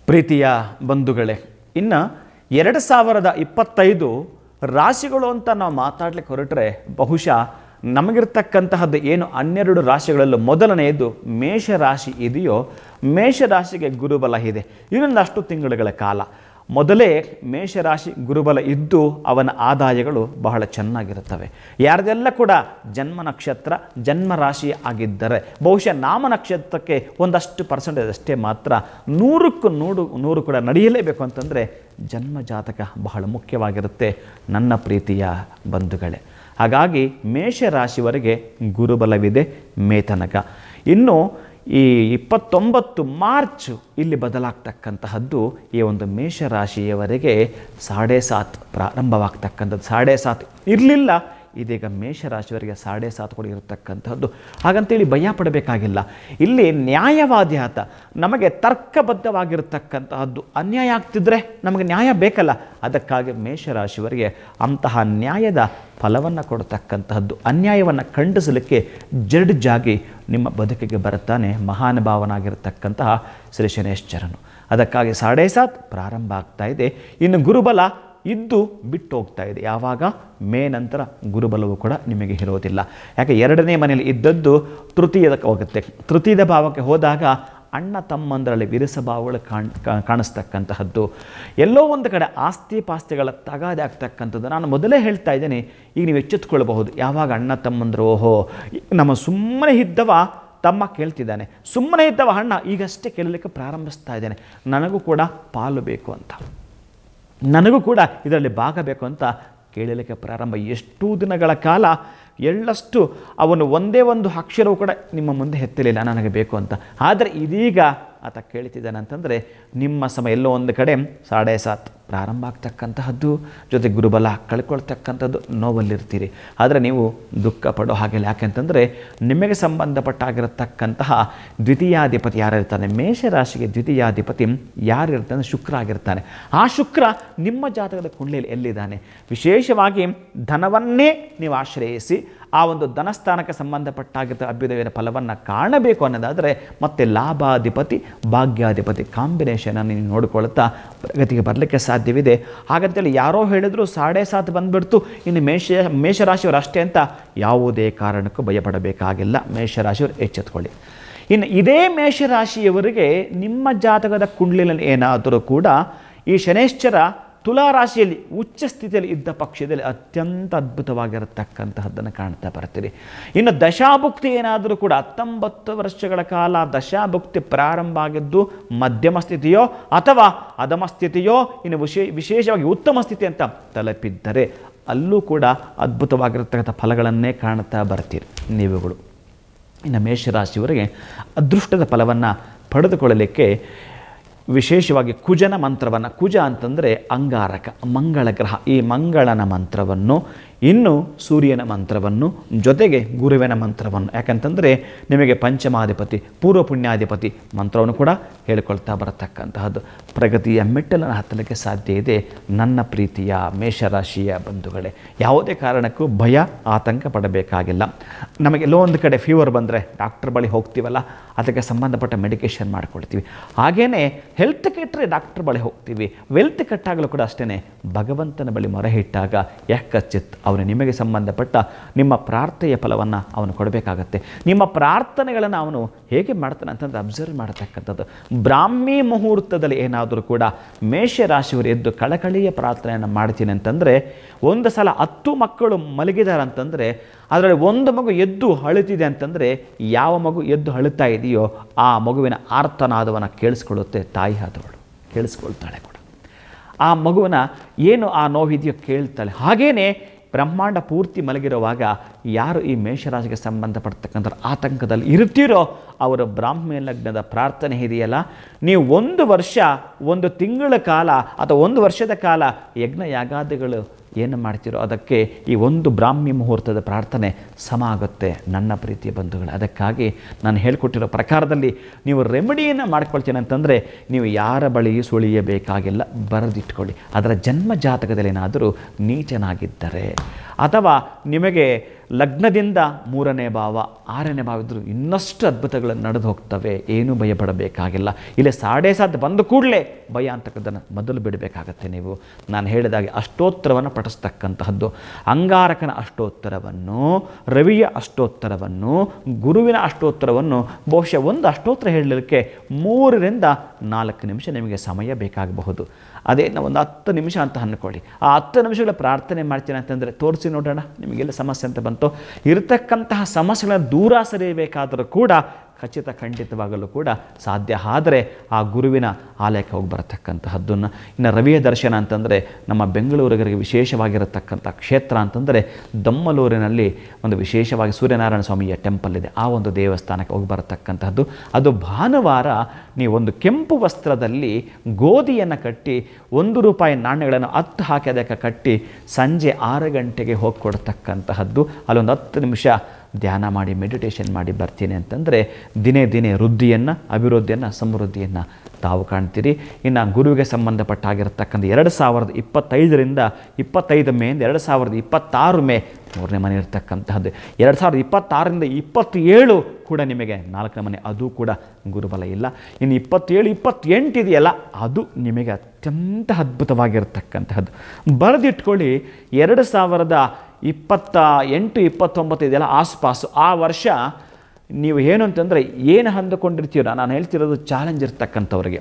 ಪ್ರೀತಿಯ ಬಂಧುಗಳೇ, ಇನ್ನು 2025 ರಾಶಿಗಳು ಅಂತ ನಾವು ಮಾತಾಡ್ಲಿಕ್ಕೆ ಹೊರಟ್ರೆ ಬಹುಶಃ ನಮಗಿರ್ತಕ್ಕಂತಹದ್ದು ಏನು 12 ರಾಶಿಗಳಲ್ಲೂ ಮೊದಲನೆಯದು ಮೇಷರಾಶಿ ಇದೆಯೋ, ಮೇಷರಾಶಿಗೆ ಗುರುಬಲ ಇದೆ. ಇನ್ನೊಂದಷ್ಟು ತಿಂಗಳುಗಳ ಕಾಲ ಮೊದಲೇ ಮೇಷರಾಶಿ ಗುರುಬಲ ಇದ್ದು ಅವನ ಆದಾಯಗಳು ಬಹಳ ಚೆನ್ನಾಗಿರುತ್ತವೆ. ಯಾರದೆಲ್ಲ ಕೂಡ ಜನ್ಮ ನಕ್ಷತ್ರ ಜನ್ಮ ರಾಶಿ ಆಗಿದ್ದರೆ ಬಹುಶಃ ನಾಮ ನಕ್ಷತ್ರಕ್ಕೆ ಒಂದಷ್ಟು ಪರ್ಸೆಂಟೇಜ್ ಅಷ್ಟೇ ಮಾತ್ರ 100ಕ್ಕೆ 100 ಕೂಡ ನಡೆಯಲೇಬೇಕು ಅಂತಂದರೆ ಜನ್ಮ ಜಾತಕ ಬಹಳ ಮುಖ್ಯವಾಗಿರುತ್ತೆ ನನ್ನ ಪ್ರೀತಿಯ ಬಂಧುಗಳೇ. ಹಾಗಾಗಿ ಮೇಷರಾಶಿವರೆಗೆ ಗುರುಬಲವಿದೆ ಮೇ ತನಕ. ಇನ್ನು ಈ 29 ಮಾರ್ಚ್ ಇಲ್ಲಿ ಬದಲಾಗ್ತಕ್ಕಂತಹದ್ದು ಈ ಒಂದು ಮೇಷರಾಶಿಯವರೆಗೆ 7.5 ಪ್ರಾರಂಭವಾಗ್ತಕ್ಕಂಥದ್ದು. 7.5 ಇರಲಿಲ್ಲ, ಇದೀಗ ಮೇಷರಾಶಿಯವರಿಗೆ 7.5 ಕೂಡ ಇರತಕ್ಕಂಥದ್ದು. ಹಾಗಂತೇಳಿ ಭಯ ಪಡಬೇಕಾಗಿಲ್ಲ. ಇಲ್ಲಿ ನ್ಯಾಯವಾದಿ ಆತ ನಮಗೆ ತರ್ಕಬದ್ಧವಾಗಿರತಕ್ಕಂತಹದ್ದು. ಅನ್ಯಾಯ ಆಗ್ತಿದ್ರೆ ನಮಗೆ ನ್ಯಾಯ ಬೇಕಲ್ಲ, ಅದಕ್ಕಾಗಿ ಮೇಷರಾಶಿಯವರಿಗೆ ಅಂತಹ ನ್ಯಾಯದ ಫಲವನ್ನು ಕೊಡತಕ್ಕಂತಹದ್ದು. ಅನ್ಯಾಯವನ್ನು ಖಂಡಿಸಲಿಕ್ಕೆ ಜಡ್ಜಾಗಿ ನಿಮ್ಮ ಬದುಕಿಗೆ ಬರುತ್ತಾನೆ ಮಹಾನುಭಾವನಾಗಿರತಕ್ಕಂತಹ ಶ್ರೀ ಶನೈಶ್ಚರನು. ಅದಕ್ಕಾಗಿ 7.5 ಪ್ರಾರಂಭ ಆಗ್ತಾ ಇದೆ. ಇನ್ನು ಗುರುಬಲ ಇದ್ದು ಬಿಟ್ಟು ಹೋಗ್ತಾ ಇದೆ. ಯಾವಾಗ ಮೇ ನಂತರ ಗುರುಬಲವೂ ಕೂಡ ನಿಮಗೆ ಇರೋದಿಲ್ಲ. ಯಾಕೆ 2ನೇ ಮನೆಯಲ್ಲಿ ಇದ್ದದ್ದು ತೃತೀಯದಕ್ಕೆ ಹೋಗುತ್ತೆ. ತೃತೀಯದ ಭಾವಕ್ಕೆ ಹೋದಾಗ ಅಣ್ಣ ತಮ್ಮಂದರಲ್ಲಿ ವಿರಸ ಭಾವಗಳು ಕಾಣಿಸ್ತಕ್ಕಂತಹದ್ದು. ಎಲ್ಲೋ ಒಂದು ಕಡೆ ಆಸ್ತಿ ಪಾಸ್ತಿಗಳ ತಗಾದೆ ಆಗ್ತಕ್ಕಂಥದ್ದು. ನಾನು ಮೊದಲೇ ಹೇಳ್ತಾ ಇದ್ದೇನೆ, ಈಗ ನೀವು ಎಚ್ಚೆತ್ತುಕೊಳ್ಬಹುದು. ಯಾವಾಗ ಅಣ್ಣ ತಮ್ಮಂದರು ಓಹೋ ನಮ್ಮ ಸುಮ್ಮನೆ ಇದ್ದವ ತಮ್ಮ ಕೇಳ್ತಿದ್ದಾನೆ, ಸುಮ್ಮನೆ ಇದ್ದವ ಅಣ್ಣ ಈಗಷ್ಟೇ ಕೇಳಲಿಕ್ಕೆ ಪ್ರಾರಂಭಿಸ್ತಾ ಇದ್ದಾನೆ, ನನಗೂ ಕೂಡ ಪಾಲು ಬೇಕು ಅಂತ, ನನಗೂ ಕೂಡ ಇದರಲ್ಲಿ ಭಾಗ ಬೇಕು ಅಂತ ಕೇಳಲಿಕ್ಕೆ ಪ್ರಾರಂಭ. ಎಷ್ಟು ದಿನಗಳ ಕಾಲ ಎಳ್ಳಷ್ಟು ಅವನು ಒಂದೇ ಒಂದು ಅಕ್ಷರವೂ ಕೂಡ ನಿಮ್ಮ ಮುಂದೆ ಎತ್ತಲಿಲ್ಲ ನನಗೆ ಬೇಕು ಅಂತ. ಆದರೆ ಇದೀಗ ಆತ ಕೇಳ್ತಿದ್ದಾನೆ ಅಂತಂದರೆ ನಿಮ್ಮ ಸಮಯ ಎಲ್ಲೋ ಒಂದು ಕಡೆ 7.5 ಪ್ರಾರಂಭ ಆಗ್ತಕ್ಕಂತಹದ್ದು. ಜೊತೆ ಗುರುಬಲ ಕಳ್ಕೊಳ್ತಕ್ಕಂಥದ್ದು, ನೋವಲ್ಲಿರ್ತೀರಿ. ಆದರೆ ನೀವು ದುಃಖ ಪಡೋ ಹಾಗೆಲ್ಲ. ಯಾಕೆಂತಂದರೆ ನಿಮಗೆ ಸಂಬಂಧಪಟ್ಟಾಗಿರತಕ್ಕಂತಹ ದ್ವಿತೀಯಾಧಿಪತಿ ಯಾರಿರ್ತಾನೆ, ಮೇಷರಾಶಿಗೆ ದ್ವಿತೀಯಾಧಿಪತಿ ಯಾರಿರ್ತಾನೆ, ಶುಕ್ರ ಆಗಿರ್ತಾನೆ. ಆ ಶುಕ್ರ ನಿಮ್ಮ ಜಾತಕದ ಕುಂಡಲಿಯಲ್ಲಿ ಎಲ್ಲಿದ್ದಾನೆ? ವಿಶೇಷವಾಗಿ ಧನವನ್ನೇ ನೀವು ಆಶ್ರಯಿಸಿ ಆ ಒಂದು ಧನಸ್ಥಾನಕ್ಕೆ ಸಂಬಂಧಪಟ್ಟಾಗಿದ್ದ ಅಭ್ಯುದಯದ ಫಲವನ್ನು ಕಾಣಬೇಕು ಅನ್ನೋದಾದರೆ ಮತ್ತೆ ಲಾಭಾಧಿಪತಿ ಭಾಗ್ಯಾಧಿಪತಿ ಕಾಂಬಿನೇಷನನ್ನು ನೀವು ನೋಡಿಕೊಳ್ತಾ ಪ್ರಗತಿಗೆ ಬರಲಿಕ್ಕೆ ಸಾಧ್ಯವಿದೆ. ಹಾಗಂತೇಳಿ ಯಾರೋ ಹೇಳಿದ್ರು 7.5 ಬಂದುಬಿಡ್ತು ಇನ್ನು ಮೇಷರಾಶಿಯವರು ಅಷ್ಟೇ ಅಂತ ಯಾವುದೇ ಕಾರಣಕ್ಕೂ ಭಯಪಡಬೇಕಾಗಿಲ್ಲ. ಮೇಷರಾಶಿಯವರು ಎಚ್ಚೆತ್ತುಕೊಳ್ಳಿ. ಇನ್ನು ಇದೇ ಮೇಷರಾಶಿಯವರಿಗೆ ನಿಮ್ಮ ಜಾತಕದ ಕುಂಡಲಿನಲ್ಲಿ ಏನಾದರೂ ಕೂಡ ಈ ಶನೈಶ್ಚರ ತುಲಾರಾಶಿಯಲ್ಲಿ ಉಚ್ಚ ಸ್ಥಿತಿಯಲ್ಲಿ ಇದ್ದ ಪಕ್ಷದಲ್ಲಿ ಅತ್ಯಂತ ಅದ್ಭುತವಾಗಿರತಕ್ಕಂತಹದ್ದನ್ನು ಕಾಣ್ತಾ ಬರ್ತೀರಿ. ಇನ್ನು ದಶಾಭುಕ್ತಿ ಏನಾದರೂ ಕೂಡ 19 ವರ್ಷಗಳ ಕಾಲ ದಶಾಭುಕ್ತಿ ಪ್ರಾರಂಭ ಆಗಿದ್ದು ಮಧ್ಯಮ ಸ್ಥಿತಿಯೋ ಅಥವಾ ಅಧಮ ಸ್ಥಿತಿಯೋ ಇನ್ನು ವಿಶೇಷವಾಗಿ ಉತ್ತಮ ಸ್ಥಿತಿ ಅಂತ ತಲುಪಿದ್ದರೆ ಅಲ್ಲೂ ಕೂಡ ಅದ್ಭುತವಾಗಿರತಕ್ಕಂಥ ಫಲಗಳನ್ನೇ ಕಾಣ್ತಾ ಬರ್ತೀರಿ ನೀವುಗಳು. ಇನ್ನು ಮೇಷರಾಶಿಯವರಿಗೆ ಅದೃಷ್ಟದ ಫಲವನ್ನು ಪಡೆದುಕೊಳ್ಳಲಿಕ್ಕೆ ವಿಶೇಷವಾಗಿ ಕುಜನ ಮಂತ್ರವನ್ನು, ಕುಜ ಅಂತಂದರೆ ಅಂಗಾರಕ ಮಂಗಳ ಗ್ರಹ, ಈ ಮಂಗಳನ ಮಂತ್ರವನ್ನು, ಇನ್ನು ಸೂರ್ಯನ ಮಂತ್ರವನ್ನು, ಜೊತೆಗೆ ಗುರುವಿನ ಮಂತ್ರವನ್ನು, ಯಾಕಂತಂದರೆ ನಿಮಗೆ ಪಂಚಮಾಧಿಪತಿ ಪೂರ್ವ ಪುಣ್ಯಾಧಿಪತಿ ಮಂತ್ರವನ್ನು ಕೂಡ ಹೇಳಿಕೊಳ್ತಾ ಬರತಕ್ಕಂತಹದ್ದು. ಪ್ರಗತಿಯ ಮೆಟ್ಟಲನ್ನು ಹತ್ತಲಿಕ್ಕೆ ಸಾಧ್ಯ ಇದೆ ನನ್ನ ಪ್ರೀತಿಯ ಮೇಷರಾಶಿಯ ಬಂಧುಗಳೇ. ಯಾವುದೇ ಕಾರಣಕ್ಕೂ ಭಯ ಆತಂಕ ಪಡಬೇಕಾಗಿಲ್ಲ. ನಮಗೆಲ್ಲೋ ಒಂದು ಕಡೆ ಫೀವರ್ ಬಂದರೆ ಡಾಕ್ಟರ್ ಬಳಿ ಹೋಗ್ತೀವಲ್ಲ, ಅದಕ್ಕೆ ಸಂಬಂಧಪಟ್ಟ ಮೆಡಿಕೇಷನ್ ಮಾಡ್ಕೊಳ್ತೀವಿ. ಹಾಗೆಯೇ ಹೆಲ್ತ್ ಕೆಟ್ಟರೆ ಡಾಕ್ಟರ್ ಬಳಿ ಹೋಗ್ತೀವಿ. ವೆಲ್ತ್ ಕಟ್ಟಾಗಲೂ ಕೂಡ ಅಷ್ಟೇ ಭಗವಂತನ ಬಳಿ ಮೊರೆ ಇಟ್ಟಾಗ ಯಕ್ಕಚಿತ್ ಅವನು ನಿಮಗೆ ಸಂಬಂಧಪಟ್ಟ ನಿಮ್ಮ ಪ್ರಾರ್ಥನೆಯ ಫಲವನ್ನು ಅವನು ಕೊಡಬೇಕಾಗತ್ತೆ. ನಿಮ್ಮ ಪ್ರಾರ್ಥನೆಗಳನ್ನು ಅವನು ಹೇಗೆ ಮಾಡ್ತಾನೆ ಅಂತಂದ್ರೆ ಅಬ್ಸರ್ವ್ ಮಾಡತಕ್ಕಂಥದ್ದು. ಬ್ರಾಹ್ಮಿ ಮುಹೂರ್ತದಲ್ಲಿ ಏನಾದರೂ ಕೂಡ ಮೇಷರಾಶಿಯವರು ಎದ್ದು ಕಳಕಳಿಯ ಪ್ರಾರ್ಥನೆಯನ್ನು ಮಾಡ್ತೀನಿ ಅಂತಂದರೆ, ಒಂದು ಸಲ 10 ಮಕ್ಕಳು ಮಲಗಿದ್ದಾರೆ ಅಂತಂದರೆ ಅದರಲ್ಲಿ ಒಂದು ಮಗು ಎದ್ದು ಅಳುತ್ತಿದೆ ಅಂತಂದರೆ ಯಾವ ಮಗು ಎದ್ದು ಅಳುತ್ತಾ ಇದೆಯೋ ಆ ಮಗುವಿನ ಆರ್ತನಾದವನ್ನು ಕೇಳಿಸ್ಕೊಳ್ಳುತ್ತೆ ತಾಯಿ ಆದವಳು, ಕೇಳಿಸ್ಕೊಳ್ತಾಳೆ ಕೂಡ. ಆ ಮಗುವಿನ ಏನು ಆ ನೋವಿದೆಯೋ ಕೇಳ್ತಾಳೆ. ಹಾಗೇ ಬ್ರಹ್ಮಾಂಡ ಪೂರ್ತಿ ಮಲಗಿರುವಾಗ ಯಾರು ಈ ಮೇಷರಾಶಿಗೆ ಸಂಬಂಧಪಡ್ತಕ್ಕಂಥ ಆತಂಕದಲ್ಲಿ ಇರ್ತೀರೋ ಅವರ ಬ್ರಾಹ್ಮಿ ಲಗ್ನದ ಪ್ರಾರ್ಥನೆ ಇದೆಯಲ್ಲ, ನೀವು 1 ವರ್ಷ 1 ತಿಂಗಳ ಕಾಲ ಅಥವಾ 1 ವರ್ಷದ ಕಾಲ ಯಜ್ಞ ಯಾಗಾದಿಗಳು ಏನು ಮಾಡ್ತೀರೋ ಅದಕ್ಕೆ ಈ ಒಂದು ಬ್ರಾಹ್ಮಿ ಮುಹೂರ್ತದ ಪ್ರಾರ್ಥನೆ ಸಮ ಆಗುತ್ತೆ ನನ್ನ ಪ್ರೀತಿಯ ಬಂಧುಗಳು. ಅದಕ್ಕಾಗಿ ನಾನು ಹೇಳಿಕೊಟ್ಟಿರೋ ಪ್ರಕಾರದಲ್ಲಿ ನೀವು ರೆಮಿಡಿಯನ್ನು ಮಾಡ್ಕೊಳ್ತೀನಿ ಅಂತಂದರೆ ನೀವು ಯಾರ ಬಳಿಯೂ ಸುಳಿಯಬೇಕಾಗಿಲ್ಲ, ಬರೆದಿಟ್ಕೊಳ್ಳಿ. ಅದರ ಜನ್ಮ ಜಾತಕದಲ್ಲಿ ಏನಾದರೂ ನೀಚನಾಗಿದ್ದರೆ ಅಥವಾ ನಿಮಗೆ ಲಗ್ನದಿಂದ 3ನೇ ಭಾವ 6ನೇ ಭಾವ ಇದ್ದರೂ ಇನ್ನಷ್ಟು ಅದ್ಭುತಗಳು ನಡೆದು ಹೋಗ್ತವೆ. ಏನೂ ಭಯಪಡಬೇಕಾಗಿಲ್ಲ. ಇಲ್ಲಿ 7.5 ಬಂದ ಕೂಡಲೇ ಭಯ ಅಂತಕ್ಕದ್ದನ್ನು ಮೊದಲು ಬಿಡಬೇಕಾಗತ್ತೆ. ನೀವು ನಾನು ಹೇಳಿದಾಗೆ ಅಷ್ಟೋತ್ತರವನ್ನು ಪಠಿಸ್ತಕ್ಕಂತಹದ್ದು, ಅಂಗಾರಕನ ಅಷ್ಟೋತ್ತರವನ್ನು, ರವಿಯ ಅಷ್ಟೋತ್ತರವನ್ನು, ಗುರುವಿನ ಅಷ್ಟೋತ್ತರವನ್ನು, ಬಹುಶಃ ಒಂದು ಅಷ್ಟೋತ್ತರ ಹೇಳಲಿಕ್ಕೆ 3 ರಿಂದ 4 ನಿಮಿಷ ನಿಮಗೆ ಸಮಯ ಬೇಕಾಗಬಹುದು. ಅದೇ ನಾವು ಒಂದು 10 ನಿಮಿಷ ಅಂತ ಅಂದ್ಕೊಳ್ಳಿ. ಆ 10 ನಿಮಿಷಗಳ ಪ್ರಾರ್ಥನೆ ಮಾಡ್ತೀನಿ ಅಂತಂದರೆ ತೋರಿಸಿ ನೋಡೋಣ ನಿಮಗೆಲ್ಲ ಸಮಸ್ಯೆ ಅಂತ ಬಂತು. ಇರತಕ್ಕಂತಹ ಸಮಸ್ಯೆಗಳನ್ನು ದೂರ ಸರಿಯಬೇಕಾದರೂ ಕೂಡ ಖಂಡಿತವಾಗಲೂ ಕೂಡ ಸಾಧ್ಯ. ಆದರೆ ಆ ಗುರುವಿನ ಆಲಯಕ್ಕೆ ಹೋಗಿ ಬರತಕ್ಕಂತಹದ್ದನ್ನು. ಇನ್ನು ರವಿಯ ದರ್ಶನ ಅಂತಂದರೆ ನಮ್ಮ ಬೆಂಗಳೂರಿಗರಿಗೆ ವಿಶೇಷವಾಗಿರತಕ್ಕಂಥ ಕ್ಷೇತ್ರ ಅಂತಂದರೆ ದೊಮ್ಮಲೂರಿನಲ್ಲಿ ಒಂದು ವಿಶೇಷವಾಗಿ ಸೂರ್ಯನಾರಾಯಣ ಸ್ವಾಮಿಯ ಟೆಂಪಲ್ ಇದೆ. ಆ ಒಂದು ದೇವಸ್ಥಾನಕ್ಕೆ ಹೋಗಿ ಬರತಕ್ಕಂತಹದ್ದು. ಅದು ಭಾನುವಾರ ನೀವೊಂದು ಕೆಂಪು ವಸ್ತ್ರದಲ್ಲಿ ಗೋಧಿಯನ್ನು ಕಟ್ಟಿ ₹1 ನಾಣ್ಯಗಳನ್ನು 10 ಹಾಕಿ ಅದಕ್ಕೆ ಕಟ್ಟಿ ಸಂಜೆ 6 ಗಂಟೆಗೆ ಹೋಗಿ ಕೊಡ್ತಕ್ಕಂತಹದ್ದು. ಅಲ್ಲೊಂದು 10 ನಿಮಿಷ ಧ್ಯಾನ ಮಾಡಿ ಮೆಡಿಟೇಷನ್ ಮಾಡಿ ಬರ್ತೀನಿ ಅಂತಂದರೆ ದಿನೇ ದಿನೇ ವೃದ್ಧಿಯನ್ನು, ಅಭಿವೃದ್ಧಿಯನ್ನು, ಸಮೃದ್ಧಿಯನ್ನು ತಾವು ಕಾಣ್ತೀರಿ. ಇನ್ನು ಗುರುವಿಗೆ ಸಂಬಂಧಪಟ್ಟಾಗಿರ್ತಕ್ಕಂಥ 2025 ರಿಂದ 25 ಮೇಯಿಂದ 2026 ಮೇ 3ನೇ ಮನೆ ಇರತಕ್ಕಂತಹದ್ದು. 2026 ರಿಂದ 27 ಕೂಡ ನಿಮಗೆ 4ನೇ ಮನೆ, ಅದು ಕೂಡ ಗುರುಬಲ ಇಲ್ಲ. ಇನ್ನು 27, 28 ಇದೆಯಲ್ಲ, ಅದು ನಿಮಗೆ ಅತ್ಯಂತ ಅದ್ಭುತವಾಗಿರ್ತಕ್ಕಂತಹದ್ದು. ಬರೆದಿಟ್ಕೊಳ್ಳಿ. 2028, 29 ಇದೆಯಲ್ಲ ಆಸುಪಾಸು, ಆ ವರ್ಷ ನೀವು ಏನು ಅಂತಂದರೆ ಏನು ಅಂದುಕೊಂಡಿರ್ತೀರೋ, ನಾನು ಹೇಳ್ತಿರೋದು ಚಾಲೆಂಜ್ ಇರ್ತಕ್ಕಂಥವ್ರಿಗೆ,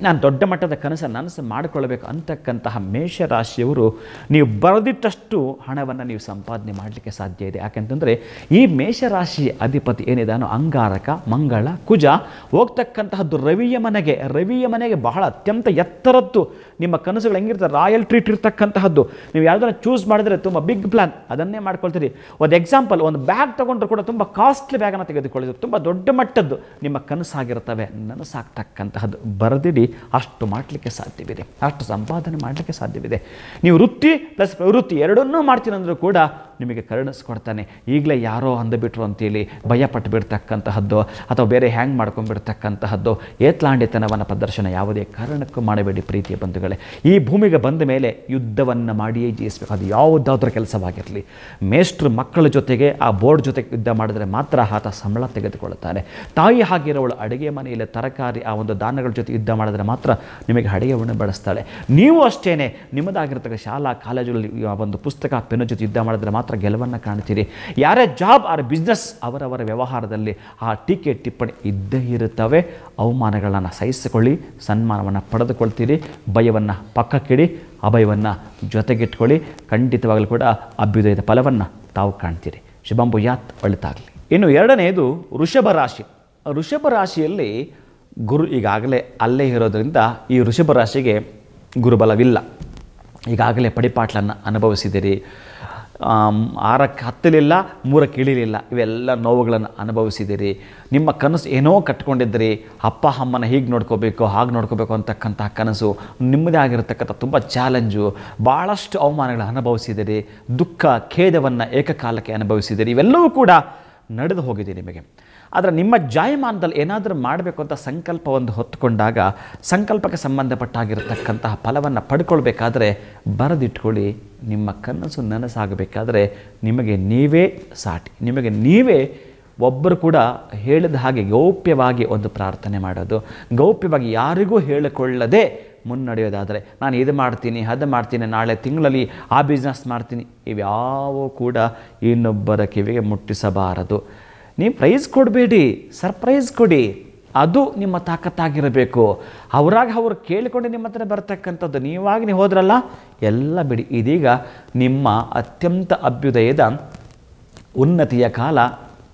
ನಾನು ದೊಡ್ಡ ಮಟ್ಟದ ಕನಸು ಮಾಡಿಕೊಳ್ಳಬೇಕು ಅಂತಕ್ಕಂತಹ ಮೇಷರಾಶಿಯವರು ನೀವು ಬರೆದಿಟ್ಟಷ್ಟು ಹಣವನ್ನು ನೀವು ಸಂಪಾದನೆ ಮಾಡಲಿಕ್ಕೆ ಸಾಧ್ಯ ಇದೆ. ಯಾಕೆಂತಂದರೆ ಈ ಮೇಷರಾಶಿ ಅಧಿಪತಿ ಏನಿದಾನೋ ಅಂಗಾರಕ, ಮಂಗಳ, ಕುಜ ಹೋಗ್ತಕ್ಕಂತಹದ್ದು ರವಿಯ ಮನೆಗೆ ಬಹಳ ಅತ್ಯಂತ ಎತ್ತರದ್ದು. ನಿಮ್ಮ ಕನಸುಗಳು ಹೆಂಗಿರ್ತದೆ, ರಾಯಲ್ ಟ್ರೀಟ್ ಇರ್ತಕ್ಕಂತಹದ್ದು. ನೀವು ಯಾವುದನ್ನು ಚೂಸ್ ಮಾಡಿದರೆ ತುಂಬ ಬಿಗ್ ಪ್ಲಾನ್ ಅದನ್ನೇ ಮಾಡ್ಕೊಳ್ತೀರಿ. ಒಂದು ಎಕ್ಸಾಂಪಲ್, ಒಂದು ಬ್ಯಾಗ್ ತೊಗೊಂಡ್ರು ಕೂಡ ತುಂಬ ಕಾಸ್ಟ್ಲಿ ಬ್ಯಾಗನ್ನು ತೆಗೆದುಕೊಳ್ಳಿದ್ರು, ತುಂಬ ದೊಡ್ಡ ಮಟ್ಟದ್ದು ನಿಮ್ಮ ಕನಸಾಗಿರ್ತವೆ. ನನಸಾಗ್ತಕ್ಕಂತಹದ್ದು ಬರೆದಿಡಿ. ಅಷ್ಟು ಮಾಡಲಿಕ್ಕೆ ಸಾಧ್ಯವಿದೆ, ಅಷ್ಟು ಸಂಪಾದನೆ ಮಾಡಲಿಕ್ಕೆ ಸಾಧ್ಯವಿದೆ. ನೀವು ವೃತ್ತಿ ಪ್ಲಸ್ ಪ್ರವೃತ್ತಿ ಎರಡನ್ನೂ ಮಾಡ್ತೀನಂದ್ರೂ ಕೂಡ ನಿಮಗೆ ಕರುಣಿಸ್ಕೊಡ್ತಾನೆ. ಈಗಲೇ ಯಾರೋ ಅಂದುಬಿಟ್ರು ಅಂತೇಳಿ ಭಯಪಟ್ಟು ಬಿಡ್ತಕ್ಕಂತಹದ್ದು ಅಥವಾ ಬೇರೆ ಹ್ಯಾಂಗ್ ಮಾಡ್ಕೊಂಡ್ಬಿಡ್ತಕ್ಕಂತಹದ್ದು ಏತ್ಲಾಂಡಿತನವನ್ನು ಪ್ರದರ್ಶನ ಯಾವುದೇ ಕಾರಣಕ್ಕೂ ಮಾಡಬೇಡಿ ಪ್ರೀತಿಯ ಬಂಧುಗಳೇ. ಈ ಭೂಮಿಗೆ ಬಂದ ಮೇಲೆ ಯುದ್ಧವನ್ನು ಮಾಡಿಯೇ ಜಯಿಸಬೇಕು. ಅದು ಯಾವುದಾದ್ರೂ ಕೆಲಸವಾಗಿರಲಿ. ಮೇಷ್ಟ್ರು ಮಕ್ಕಳ ಜೊತೆಗೆ ಆ ಬೋರ್ಡ್ ಜೊತೆಗೆ ಯುದ್ಧ ಮಾಡಿದರೆ ಮಾತ್ರ ಆತ ಸಂಬಳ ತೆಗೆದುಕೊಳ್ಳುತ್ತಾನೆ. ತಾಯಿ ಹಾಗಿರೋವಳು ಅಡುಗೆ ಮನೆಯಲ್ಲಿ ತರಕಾರಿ ಆ ಒಂದು ದಾನಗಳ ಜೊತೆ ಯುದ್ಧ ಮಾಡಿದರೆ ಮಾತ್ರ ನಿಮಗೆ ಅಡುಗೆಯನ್ನು ಬಳಸ್ತಾಳೆ. ನೀವು ಅಷ್ಟೇ ನಿಮ್ಮದಾಗಿರ್ತಕ್ಕ ಶಾಲಾ ಕಾಲೇಜುಗಳಲ್ಲಿ ಆ ಒಂದು ಪುಸ್ತಕ ಪೆನ್ನು ಜೊತೆ ಯುದ್ಧ ಮಾಡಿದ್ರೆ ಮಾತ್ರ ಗೆಲುವನ್ನು ಕಾಣ್ತೀರಿ. ಯಾರೇ ಜಾಬ್ ಆರ್ ಬಿಸ್ನೆಸ್ ಅವರವರ ವ್ಯವಹಾರದಲ್ಲಿ ಆ ಟೀಕೆ ಟಿಪ್ಪಣಿ ಇದ್ದೇ ಇರುತ್ತವೆ. ಅವಮಾನಗಳನ್ನು ಸಹಿಸಿಕೊಳ್ಳಿ, ಸನ್ಮಾನವನ್ನು ಪಡೆದುಕೊಳ್ತೀರಿ. ಭಯವನ್ನು ಪಕ್ಕಕ್ಕಿಡಿ, ಅಭಯವನ್ನು ಜೊತೆಗಿಟ್ಕೊಳ್ಳಿ. ಖಂಡಿತವಾಗಲೂ ಕೂಡ ಅಭ್ಯುದಯದ ಫಲವನ್ನು ತಾವು ಕಾಣ್ತೀರಿ. ಶುಭಂಭು ಯಾತ್ ಒಳಿತಾಗಲಿ. ಇನ್ನು ಎರಡನೆಯದು ವೃಷಭ ರಾಶಿ. ವೃಷಭ ರಾಶಿಯಲ್ಲಿ ಗುರು ಈಗಾಗಲೇ ಅಲ್ಲೇ ಇರೋದರಿಂದ ಈ ವೃಷಭ ರಾಶಿಗೆ ಗುರುಬಲವಿಲ್ಲ. ಈಗಾಗಲೇ ಪಡಿಪಾಟ್ಲನ್ನು ಅನುಭವಿಸಿದಿರಿ. 6ಕ್ಕೆ ಹತ್ತಲಿಲ್ಲ, 3ಕ್ಕೆ ಇಳಿಲಿಲ್ಲ, ಇವೆಲ್ಲ ನೋವುಗಳನ್ನು ಅನುಭವಿಸಿದಿರಿ. ನಿಮ್ಮ ಕನಸು ಏನೋ ಕಟ್ಕೊಂಡಿದ್ದೀರಿ. ಅಪ್ಪ ಅಮ್ಮನ ಹೀಗೆ ನೋಡ್ಕೋಬೇಕು, ಹಾಗೆ ನೋಡ್ಕೋಬೇಕು ಅಂತಕ್ಕಂಥ ಕನಸು ನಿಮ್ಮದೇ ಆಗಿರತಕ್ಕಂಥ ತುಂಬ ಚಾಲೆಂಜು, ಭಾಳಷ್ಟು ಅವಮಾನಗಳನ್ನು ಅನುಭವಿಸಿದಿರಿ. ದುಃಖ ಖೇದವನ್ನು ಏಕಕಾಲಕ್ಕೆ ಅನುಭವಿಸಿದಿರಿ. ಇವೆಲ್ಲವೂ ಕೂಡ ನಡೆದು ಹೋಗಿದೆ ನಿಮಗೆ. ಆದರೆ ನಿಮ್ಮ ಜಾಯಮಾನದಲ್ಲಿ ಏನಾದರೂ ಮಾಡಬೇಕು ಅಂತ ಸಂಕಲ್ಪ ಒಂದು ಹೊತ್ತುಕೊಂಡಾಗ ಸಂಕಲ್ಪಕ್ಕೆ ಸಂಬಂಧಪಟ್ಟಾಗಿರತಕ್ಕಂತಹ ಫಲವನ್ನು ಪಡ್ಕೊಳ್ಬೇಕಾದ್ರೆ ಬರೆದಿಟ್ಕೊಳ್ಳಿ. ನಿಮ್ಮ ಕನಸು ನನಸಾಗಬೇಕಾದ್ರೆ ನಿಮಗೆ ನೀವೇ ಸಾಟಿ, ನಿಮಗೆ ನೀವೇ ಒಬ್ಬರು ಕೂಡ ಹೇಳಿದ ಹಾಗೆ ಗೌಪ್ಯವಾಗಿ ಒಂದು ಪ್ರಾರ್ಥನೆ ಮಾಡೋದು, ಗೌಪ್ಯವಾಗಿ ಯಾರಿಗೂ ಹೇಳಿಕೊಳ್ಳದೆ ಮುನ್ನಡೆಯೋದಾದರೆ ನಾನು ಇದು ಮಾಡ್ತೀನಿ, ಅದು ಮಾಡ್ತೀನಿ, ನಾಳೆ ತಿಂಗಳಲ್ಲಿ ಆ ಬಿಸ್ನೆಸ್ ಮಾಡ್ತೀನಿ, ಇವ್ಯಾವೂ ಕೂಡ ಇನ್ನೊಬ್ಬರ ಕಿವಿಗೆ ಮುಟ್ಟಿಸಬಾರದು. ನೀವು ಪ್ರೈಸ್ ಕೊಡಬೇಡಿ, ಸರ್ಪ್ರೈಸ್ ಕೊಡಿ. ಅದು ನಿಮ್ಮ ತಾಕತ್ತಾಗಿರಬೇಕು. ಅವರಾಗ ಅವರು ಕೇಳಿಕೊಂಡು ನಿಮ್ಮ ಹತ್ರ ಬರ್ತಕ್ಕಂಥದ್ದು. ನೀವಾಗಿ ನೀವು ಹೋದ್ರಲ್ಲ, ಎಲ್ಲ ಬಿಡಿ. ಇದೀಗ ನಿಮ್ಮ ಅತ್ಯಂತ ಅಭ್ಯುದಯದ ಉನ್ನತಿಯ ಕಾಲ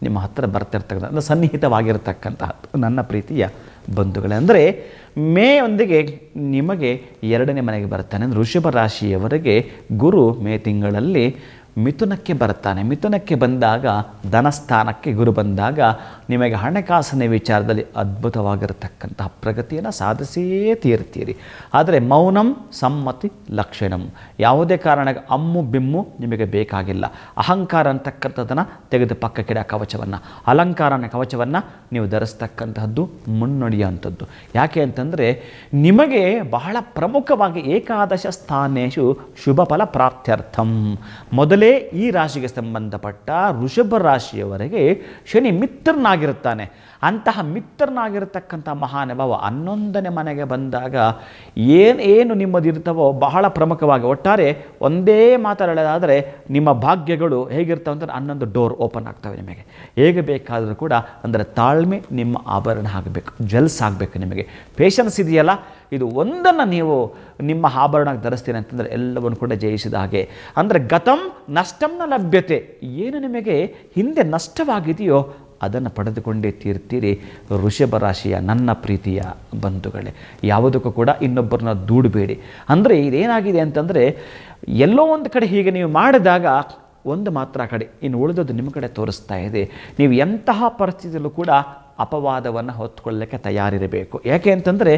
ನಿಮ್ಮ ಹತ್ತಿರ ಬರ್ತಿರ್ತಕ್ಕಂಥ ಸನ್ನಿಹಿತವಾಗಿರತಕ್ಕಂತಹದ್ದು ನನ್ನ ಪ್ರೀತಿಯ ಬಂಧುಗಳೇ. ಅಂದರೆ ಮೇ ಒಂದಿಗೆ ನಿಮಗೆ 2ನೇ ಮನೆಗೆ ಬರ್ತಾನೆ. ಅಂದರೆ ವೃಷಭ ರಾಶಿಯವರೆಗೆ ಗುರು ಮೇ ತಿಂಗಳಲ್ಲಿ ಮಿಥುನಕ್ಕೆ ಬರ್ತಾನೆ. ಮಿಥುನಕ್ಕೆ ಬಂದಾಗ ಧನಸ್ಥಾನಕ್ಕೆ ಗುರು ಬಂದಾಗ ನಿಮಗೆ ಹಣಕಾಸಿನ ವಿಚಾರದಲ್ಲಿ ಅದ್ಭುತವಾಗಿರತಕ್ಕಂತಹ ಪ್ರಗತಿಯನ್ನು ಸಾಧಿಸೇ ತೀರ್ತೀರಿ. ಆದರೆ ಮೌನಂ ಸಮ್ಮತಿ ಲಕ್ಷಣಂ. ಯಾವುದೇ ಕಾರಣಕ್ಕೆ ಅಮ್ಮು ಬಿಮ್ಮು ನಿಮಗೆ ಬೇಕಾಗಿಲ್ಲ. ಅಹಂಕಾರ ಅಂತಕ್ಕಂಥದ್ದನ್ನು ತೆಗೆದು ಪಕ್ಕಕ್ಕಿಡ ಕವಚವನ್ನು, ಅಲಂಕಾರನ ಕವಚವನ್ನು ನೀವು ಧರಿಸ್ತಕ್ಕಂತಹದ್ದು ಮುನ್ನುಡಿಯುವಂಥದ್ದು. ಯಾಕೆ ಅಂತಂದರೆ ನಿಮಗೆ ಬಹಳ ಪ್ರಮುಖವಾಗಿ ಏಕಾದಶ ಸ್ಥಾನೇಶು ಶುಭ ಫಲ ಪ್ರಾಪ್ತ್ಯರ್ಥಂ. ಮೊದಲಿಗೆ ಮೊದಲೇ ಈ ರಾಶಿಗೆ ಸಂಬಂಧಪಟ್ಟ ವೃಷಭ ರಾಶಿಯವರೆಗೆ ಶನಿ ಮಿತ್ರನಾಗಿರುತ್ತಾನೆ. ಅಂತಹ ಮಿತ್ರನಾಗಿರತಕ್ಕಂಥ ಮಹಾನುಭಾವ 11ನೇ ಮನೆಗೆ ಬಂದಾಗ ಏನು ನಿಮ್ಮದಿರ್ತವೋ ಬಹಳ ಪ್ರಮುಖವಾಗಿ ಒಟ್ಟಾರೆ ಒಂದೇ ಮಾತಾಡೋದಾದರೆ ನಿಮ್ಮ ಭಾಗ್ಯಗಳು ಹೇಗಿರ್ತವೆ ಅಂತ 11 ಡೋರ್ ಓಪನ್ ಆಗ್ತವೆ ನಿಮಗೆ. ಹೇಗೆ ಬೇಕಾದರೂ ಕೂಡ ಅಂದರೆ ತಾಳ್ಮೆ ನಿಮ್ಮ ಆಭರಣ ಆಗಬೇಕು, ಜಲ್ಸ್ ಆಗಬೇಕು. ನಿಮಗೆ ಪೇಷನ್ಸ್ ಇದೆಯಲ್ಲ, ಇದು ಒಂದನ್ನು ನೀವು ನಿಮ್ಮ ಆಭರಣಕ್ಕೆ ಧರಿಸ್ತೀನಿ ಅಂತಂದರೆ ಎಲ್ಲವನ್ನು ಕೂಡ ಜಯಿಸಿದ ಹಾಗೆ. ಅಂದರೆ ಗತಂ ನಷ್ಟಂನ ಲಭ್ಯತೆ, ಏನು ನಿಮಗೆ ಹಿಂದೆ ನಷ್ಟವಾಗಿದೆಯೋ ಅದನ್ನು ಪಡೆದುಕೊಂಡೇ ತೀರ್ತೀರಿ. ವೃಷಭ ರಾಶಿಯ ನನ್ನ ಪ್ರೀತಿಯ ಬಂಧುಗಳೇ, ಯಾವುದಕ್ಕೂ ಕೂಡ ಇನ್ನೊಬ್ಬರನ್ನ ದೂಡಬೇಡಿ. ಅಂದರೆ ಇದೇನಾಗಿದೆ ಅಂತಂದರೆ ಎಲ್ಲೋ ಒಂದು ಕಡೆ ಹೀಗೆ ನೀವು ಮಾಡಿದಾಗ ಒಂದು ಮಾತ್ರ ಕಡೆ, ಇನ್ನು ಉಳಿದದ್ದು ನಿಮ್ಮ ಕಡೆ ತೋರಿಸ್ತಾ ಇದೆ. ನೀವು ಎಂತಹ ಪರಿಸ್ಥಿತಿಯಲ್ಲೂ ಕೂಡ ಅಪವಾದವನ್ನು ಹೊತ್ಕೊಳ್ಳೋಕ್ಕೆ ತಯಾರಿರಬೇಕು. ಯಾಕೆ ಅಂತಂದರೆ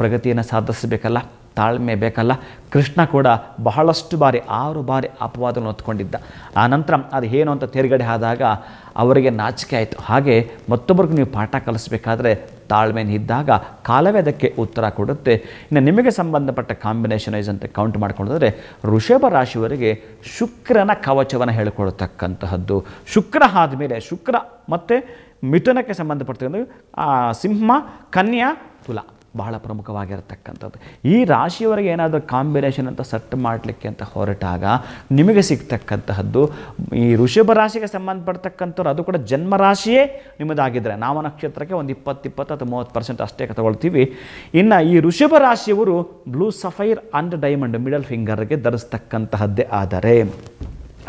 ಪ್ರಗತಿಯನ್ನು ಸಾಧಿಸಬೇಕಲ್ಲ, ತಾಳ್ಮೆ ಬೇಕಲ್ಲ. ಕೃಷ್ಣ ಕೂಡ ಬಹಳಷ್ಟು ಬಾರಿ 6 ಬಾರಿ ಅಪವಾದವನ್ನು ಹೊತ್ಕೊಂಡಿದ್ದ. ಆ ನಂತರ ಅದು ಏನು ಅಂತ ತೇರ್ಗಡೆ ಆದಾಗ ಅವರಿಗೆ ನಾಚಿಕೆ ಆಯಿತು. ಹಾಗೆ ಮತ್ತೊಬ್ಬರಿಗೆ ನೀವು ಪಾಠ ಕಲಿಸಬೇಕಾದ್ರೆ ತಾಳ್ಮೆಯನ್ನು ಇದ್ದಾಗ ಕಾಲವೇ ಅದಕ್ಕೆ ಉತ್ತರ ಕೊಡುತ್ತೆ. ಇನ್ನು ನಿಮಗೆ ಸಂಬಂಧಪಟ್ಟ ಕಾಂಬಿನೇಷನ್ ವೈಸ್ ಅಂತ ಕೌಂಟ್ ಮಾಡ್ಕೊಂಡ್ರೆ ವೃಷಭ ರಾಶಿಯವರಿಗೆ ಶುಕ್ರನ ಕವಚವನ್ನು ಹೇಳಿಕೊಡ್ತಕ್ಕಂತಹದ್ದು. ಶುಕ್ರ ಆದಮೇಲೆ ಶುಕ್ರ ಮತ್ತು ಮಿಥುನಕ್ಕೆ ಸಂಬಂಧಪಡ್ತಕ್ಕಂಥ ಸಿಂಹ, ಕನ್ಯಾ, ತುಲಾ ಬಹಳ ಪ್ರಮುಖವಾಗಿರತಕ್ಕಂಥದ್ದು. ಈ ರಾಶಿಯವರೆಗೆ ಏನಾದರೂ ಕಾಂಬಿನೇಷನ್ ಅಂತ ಸೆಟ್ ಮಾಡಲಿಕ್ಕೆ ಅಂತ ಹೊರಟಾಗ ನಿಮಗೆ ಸಿಗ್ತಕ್ಕಂತಹದ್ದು ಈ ವೃಷಭ ರಾಶಿಗೆ ಸಂಬಂಧಪಡ್ತಕ್ಕಂಥವ್ರು, ಅದು ಕೂಡ ಜನ್ಮರಾಶಿಯೇ ನಿಮ್ಮದಾಗಿದ್ದರೆ ನಾಮ ನಕ್ಷತ್ರಕ್ಕೆ ಒಂದು 20 ಅಥವಾ 30% ಅಷ್ಟೇ ತಗೊಳ್ತೀವಿ. ಇನ್ನು ಈ ವೃಷಭ ರಾಶಿಯವರು blue sapphire and diamond middle ಫಿಂಗರ್ಗೆ ಧರಿಸ್ತಕ್ಕಂತಹದ್ದೇ ಆದರೆ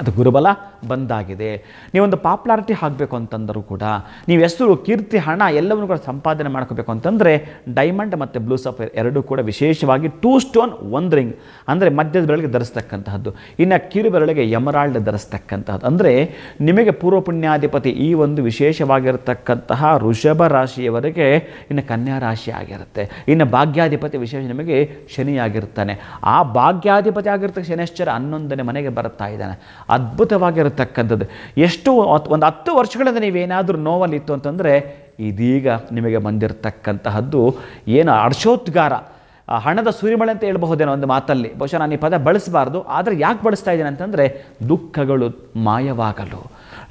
ಅದು ಗುರುಬಲ ಬಂದಾಗಿದೆ. ನೀವೊಂದು ಪಾಪ್ಯುಲಾರಿಟಿ ಆಗಬೇಕು ಅಂತಂದರೂ ಕೂಡ, ನೀವು ಹೆಸರು, ಕೀರ್ತಿ, ಹಣ ಎಲ್ಲವನ್ನೂ ಕೂಡ ಸಂಪಾದನೆ ಮಾಡ್ಕೋಬೇಕು ಅಂತಂದರೆ ಡೈಮಂಡ್ ಮತ್ತು ಬ್ಲೂ ಸಫೈರ್ ಎರಡೂ ಕೂಡ ವಿಶೇಷವಾಗಿ 2 ಸ್ಟೋನ್ 1 ರಿಂಗ್ ಅಂದರೆ ಮಧ್ಯದ ಬೆರಳಿಗೆ ಧರಿಸ್ತಕ್ಕಂತಹದ್ದು. ಇನ್ನು ಕಿರು ಬೆರಳಿಗೆ ಎಮರಾಲ್ಡ್ ಧರಿಸ್ತಕ್ಕಂತಹದ್ದು. ಅಂದರೆ ನಿಮಗೆ ಪೂರ್ವ ಪುಣ್ಯಾಧಿಪತಿ ಈ ಒಂದು ವಿಶೇಷವಾಗಿರತಕ್ಕಂತಹ ವೃಷಭ ರಾಶಿಯವರೆಗೆ ಇನ್ನು ಕನ್ಯಾ ರಾಶಿ ಆಗಿರುತ್ತೆ. ಇನ್ನು ಭಾಗ್ಯಾಧಿಪತಿ ವಿಶೇಷ ನಿಮಗೆ ಶನಿಯಾಗಿರ್ತಾನೆ. ಆ ಭಾಗ್ಯಾಧಿಪತಿ ಆಗಿರ್ತಕ್ಕ ಶನಿಶ್ಚರ 11ನೇ ಮನೆಗೆ ಬರ್ತಾ ಇದ್ದಾನೆ. ಅದ್ಭುತವಾಗಿರತಕ್ಕಂಥದ್ದು. ಎಷ್ಟು ಒಂದು 10 ವರ್ಷಗಳಿಂದ ನೀವೇನಾದರೂ ನೋವಲ್ಲಿತ್ತು ಅಂತಂದರೆ ಇದೀಗ ನಿಮಗೆ ಬಂದಿರತಕ್ಕಂತಹದ್ದು ಏನು ಹರ್ಷೋದ್ಗಾರ, ಹಣದ ಸುರಿಮಳೆ ಅಂತ ಹೇಳ್ಬಹುದೇನೋ ಒಂದು ಮಾತಲ್ಲಿ. ಬಹುಶಃ ನಾನು ಈ ಪದ ಬಳಸಬಾರ್ದು, ಆದರೆ ಯಾಕೆ ಬಳಸ್ತಾ ಇದ್ದೇನೆ ಅಂತಂದರೆ ದುಃಖಗಳು ಮಾಯವಾಗಲು,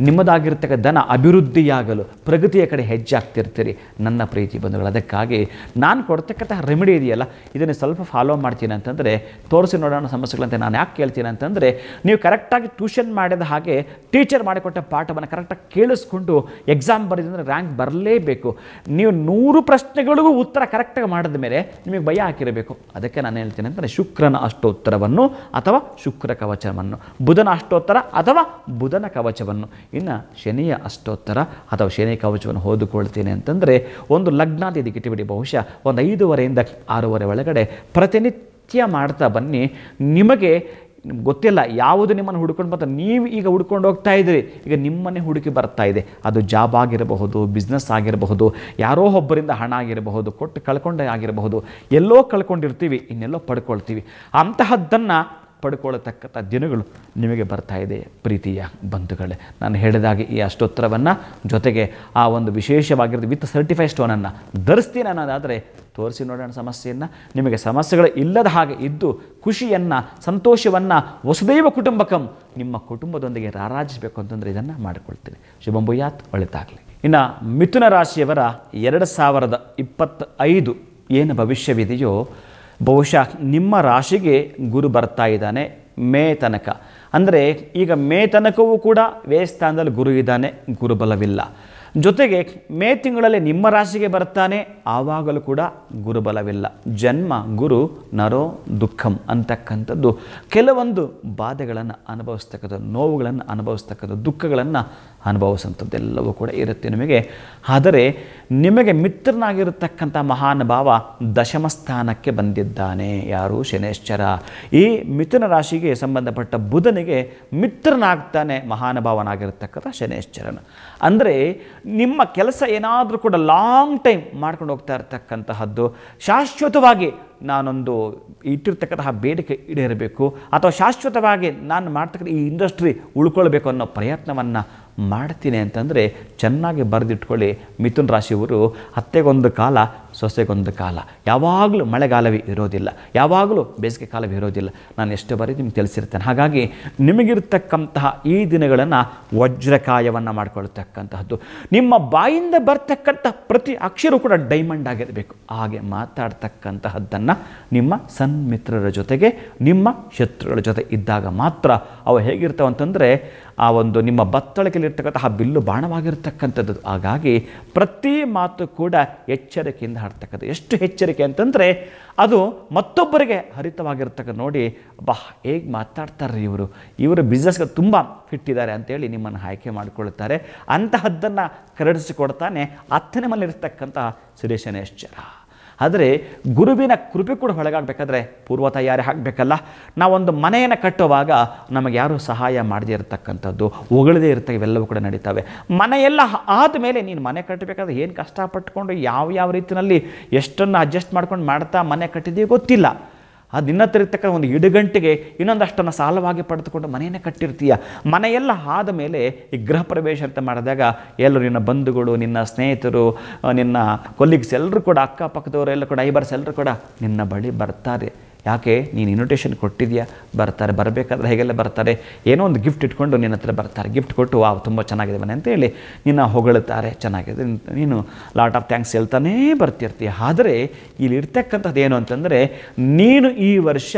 ನಿಮ್ಮದಾಗಿರ್ತಕ್ಕ ಧನ ಅಭಿವೃದ್ಧಿಯಾಗಲು, ಪ್ರಗತಿಯ ಕಡೆ ಹೆಜ್ಜೆ ಆಗ್ತಿರ್ತೀರಿ ನನ್ನ ಪ್ರೀತಿ ಬಂಧುಗಳು. ಅದಕ್ಕಾಗಿ ನಾನು ಕೊಡ್ತಕ್ಕಂತಹ ರೆಮಿಡಿ ಇದೆಯಲ್ಲ, ಇದನ್ನು ಸ್ವಲ್ಪ ಫಾಲೋ ಮಾಡ್ತೀನಿ ಅಂತಂದರೆ ತೋರಿಸಿ ನೋಡೋಣ ಸಮಸ್ಯೆಗಳಂತೆ. ನಾನು ಯಾಕೆ ಕೇಳ್ತೀನಿ ಅಂತಂದರೆ ನೀವು ಕರೆಕ್ಟಾಗಿ ಟ್ಯೂಷನ್ ಮಾಡಿದ ಹಾಗೆ ಟೀಚರ್ ಮಾಡಿಕೊಟ್ಟ ಪಾಠವನ್ನು ಕರೆಕ್ಟಾಗಿ ಕೇಳಿಸ್ಕೊಂಡು ಎಕ್ಸಾಮ್ ಬರೆದಂದರೆ ರ್ಯಾಂಕ್ ಬರಲೇಬೇಕು. ನೀವು 100 ಪ್ರಶ್ನೆಗಳಿಗೂ ಉತ್ತರ ಕರೆಕ್ಟಾಗಿ ಮಾಡಿದ ಮೇಲೆ ನಿಮಗೆ ಭಯ ಹಾಕಿರಬೇಕು. ಅದಕ್ಕೆ ನಾನು ಹೇಳ್ತೀನಿ ಅಂತಂದರೆ ಶುಕ್ರನ ಅಷ್ಟೋತ್ತರವನ್ನು ಅಥವಾ ಶುಕ್ರ ಕವಚವನ್ನು, ಬುಧನ ಅಷ್ಟೋತ್ತರ ಅಥವಾ ಬುಧನ ಕವಚವನ್ನು, ಇನ್ನು ಶನಿಯ ಅಷ್ಟೋತ್ತರ ಅಥವಾ ಶನಿ ಕವಚವನ್ನು ಓದಿಕೊಳ್ತೀನಿ ಅಂತಂದರೆ ಒಂದು ಲಗ್ನಾದಿ ಕಿಟಿಬಿಡಿ ಬಹುಶಃ ಒಂದು 5:30 ಇಂದ 6:30 ಒಳಗಡೆ ಪ್ರತಿನಿತ್ಯ ಮಾಡ್ತಾ ಬನ್ನಿ. ನಿಮಗೆ ಗೊತ್ತಿಲ್ಲ ಯಾವುದು ನಿಮ್ಮನ್ನು ಹುಡ್ಕೊಂಡು ಬರ್ತಾ, ನೀವು ಈಗ ಹುಡ್ಕೊಂಡು ಹೋಗ್ತಾ ಇದ್ದೀರಿ, ಈಗ ನಿಮ್ಮನ್ನೇ ಹುಡುಕಿ ಬರ್ತಾ ಇದೆ. ಅದು ಜಾಬ್ ಆಗಿರಬಹುದು, ಬಿಸ್ನೆಸ್ ಆಗಿರಬಹುದು, ಯಾರೋ ಒಬ್ಬರಿಂದ ಹಣ ಆಗಿರಬಹುದು, ಕೊಟ್ಟು ಕಳ್ಕೊಂಡೇ ಆಗಿರಬಹುದು. ಎಲ್ಲೋ ಕಳ್ಕೊಂಡಿರ್ತೀವಿ, ಇನ್ನೆಲ್ಲೋ ಪಡ್ಕೊಳ್ತೀವಿ. ಅಂತಹದ್ದನ್ನು ಪಡ್ಕೊಳ್ಳತಕ್ಕಂಥ ದಿನಗಳು ನಿಮಗೆ ಬರ್ತಾ ಇದೆ ಪ್ರೀತಿಯ ಬಂಧುಗಳೇ. ನಾನು ಹೇಳಿದಾಗೆ ಈ ಅಷ್ಟೋತ್ತರವನ್ನು ಜೊತೆಗೆ ಆ ಒಂದು ವಿಶೇಷವಾಗಿರೋದು ವಿತ್ ಸರ್ಟಿಫೈಡ್ ಸ್ಟೋನನ್ನು ಧರಿಸ್ತೀನಿ ಅನ್ನೋದಾದರೆ ತೋರಿಸಿ ನೋಡೋಣ ಸಮಸ್ಯೆಯನ್ನು. ನಿಮಗೆ ಸಮಸ್ಯೆಗಳು ಇಲ್ಲದ ಹಾಗೆ ಇದ್ದು ಖುಷಿಯನ್ನು, ಸಂತೋಷವನ್ನು, ವಸುದೈವ ಕುಟುಂಬಕಂ ನಿಮ್ಮ ಕುಟುಂಬದೊಂದಿಗೆ ರಾರಾಜಿಸಬೇಕು ಅಂತಂದರೆ ಇದನ್ನು ಮಾಡಿಕೊಳ್ತೀನಿ. ಶುಭಂಭೂಯಾತ್, ಒಳಿತಾಗಲಿ. ಇನ್ನು ಮಿಥುನ ರಾಶಿಯವರ 2025 ಏನು ಭವಿಷ್ಯವಿದೆಯೋ ಬಹುಶಃ ನಿಮ್ಮ ರಾಶಿಗೆ ಗುರು ಬರ್ತಾ ಇದ್ದಾನೆ ಮೇ ತನಕ. ಅಂದರೆ ಈಗ ಮೇ ತನಕವೂ ಕೂಡ ವ್ಯಯಸ್ಥಾನದಲ್ಲಿ ಗುರು ಇದ್ದಾನೆ, ಗುರುಬಲವಿಲ್ಲ. ಜೊತೆಗೆ ಮೇ ತಿಂಗಳಲ್ಲಿ ನಿಮ್ಮ ರಾಶಿಗೆ ಬರ್ತಾನೆ, ಆವಾಗಲೂ ಕೂಡ ಗುರುಬಲವಿಲ್ಲ. ಜನ್ಮ ಗುರು ನರೋ ದುಃಖಂ ಅಂತಕ್ಕಂಥದ್ದು ಕೆಲವೊಂದು ಬಾಧೆಗಳನ್ನು ಅನುಭವಿಸ್ತಕ್ಕಂಥ, ನೋವುಗಳನ್ನು ಅನುಭವಿಸ್ತಕ್ಕಂಥ, ದುಃಖಗಳನ್ನು ಅನುಭವಿಸುವಂಥದ್ದೆಲ್ಲವೂ ಕೂಡ ಇರುತ್ತೆ ನಿಮಗೆ. ಆದರೆ ನಿಮಗೆ ಮಿತ್ರನಾಗಿರತಕ್ಕಂಥ ಮಹಾನುಭಾವ ದಶಮ ಸ್ಥಾನಕ್ಕೆ ಬಂದಿದ್ದಾನೆ. ಯಾರು? ಶನೇಶ್ಚರ. ಈ ಮಿಥುನ ರಾಶಿಗೆ ಸಂಬಂಧಪಟ್ಟ ಬುಧನಿಗೆ ಮಿತ್ರನಾಗ್ತಾನೆ ಮಹಾನುಭಾವನಾಗಿರತಕ್ಕಂಥ ಶನೇಶ್ಚರನು. ಅಂದರೆ ನಿಮ್ಮ ಕೆಲಸ ಏನಾದರೂ ಕೂಡ ಲಾಂಗ್ ಟೈಮ್ ಮಾಡ್ಕೊಂಡು ಹೋಗ್ತಾ ಇರತಕ್ಕಂತಹದ್ದು, ಶಾಶ್ವತವಾಗಿ ನಾನೊಂದು ಇಟ್ಟಿರ್ತಕ್ಕಂತಹ ಬೇಡಿಕೆ ಈಡೇರಬೇಕು ಅಥವಾ ಶಾಶ್ವತವಾಗಿ ನಾನು ಮಾಡ್ತಕ್ಕಂಥ ಈ ಇಂಡಸ್ಟ್ರಿ ಉಳ್ಕೊಳ್ಬೇಕು ಅನ್ನೋ ಪ್ರಯತ್ನವನ್ನು ಮಾಡ್ತೀನಿ ಅಂತಂದರೆ ಚೆನ್ನಾಗಿ ಬರೆದಿಟ್ಕೊಳ್ಳಿ. ಮಿಥುನ ರಾಶಿಯವರು ಅತ್ತೆಗೊಂದು ಕಾಲ ಸೊಸೆಗೊಂದು ಕಾಲ, ಯಾವಾಗಲೂ ಮಳೆಗಾಲವೇ ಇರೋದಿಲ್ಲ, ಯಾವಾಗಲೂ ಬೇಸಿಗೆ ಕಾಲವೇ ಇರೋದಿಲ್ಲ. ನಾನು ಎಷ್ಟು ಬಾರಿ ನಿಮ್ಗೆ ತಿಳಿಸಿರ್ತೇನೆ. ಹಾಗಾಗಿ ನಿಮಗಿರ್ತಕ್ಕಂತಹ ಈ ದಿನಗಳನ್ನು ವಜ್ರಕಾಯವನ್ನು ಮಾಡಿಕೊಳ್ತಕ್ಕಂತಹದ್ದು, ನಿಮ್ಮ ಬಾಯಿಂದ ಬರ್ತಕ್ಕಂಥ ಪ್ರತಿ ಅಕ್ಷರ ಕೂಡ ಡೈಮಂಡ್ ಆಗಿರಬೇಕು. ಹಾಗೆ ಮಾತಾಡ್ತಕ್ಕಂತಹದ್ದನ್ನು ನಿಮ್ಮ ಸನ್ಮಿತ್ರರ ಜೊತೆಗೆ, ನಿಮ್ಮ ಶತ್ರುಗಳ ಜೊತೆ ಇದ್ದಾಗ ಮಾತ್ರ ಅವು ಹೇಗಿರ್ತಾವೆ ಅಂತಂದರೆ ಆ ಒಂದು ನಿಮ್ಮ ಬತ್ತಳಿಕೆಯಲ್ಲಿರ್ತಕ್ಕಂತಹ ಬಿಲ್ಲು ಬಾಣವಾಗಿರ್ತಕ್ಕಂಥದ್ದು. ಹಾಗಾಗಿ ಪ್ರತಿ ಮಾತು ಕೂಡ ಎಚ್ಚರಿಕೆಯಿಂದ ಆಡ್ತಕ್ಕಂಥದ್ದು. ಎಷ್ಟು ಎಚ್ಚರಿಕೆ ಅಂತಂದರೆ ಅದು ಮತ್ತೊಬ್ಬರಿಗೆ ಹರಿತವಾಗಿರ್ತಕ್ಕಂಥ. ನೋಡಿ, ಬಾ ಹೇಗೆ ಮಾತಾಡ್ತಾರೆ ಇವರು ಬಿಸ್ನೆಸ್ಗೆ ತುಂಬ ಫಿಟ್ ಇದ್ದಾರೆ ಅಂತೇಳಿ ನಿಮ್ಮನ್ನು ಆಯ್ಕೆ ಮಾಡಿಕೊಳ್ತಾರೆ. ಅಂತಹದ್ದನ್ನು ಕರಡಿಸಿಕೊಡ್ತಾನೆ 10ನೇ ಮನೆಯಲ್ಲಿರ್ತಕ್ಕಂತಹ ಸುರೇಶನೇಶ್ವರ. ಆದರೆ ಗುರುವಿನ ಕೃಪೆ ಕೂಡ ಒಳಗಾಗಬೇಕಾದ್ರೆ ಪೂರ್ವ ತಯಾರಿ ಆಗಬೇಕಲ್ಲ. ನಾವೊಂದು ಮನೆಯನ್ನು ಕಟ್ಟುವಾಗ ನಮಗೆ ಯಾರೂ ಸಹಾಯ ಮಾಡದೇ ಇರತಕ್ಕಂಥದ್ದು, ಹೊಗಳದೇ ಇರ್ತವೆ, ಇವೆಲ್ಲವೂ ಕೂಡ ನಡೀತವೆ. ಮನೆಯೆಲ್ಲ ಆದಮೇಲೆ ನೀನು ಮನೆ ಕಟ್ಟಬೇಕಾದ್ರೆ ಏನು ಕಷ್ಟಪಟ್ಟುಕೊಂಡು ಯಾವ ರೀತಿಯಲ್ಲಿ ಎಷ್ಟನ್ನು ಅಡ್ಜಸ್ಟ್ ಮಾಡ್ಕೊಂಡು ಮಾಡ್ತಾ ಮನೆ ಕಟ್ಟಿದೆಯೋ ಗೊತ್ತಿಲ್ಲ. ಅದು ನಿನ್ನ ಹತ್ರ ಇರ್ತಕ್ಕ ಒಂದು ಇಡುಗಂಟೆಗೆ ಇನ್ನೊಂದಷ್ಟನ್ನು ಸಾಲವಾಗಿ ಪಡೆದುಕೊಂಡು ಮನೆಯನ್ನೇ ಕಟ್ಟಿರ್ತೀಯ. ಮನೆಯೆಲ್ಲ ಆದ ಮೇಲೆ ಈ ಗೃಹ ಪ್ರವೇಶ ಅಂತ ಮಾಡಿದಾಗ ಎಲ್ಲರೂ ನಿನ್ನ ಬಂಧುಗಳು, ನಿನ್ನ ಸ್ನೇಹಿತರು, ನಿನ್ನ ಕೊಲೀಗ್ಸ್ ಎಲ್ಲರೂ ಕೂಡ, ಅಕ್ಕಪಕ್ಕದವರೆಲ್ಲ ಕೂಡ, ಐಬರ್ಸ್ ಎಲ್ಲರೂ ಕೂಡ ನಿನ್ನ ಬಳಿ ಬರ್ತಾರೆ. ಯಾಕೆ? ನೀನು ಇನ್ವಿಟೇಷನ್ ಕೊಟ್ಟಿದೆಯಾ? ಬರ್ತಾರೆ. ಬರಬೇಕಾದ್ರೆ ಹೇಗೆಲ್ಲ ಬರ್ತಾರೆ, ಏನೋ ಒಂದು ಗಿಫ್ಟ್ ಇಟ್ಕೊಂಡು ನಿನ್ನ ಹತ್ರ ಬರ್ತಾರೆ. ಗಿಫ್ಟ್ ಕೊಟ್ಟು ವಾವ್ ತುಂಬ ಚೆನ್ನಾಗಿದೆ ಮನೆ ಅಂತೇಳಿ ನಿನ್ನ ಹೊಗಳುತ್ತಾರೆ. ಚೆನ್ನಾಗಿದೆ, ನೀನು ಲಾಟ್ ಆಫ್ ಥ್ಯಾಂಕ್ಸ್ ಹೇಳ್ತಾನೇ ಬರ್ತಿರ್ತೀಯ. ಆದರೆ ಇಲ್ಲಿ ಇರ್ತಕ್ಕಂಥದ್ದು ಏನು ಅಂತಂದರೆ, ನೀನು ಈ ವರ್ಷ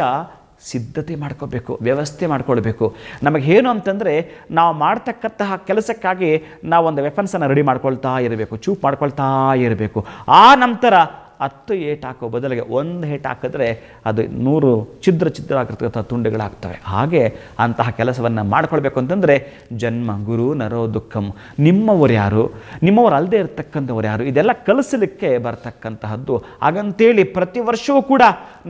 ಸಿದ್ಧತೆ ಮಾಡ್ಕೋಬೇಕು, ವ್ಯವಸ್ಥೆ ಮಾಡ್ಕೊಳ್ಬೇಕು. ನಮಗೆ ಏನು ಅಂತಂದರೆ, ನಾವು ಮಾಡ್ತಕ್ಕಂತಹ ಕೆಲಸಕ್ಕಾಗಿ ನಾವೊಂದು ವೆಪನ್ಸನ್ನು ರೆಡಿ ಮಾಡ್ಕೊಳ್ತಾ ಇರಬೇಕು, ಚೂಪ್ ಮಾಡ್ಕೊಳ್ತಾ ಇರಬೇಕು. ಆ ನಂತರ 10 ಏಟು ಹಾಕೋ ಬದಲಿಗೆ 1 ಏಟು ಹಾಕಿದ್ರೆ ಅದು 100 ಛಿದ್ರ ಆಗಿರ್ತಕ್ಕಂಥ ತುಂಡುಗಳಾಗ್ತವೆ. ಹಾಗೆ ಅಂತಹ ಕೆಲಸವನ್ನು ಮಾಡ್ಕೊಳ್ಬೇಕು ಅಂತಂದರೆ ಜನ್ಮ ಗುರು ನರೋ ದುಃಖಂ. ನಿಮ್ಮವರು ಯಾರು, ನಿಮ್ಮವರು ಅಲ್ಲದೆ ಇರತಕ್ಕಂಥವ್ರು ಯಾರು, ಇದೆಲ್ಲ ಕಲಿಸಲಿಕ್ಕೆ ಬರ್ತಕ್ಕಂತಹದ್ದು. ಹಾಗಂತೇಳಿ ಪ್ರತಿ ವರ್ಷವೂ ಕೂಡ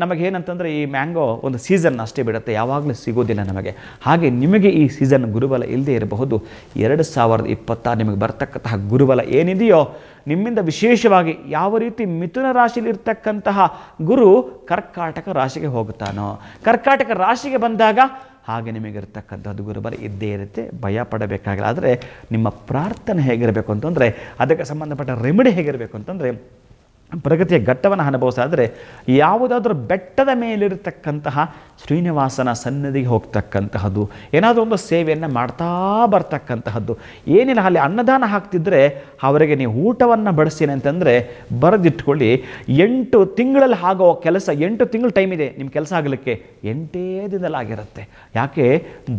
ನಮಗೇನಂತಂದರೆ ಈ ಮ್ಯಾಂಗೋ ಒಂದು ಸೀಸನ್ ಅಷ್ಟೇ ಬಿಡುತ್ತೆ, ಯಾವಾಗಲೂ ಸಿಗೋದಿಲ್ಲ ನಮಗೆ. ಹಾಗೆ ನಿಮಗೆ ಈ ಸೀಸನ್ ಗುರುಬಲ ಇಲ್ಲದೆ ಇರಬಹುದು. 2026 ನಿಮಗೆ ಬರ್ತಕ್ಕಂತಹ ಗುರುಬಲ ಏನಿದೆಯೋ, ನಿಮ್ಮಿಂದ ವಿಶೇಷವಾಗಿ ಯಾವ ರೀತಿ ಮಿಥುನ ರಾಶಿಯಲ್ಲಿರ್ತಕ್ಕಂತಹ ಗುರು ಕರ್ಕಾಟಕ ರಾಶಿಗೆ ಹೋಗುತ್ತಾನೋ, ಕರ್ಕಾಟಕ ರಾಶಿಗೆ ಬಂದಾಗ ಹಾಗೆ ನಿಮಗಿರ್ತಕ್ಕಂಥದ್ದು ಗುರುಬಲ ಇದ್ದೇ ಇರುತ್ತೆ, ಭಯ ಪಡಬೇಕಾಗಿಲ್ಲ. ಆದರೆ ನಿಮ್ಮ ಪ್ರಾರ್ಥನೆ ಹೇಗಿರಬೇಕು ಅಂತಂದರೆ, ಅದಕ್ಕೆ ಸಂಬಂಧಪಟ್ಟ ರೆಮಿಡಿ ಹೇಗಿರಬೇಕು ಅಂತಂದರೆ, ಪ್ರಗತಿಯ ಘಟ್ಟವನ್ನು ಅನುಭವಿಸಾದರೆ ಯಾವುದಾದ್ರೂ ಬೆಟ್ಟದ ಮೇಲಿರತಕ್ಕಂತಹ ಶ್ರೀನಿವಾಸನ ಸನ್ನಿಧಿಗೆ ಹೋಗ್ತಕ್ಕಂತಹದ್ದು, ಏನಾದರೂ ಒಂದು ಸೇವೆಯನ್ನು ಮಾಡ್ತಾ ಬರ್ತಕ್ಕಂತಹದ್ದು. ಏನಿಲ್ಲ, ಅಲ್ಲಿ ಅನ್ನದಾನ ಹಾಕ್ತಿದ್ರೆ ಅವರಿಗೆ ನೀವು ಊಟವನ್ನು ಬಡಿಸ್ತೀನಿ ಅಂತಂದರೆ ಬರೆದಿಟ್ಕೊಳ್ಳಿ. 8 ತಿಂಗಳಲ್ಲಿ ಆಗೋ ಕೆಲಸ, 8 ತಿಂಗಳು ಟೈಮ್ ಇದೆ ನಿಮ್ಮ ಕೆಲಸ ಆಗಲಿಕ್ಕೆ, 8 ದಿನದಲ್ಲಿ ಆಗಿರುತ್ತೆ. ಯಾಕೆ?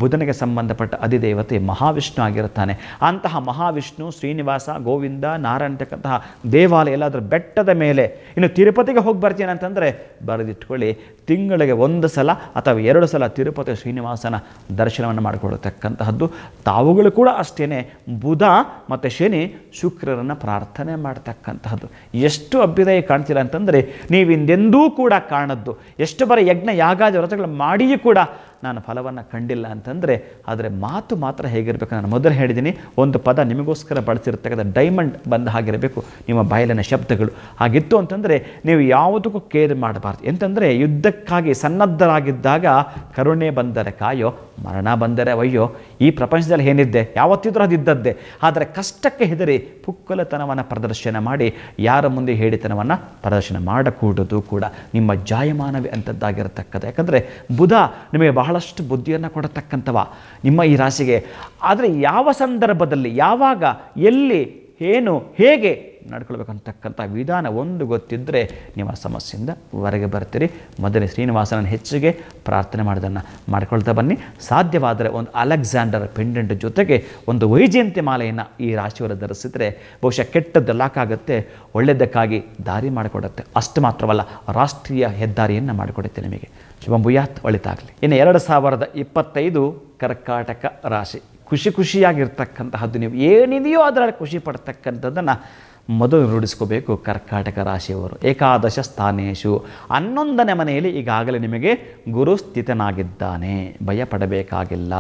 ಬುಧನಿಗೆ ಸಂಬಂಧಪಟ್ಟ ಅಧಿದೇವತೆ ಮಹಾವಿಷ್ಣು ಆಗಿರುತ್ತಾನೆ. ಅಂತಹ ಮಹಾವಿಷ್ಣು, ಶ್ರೀನಿವಾಸ, ಗೋವಿಂದ, ನಾರಾಯಣ ಅಂತಕ್ಕಂತಹ ದೇವಾಲಯ ಎಲ್ಲಾದರೂ ಬೆಟ್ಟದ ಮೇಲೆ, ಇನ್ನು ತಿರುಪತಿಗೆ ಹೋಗಿ ಬರ್ತೀನಿ ಅಂತಂದರೆ ಬರೆದಿಟ್ಕೊಳ್ಳಿ, ತಿಂಗಳಿಗೆ 1 ಸಲ ಅಥವಾ 2 ಸಲ ತಿರುಪತಿ ಶ್ರೀನಿವಾಸನ ದರ್ಶನವನ್ನು ಮಾಡಿಕೊಳ್ತಕ್ಕಂತಹದ್ದು. ತಾವುಗಳು ಕೂಡ ಅಷ್ಟೇ ಬುಧ ಮತ್ತು ಶನಿ ಶುಕ್ರರನ್ನು ಪ್ರಾರ್ಥನೆ ಮಾಡ್ತಕ್ಕಂತಹದ್ದು. ಎಷ್ಟು ಅಭ್ಯುದಯ ಕಾಣ್ತೀರ ಅಂತಂದರೆ, ನೀವಿಂದೆಂದೂ ಕೂಡ ಕಾಣದ್ದು. ಎಷ್ಟು ಬಾರಿ ಯಜ್ಞ ಯಾಗಾದಿ ವ್ರತಗಳು ಮಾಡಿಯೂ ಕೂಡ ನಾನು ಫಲವನ್ನು ಕಂಡಿಲ್ಲ ಅಂತಂದರೆ, ಆದರೆ ಮಾತು ಮಾತ್ರ ಹೇಗಿರಬೇಕು, ನಾನು ಮೊದಲು ಹೇಳಿದ್ದೀನಿ, ಒಂದು ಪದ ನಿಮಗೋಸ್ಕರ ಬಳಸಿರ್ತಕ್ಕಂಥ ಡೈಮಂಡ್ ಬಂದ ಹಾಗಿರಬೇಕು ನಿಮ್ಮ ಬಾಯಲಿನ ಶಬ್ದಗಳು. ಹಾಗಿತ್ತು ಅಂತಂದರೆ ನೀವು ಯಾವುದಕ್ಕೂ ಕೇರ್ ಮಾಡಬಾರ್ದು. ಎಂತಂದರೆ, ಯುದ್ಧಕ್ಕಾಗಿ ಸನ್ನದ್ಧರಾಗಿದ್ದಾಗ ಕರುಣೆ ಬಂದರೆ ಕಾಯೋ, ಮರಣ ಬಂದರೆ ಒಯ್ಯೋ. ಈ ಪ್ರಪಂಚದಲ್ಲಿ ಏನಿದ್ದೆ ಯಾವತ್ತಿದ್ರೂ ಅದಿದ್ದದ್ದೇ. ಆದರೆ ಕಷ್ಟಕ್ಕೆ ಹೆದರಿ ಪುಕ್ಕಲತನವನ್ನು ಪ್ರದರ್ಶನ ಮಾಡಿ ಯಾರ ಮುಂದೆ ಹೇಳಿತನವನ್ನು ಪ್ರದರ್ಶನ ಮಾಡಕೂಡದು ಕೂಡ ನಿಮ್ಮ ಜಾಯಮಾನವೇ ಅಂಥದ್ದಾಗಿರತಕ್ಕದ್ದು. ಯಾಕಂದರೆ ಬುಧ ನಿಮಗೆ ಬಹಳಷ್ಟು ಬುದ್ಧಿಯನ್ನು ಕೊಡತಕ್ಕಂಥವ ನಿಮ್ಮ ಈ ರಾಶಿಗೆ. ಆದರೆ ಯಾವ ಸಂದರ್ಭದಲ್ಲಿ, ಯಾವಾಗ, ಎಲ್ಲಿ, ಏನು, ಹೇಗೆ ನಡ್ಕೊಳ್ಬೇಕಂತಕ್ಕಂಥ ವಿಧಾನ ಒಂದು ಗೊತ್ತಿದ್ದರೆ ನೀವು ಆ ಸಮಸ್ಯೆಯಿಂದ ಹೊರಗೆ ಬರ್ತೀರಿ. ಮೊದಲೇ ಶ್ರೀನಿವಾಸನ ಹೆಚ್ಚಿಗೆ ಪ್ರಾರ್ಥನೆ ಮಾಡೋದನ್ನು ಮಾಡ್ಕೊಳ್ತಾ ಬನ್ನಿ. ಸಾಧ್ಯವಾದರೆ ಒಂದು ಅಲೆಕ್ಸಾಂಡರ್ ಪೆಂಡೆಂಟ್ ಜೊತೆಗೆ ಒಂದು ವೈಜಯಂತಿ ಮಾಲೆಯನ್ನು ಈ ರಾಶಿಯವರು ಧರಿಸಿದರೆ ಬಹುಶಃ ಕೆಟ್ಟದ್ದು ಲಾಕಾಗುತ್ತೆ, ಒಳ್ಳೆಯದಕ್ಕಾಗಿ ದಾರಿ ಮಾಡಿಕೊಡುತ್ತೆ. ಅಷ್ಟು ಮಾತ್ರವಲ್ಲ, ರಾಷ್ಟ್ರೀಯ ಹೆದ್ದಾರಿಯನ್ನು ಮಾಡಿಕೊಡುತ್ತೆ ನಿಮಗೆ. ಶುಭಂ ಭೂಯಾತ್, ಒಳಿತಾಗಲಿ. ಇನ್ನು 2025 ಕರ್ಕಾಟಕ ರಾಶಿ ಖುಷಿಯಾಗಿರ್ತಕ್ಕಂತಹದ್ದು. ನೀವು ಏನಿದೆಯೋ ಅದರಲ್ಲಿ ಖುಷಿ ಪಡ್ತಕ್ಕಂಥದ್ದನ್ನು ಮೊದಲು ರೂಢಿಸ್ಕೋಬೇಕು ಕರ್ಕಾಟಕ ರಾಶಿಯವರು. ಏಕಾದಶ ಸ್ಥಾನೇಶು 11ನೇ ಮನೆಯಲ್ಲಿ ಈಗಾಗಲೇ ನಿಮಗೆ ಗುರು ಸ್ಥಿತನಾಗಿದ್ದಾನೆ, ಭಯ ಪಡಬೇಕಾಗಿಲ್ಲ.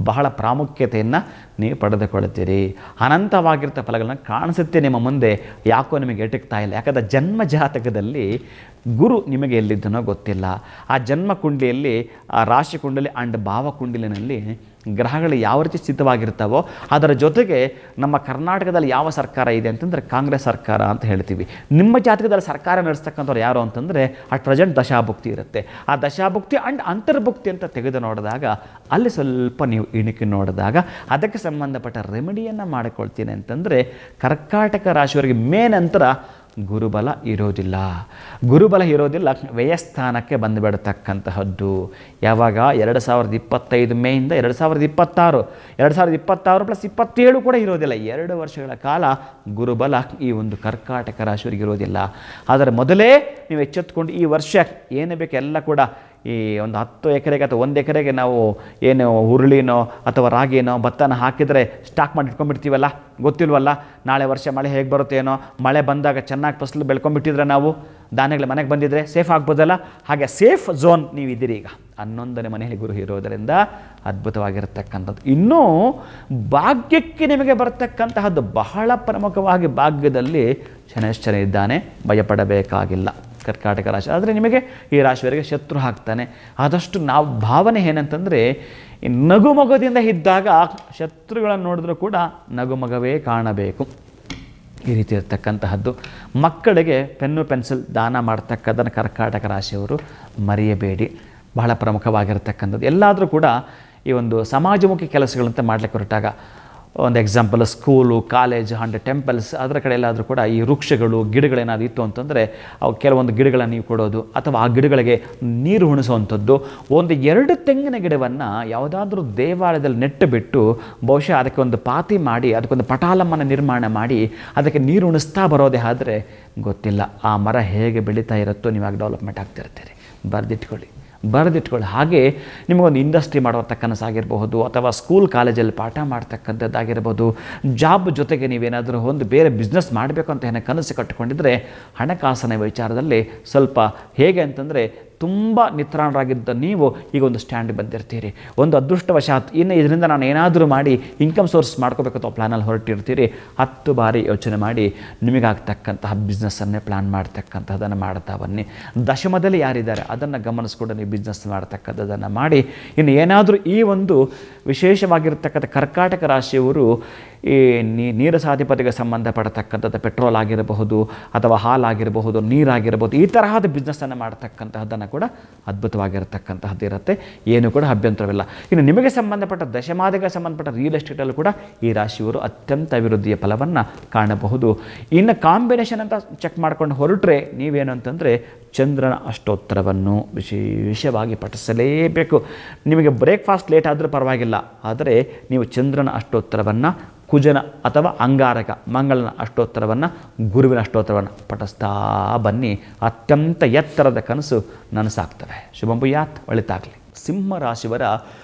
ಬಹಳ ಪ್ರಾಮುಖ್ಯತೆಯನ್ನು ನೀವು ಪಡೆದುಕೊಳ್ಳುತ್ತೀರಿ. ಅನಂತವಾಗಿರ್ತ ಫಲಗಳನ್ನ ಕಾಣಿಸುತ್ತೆ ನಿಮ್ಮ ಮುಂದೆ. ಯಾಕೋ ನಿಮಗೆ ಎಟಕ್ತಾ ಇಲ್ಲ. ಯಾಕಂದರೆ ಜನ್ಮ ಜಾತಕದಲ್ಲಿ ಗುರು ನಿಮಗೆ ಎಲ್ಲಿದ್ದನೋ ಗೊತ್ತಿಲ್ಲ. ಆ ಜನ್ಮ ಕುಂಡಲಿಯಲ್ಲಿ, ಆ ರಾಶಿ ಕುಂಡಲಿ ಆ್ಯಂಡ್ ಭಾವ ಕುಂಡಲಿನಲ್ಲಿ ಗ್ರಹಗಳು ಯಾವ ರೀತಿ ಸ್ಥಿತವಾಗಿರ್ತಾವೋ ಅದರ ಜೊತೆಗೆ ನಮ್ಮ ಕರ್ನಾಟಕದಲ್ಲಿ ಯಾವ ಸರ್ಕಾರ ಇದೆ ಅಂತಂದರೆ ಕಾಂಗ್ರೆಸ್ ಸರ್ಕಾರ ಅಂತ ಹೇಳ್ತೀವಿ. ನಿಮ್ಮ ಜಾತಕದಲ್ಲಿ ಸರ್ಕಾರ ನಡೆಸ್ತಕ್ಕಂಥವ್ರು ಯಾರು ಅಂತಂದರೆ ಅಟ್ ಪ್ರೆಸೆಂಟ್ ದಶಾಭುಕ್ತಿ ಇರುತ್ತೆ. ಆ ದಶಾಭುಕ್ತಿ ಆ್ಯಂಡ್ ಅಂತರ್ಭುಕ್ತಿ ಅಂತ ತೆಗೆದು ನೋಡಿದಾಗ ಅಲ್ಲಿ ಸ್ವಲ್ಪ ನೀವು ಇಣಿಕೆ ನೋಡಿದಾಗ ಅದಕ್ಕೆ ಸಂಬಂಧಪಟ್ಟ ರೆಮಿಡಿಯನ್ನು ಮಾಡಿಕೊಳ್ತೀನಿ ಅಂತಂದರೆ ಕರ್ಕಾಟಕ ರಾಶಿಯವರಿಗೆ ಮೇ ನಂತರ ಗುರುಬಲ ಇರೋದಿಲ್ಲ. ಗುರುಬಲ ಇರೋದಿಲ್ಲ, ವ್ಯಯಸ್ಥಾನಕ್ಕೆ ಬಂದುಬಿಡತಕ್ಕಂತಹದ್ದು. ಯಾವಾಗ 2025 ಮೇಯಿಂದ 2026 ಪ್ಲಸ್ 27 ಕೂಡ ಇರೋದಿಲ್ಲ. 2 ವರ್ಷಗಳ ಕಾಲ ಗುರುಬಲ ಈ ಒಂದು ಕರ್ಕಾಟಕ ರಾಶಿಯವರಿಗೆ ಇರೋದಿಲ್ಲ. ಆದರೆ ಮೊದಲೇ ನೀವು ಎಚ್ಚೆತ್ತುಕೊಂಡು ಈ ವರ್ಷ ಏನು ಬೇಕು ಎಲ್ಲ ಕೂಡ ಈ ಒಂದು 10 ಎಕರೆಗೆ ಅಥವಾ 1 ಎಕರೆಗೆ ನಾವು ಏನು ಹುರುಳಿನೋ ಅಥವಾ ರಾಗಿನೋ ಭತ್ತನ ಹಾಕಿದರೆ ಸ್ಟಾಕ್ ಮಾಡಿ ಇಟ್ಕೊಂಡ್ಬಿಡ್ತೀವಲ್ಲ, ಗೊತ್ತಿಲ್ವಲ್ಲ ನಾಳೆ ವರ್ಷ ಮಳೆ ಹೇಗೆ ಬರುತ್ತೇನೋ, ಮಳೆ ಬಂದಾಗ ಚೆನ್ನಾಗಿ ಫಸಲು ಬೆಳ್ಕೊಂಡ್ಬಿಟ್ಟಿದ್ರೆ ನಾವು ಧಾನ್ಯಗಳು ಮನೆಗೆ ಬಂದಿದ್ದರೆ ಸೇಫ್ ಆಗ್ಬೋದಲ್ಲ. ಹಾಗೆ ಸೇಫ್ ಝೋನ್ ನೀವು ಇದ್ದೀರಿ. ಈಗ 11ನೇ ಮನೆಯಲ್ಲಿ ಗುರು ಇರೋದರಿಂದ ಅದ್ಭುತವಾಗಿರತಕ್ಕಂಥದ್ದು. ಇನ್ನೂ ಭಾಗ್ಯಕ್ಕೆ ನಿಮಗೆ ಬರತಕ್ಕಂತಹದ್ದು ಬಹಳ ಪ್ರಮುಖವಾಗಿ ಭಾಗ್ಯದಲ್ಲಿ ಶನೈಶ್ಚರ ಇದ್ದಾನೆ, ಭಯಪಡಬೇಕಾಗಿಲ್ಲ ಕರ್ಕಾಟಕ ರಾಶಿ. ಆದರೆ ನಿಮಗೆ ಈ ರಾಶಿಯವರಿಗೆ ಶತ್ರು ಹಾಕ್ತಾನೆ. ಆದಷ್ಟು ನಾವು ಭಾವನೆ ಏನಂತಂದರೆ ನಗುಮೊಗದಿಂದ ಇದ್ದಾಗ ಶತ್ರುಗಳನ್ನು ನೋಡಿದ್ರೂ ಕೂಡ ನಗುಮೊಗವೇ ಕಾಣಬೇಕು, ಈ ರೀತಿ ಇರ್ತಕ್ಕಂತಹದ್ದು. ಮಕ್ಕಳಿಗೆ ಪೆನ್ನು ಪೆನ್ಸಿಲ್ ದಾನ ಮಾಡ್ತಕ್ಕಂಥದ್ದನ್ನು ಕರ್ಕಾಟಕ ರಾಶಿಯವರು ಮರೆಯಬೇಡಿ, ಬಹಳ ಪ್ರಮುಖವಾಗಿರ್ತಕ್ಕಂಥದ್ದು. ಎಲ್ಲಾದರೂ ಕೂಡ ಈ ಒಂದು ಸಮಾಜಮುಖಿ ಕೆಲಸಗಳಂತ ಮಾಡಲಿಕ್ಕೆ ಹೊರಟಾಗ ಒಂದು example school, college and temples ಅದರ ಕಡೆ ಎಲ್ಲಾದರೂ ಕೂಡ ಈ ವೃಕ್ಷಗಳು ಗಿಡಗಳೇನಾದ್ರು ಇತ್ತು ಅಂತಂದರೆ ಅವು ಕೆಲವೊಂದು ಗಿಡಗಳನ್ನು ನೀವು ಕೊಡೋದು ಅಥವಾ ಆ ಗಿಡಗಳಿಗೆ ನೀರು ಉಣಿಸುವಂಥದ್ದು. ಒಂದು 2 ತೆಂಗಿನ ಗಿಡವನ್ನು ಯಾವುದಾದ್ರೂ ದೇವಾಲಯದಲ್ಲಿ ನೆಟ್ಟು ಬಿಟ್ಟು ಬಹುಶಃ ಅದಕ್ಕೆ ಒಂದು ಪಾತಿ ಮಾಡಿ ಅದಕ್ಕೊಂದು ಪಟಾಲಮ್ಮನ್ನು ನಿರ್ಮಾಣ ಮಾಡಿ ಅದಕ್ಕೆ ನೀರು ಉಣಿಸ್ತಾ ಬರೋದೇ ಆದರೆ ಗೊತ್ತಿಲ್ಲ ಆ ಮರ ಹೇಗೆ ಬೆಳೀತಾ ಇರುತ್ತೋ ನೀವಾಗ ಡೆವಲಪ್ಮೆಂಟ್ ಆಗ್ತಿರ್ತೀರಿ. ಬರೆದಿಟ್ಕೊಳ್ಳಿ. ಹಾಗೆ ನಿಮಗೊಂದು ಇಂಡಸ್ಟ್ರಿ ಮಾಡುವಂಥ ಕನಸಾಗಿರಬಹುದು ಅಥವಾ ಸ್ಕೂಲ್ ಕಾಲೇಜಲ್ಲಿ ಪಾಠ ಮಾಡ್ತಕ್ಕಂಥದ್ದಾಗಿರ್ಬೋದು, ಜಾಬ್ ಜೊತೆಗೆ ನೀವೇನಾದರೂ ಒಂದು ಬೇರೆ ಬಿಸ್ನೆಸ್ ಮಾಡಬೇಕು ಅಂತ ಏನೋ ಕನಸು ಕಟ್ಟಿಕೊಂಡಿದ್ದರೆ ಹಣಕಾಸಿನ ವಿಚಾರದಲ್ಲಿ ಸ್ವಲ್ಪ ಹೇಗೆ ಅಂತಂದರೆ ತುಂಬ ನಿತ್ರಾಣರಾಗಿದ್ದ ನೀವು ಈಗ ಒಂದು ಸ್ಟ್ಯಾಂಡ್ ಬಂದಿರ್ತೀರಿ. ಒಂದು ಅದೃಷ್ಟವಶಾತ್ ಇನ್ನು ಇದರಿಂದ ನಾನು ಏನಾದರೂ ಮಾಡಿ ಇನ್ಕಮ್ ಸೋರ್ಸ್ ಮಾಡ್ಕೋಬೇಕು ಅಥವಾ ಪ್ಲ್ಯಾನಲ್ಲಿ ಹೊರಟಿರ್ತೀರಿ. 10 ಬಾರಿ ಯೋಚನೆ ಮಾಡಿ ನಿಮಗಾಗ್ತಕ್ಕಂತಹ ಬಿಸ್ನೆಸ್ಸನ್ನೇ ಪ್ಲ್ಯಾನ್ ಮಾಡ್ತಕ್ಕಂಥದ್ದನ್ನು ಮಾಡ್ತಾ ಬನ್ನಿ. ದಶಮದಲ್ಲಿ ಯಾರಿದ್ದಾರೆ ಅದನ್ನು ಗಮನಿಸ್ಕೊಂಡು ನೀವು ಬಿಸ್ನೆಸ್ ಮಾಡ್ತಕ್ಕಂಥದ್ದನ್ನು ಮಾಡಿ. ಇನ್ನು ಏನಾದರೂ ಈ ಒಂದು ವಿಶೇಷವಾಗಿರ್ತಕ್ಕಂಥ ಕರ್ಕಾಟಕ ರಾಶಿಯವರು ಈ ನೀರಸಾಧಿಪತಿಗೆ ಸಂಬಂಧಪಡತಕ್ಕಂಥದ್ದು ಪೆಟ್ರೋಲ್ ಆಗಿರಬಹುದು ಅಥವಾ ಹಾಲಾಗಿರಬಹುದು, ನೀರಾಗಿರಬಹುದು, ಈ ತರಹದ ಬಿಸ್ನೆಸ್ಸನ್ನು ಮಾಡ್ತಕ್ಕಂತಹದ್ದನ್ನು ಕೂಡ ಅದ್ಭುತವಾಗಿರತಕ್ಕಂತಹದ್ದು ಇರುತ್ತೆ. ಏನು ಕೂಡ ಅಭ್ಯಂತರವಿಲ್ಲ. ಇನ್ನು ನಿಮಗೆ ಸಂಬಂಧಪಟ್ಟ ದಶಮಾದಿಗೆ ಸಂಬಂಧಪಟ್ಟ ರಿಯಲ್ ಎಸ್ಟೇಟಲ್ಲೂ ಕೂಡ ಈ ರಾಶಿಯವರು ಅತ್ಯಂತ ಅಭಿವೃದ್ಧಿಯ ಫಲವನ್ನು ಕಾಣಬಹುದು. ಇನ್ನು ಕಾಂಬಿನೇಷನ್ ಅಂತ ಚೆಕ್ ಮಾಡ್ಕೊಂಡು ಹೊರಟ್ರೆ ನೀವೇನು ಅಂತಂದರೆ ಚಂದ್ರನ ಅಷ್ಟೋತ್ತರವನ್ನು ವಿಶೇಷವಾಗಿ ಪಠಿಸಲೇಬೇಕು. ನಿಮಗೆ ಬ್ರೇಕ್ಫಾಸ್ಟ್ ಲೇಟ್ ಆದರೂ ಪರವಾಗಿಲ್ಲ, ಆದರೆ ನೀವು ಚಂದ್ರನ ಅಷ್ಟೋತ್ತರವನ್ನು, ಕುಜನ ಅಥವಾ ಅಂಗಾರಕ ಮಂಗಳನ ಅಷ್ಟೋತ್ತರವನ್ನು, ಗುರುವಿನ ಅಷ್ಟೋತ್ತರವನ್ನು ಪಠಿಸ್ತಾ ಬನ್ನಿ. ಅತ್ಯಂತ ಎತ್ತರದ ಕನಸು ನನಸಾಗ್ತವೆ. ಶುಭಂ ಭೂಯಾತ್, ಒಳಿತಾಗಲಿ. ಸಿಂಹ ರಾಶಿಯವರ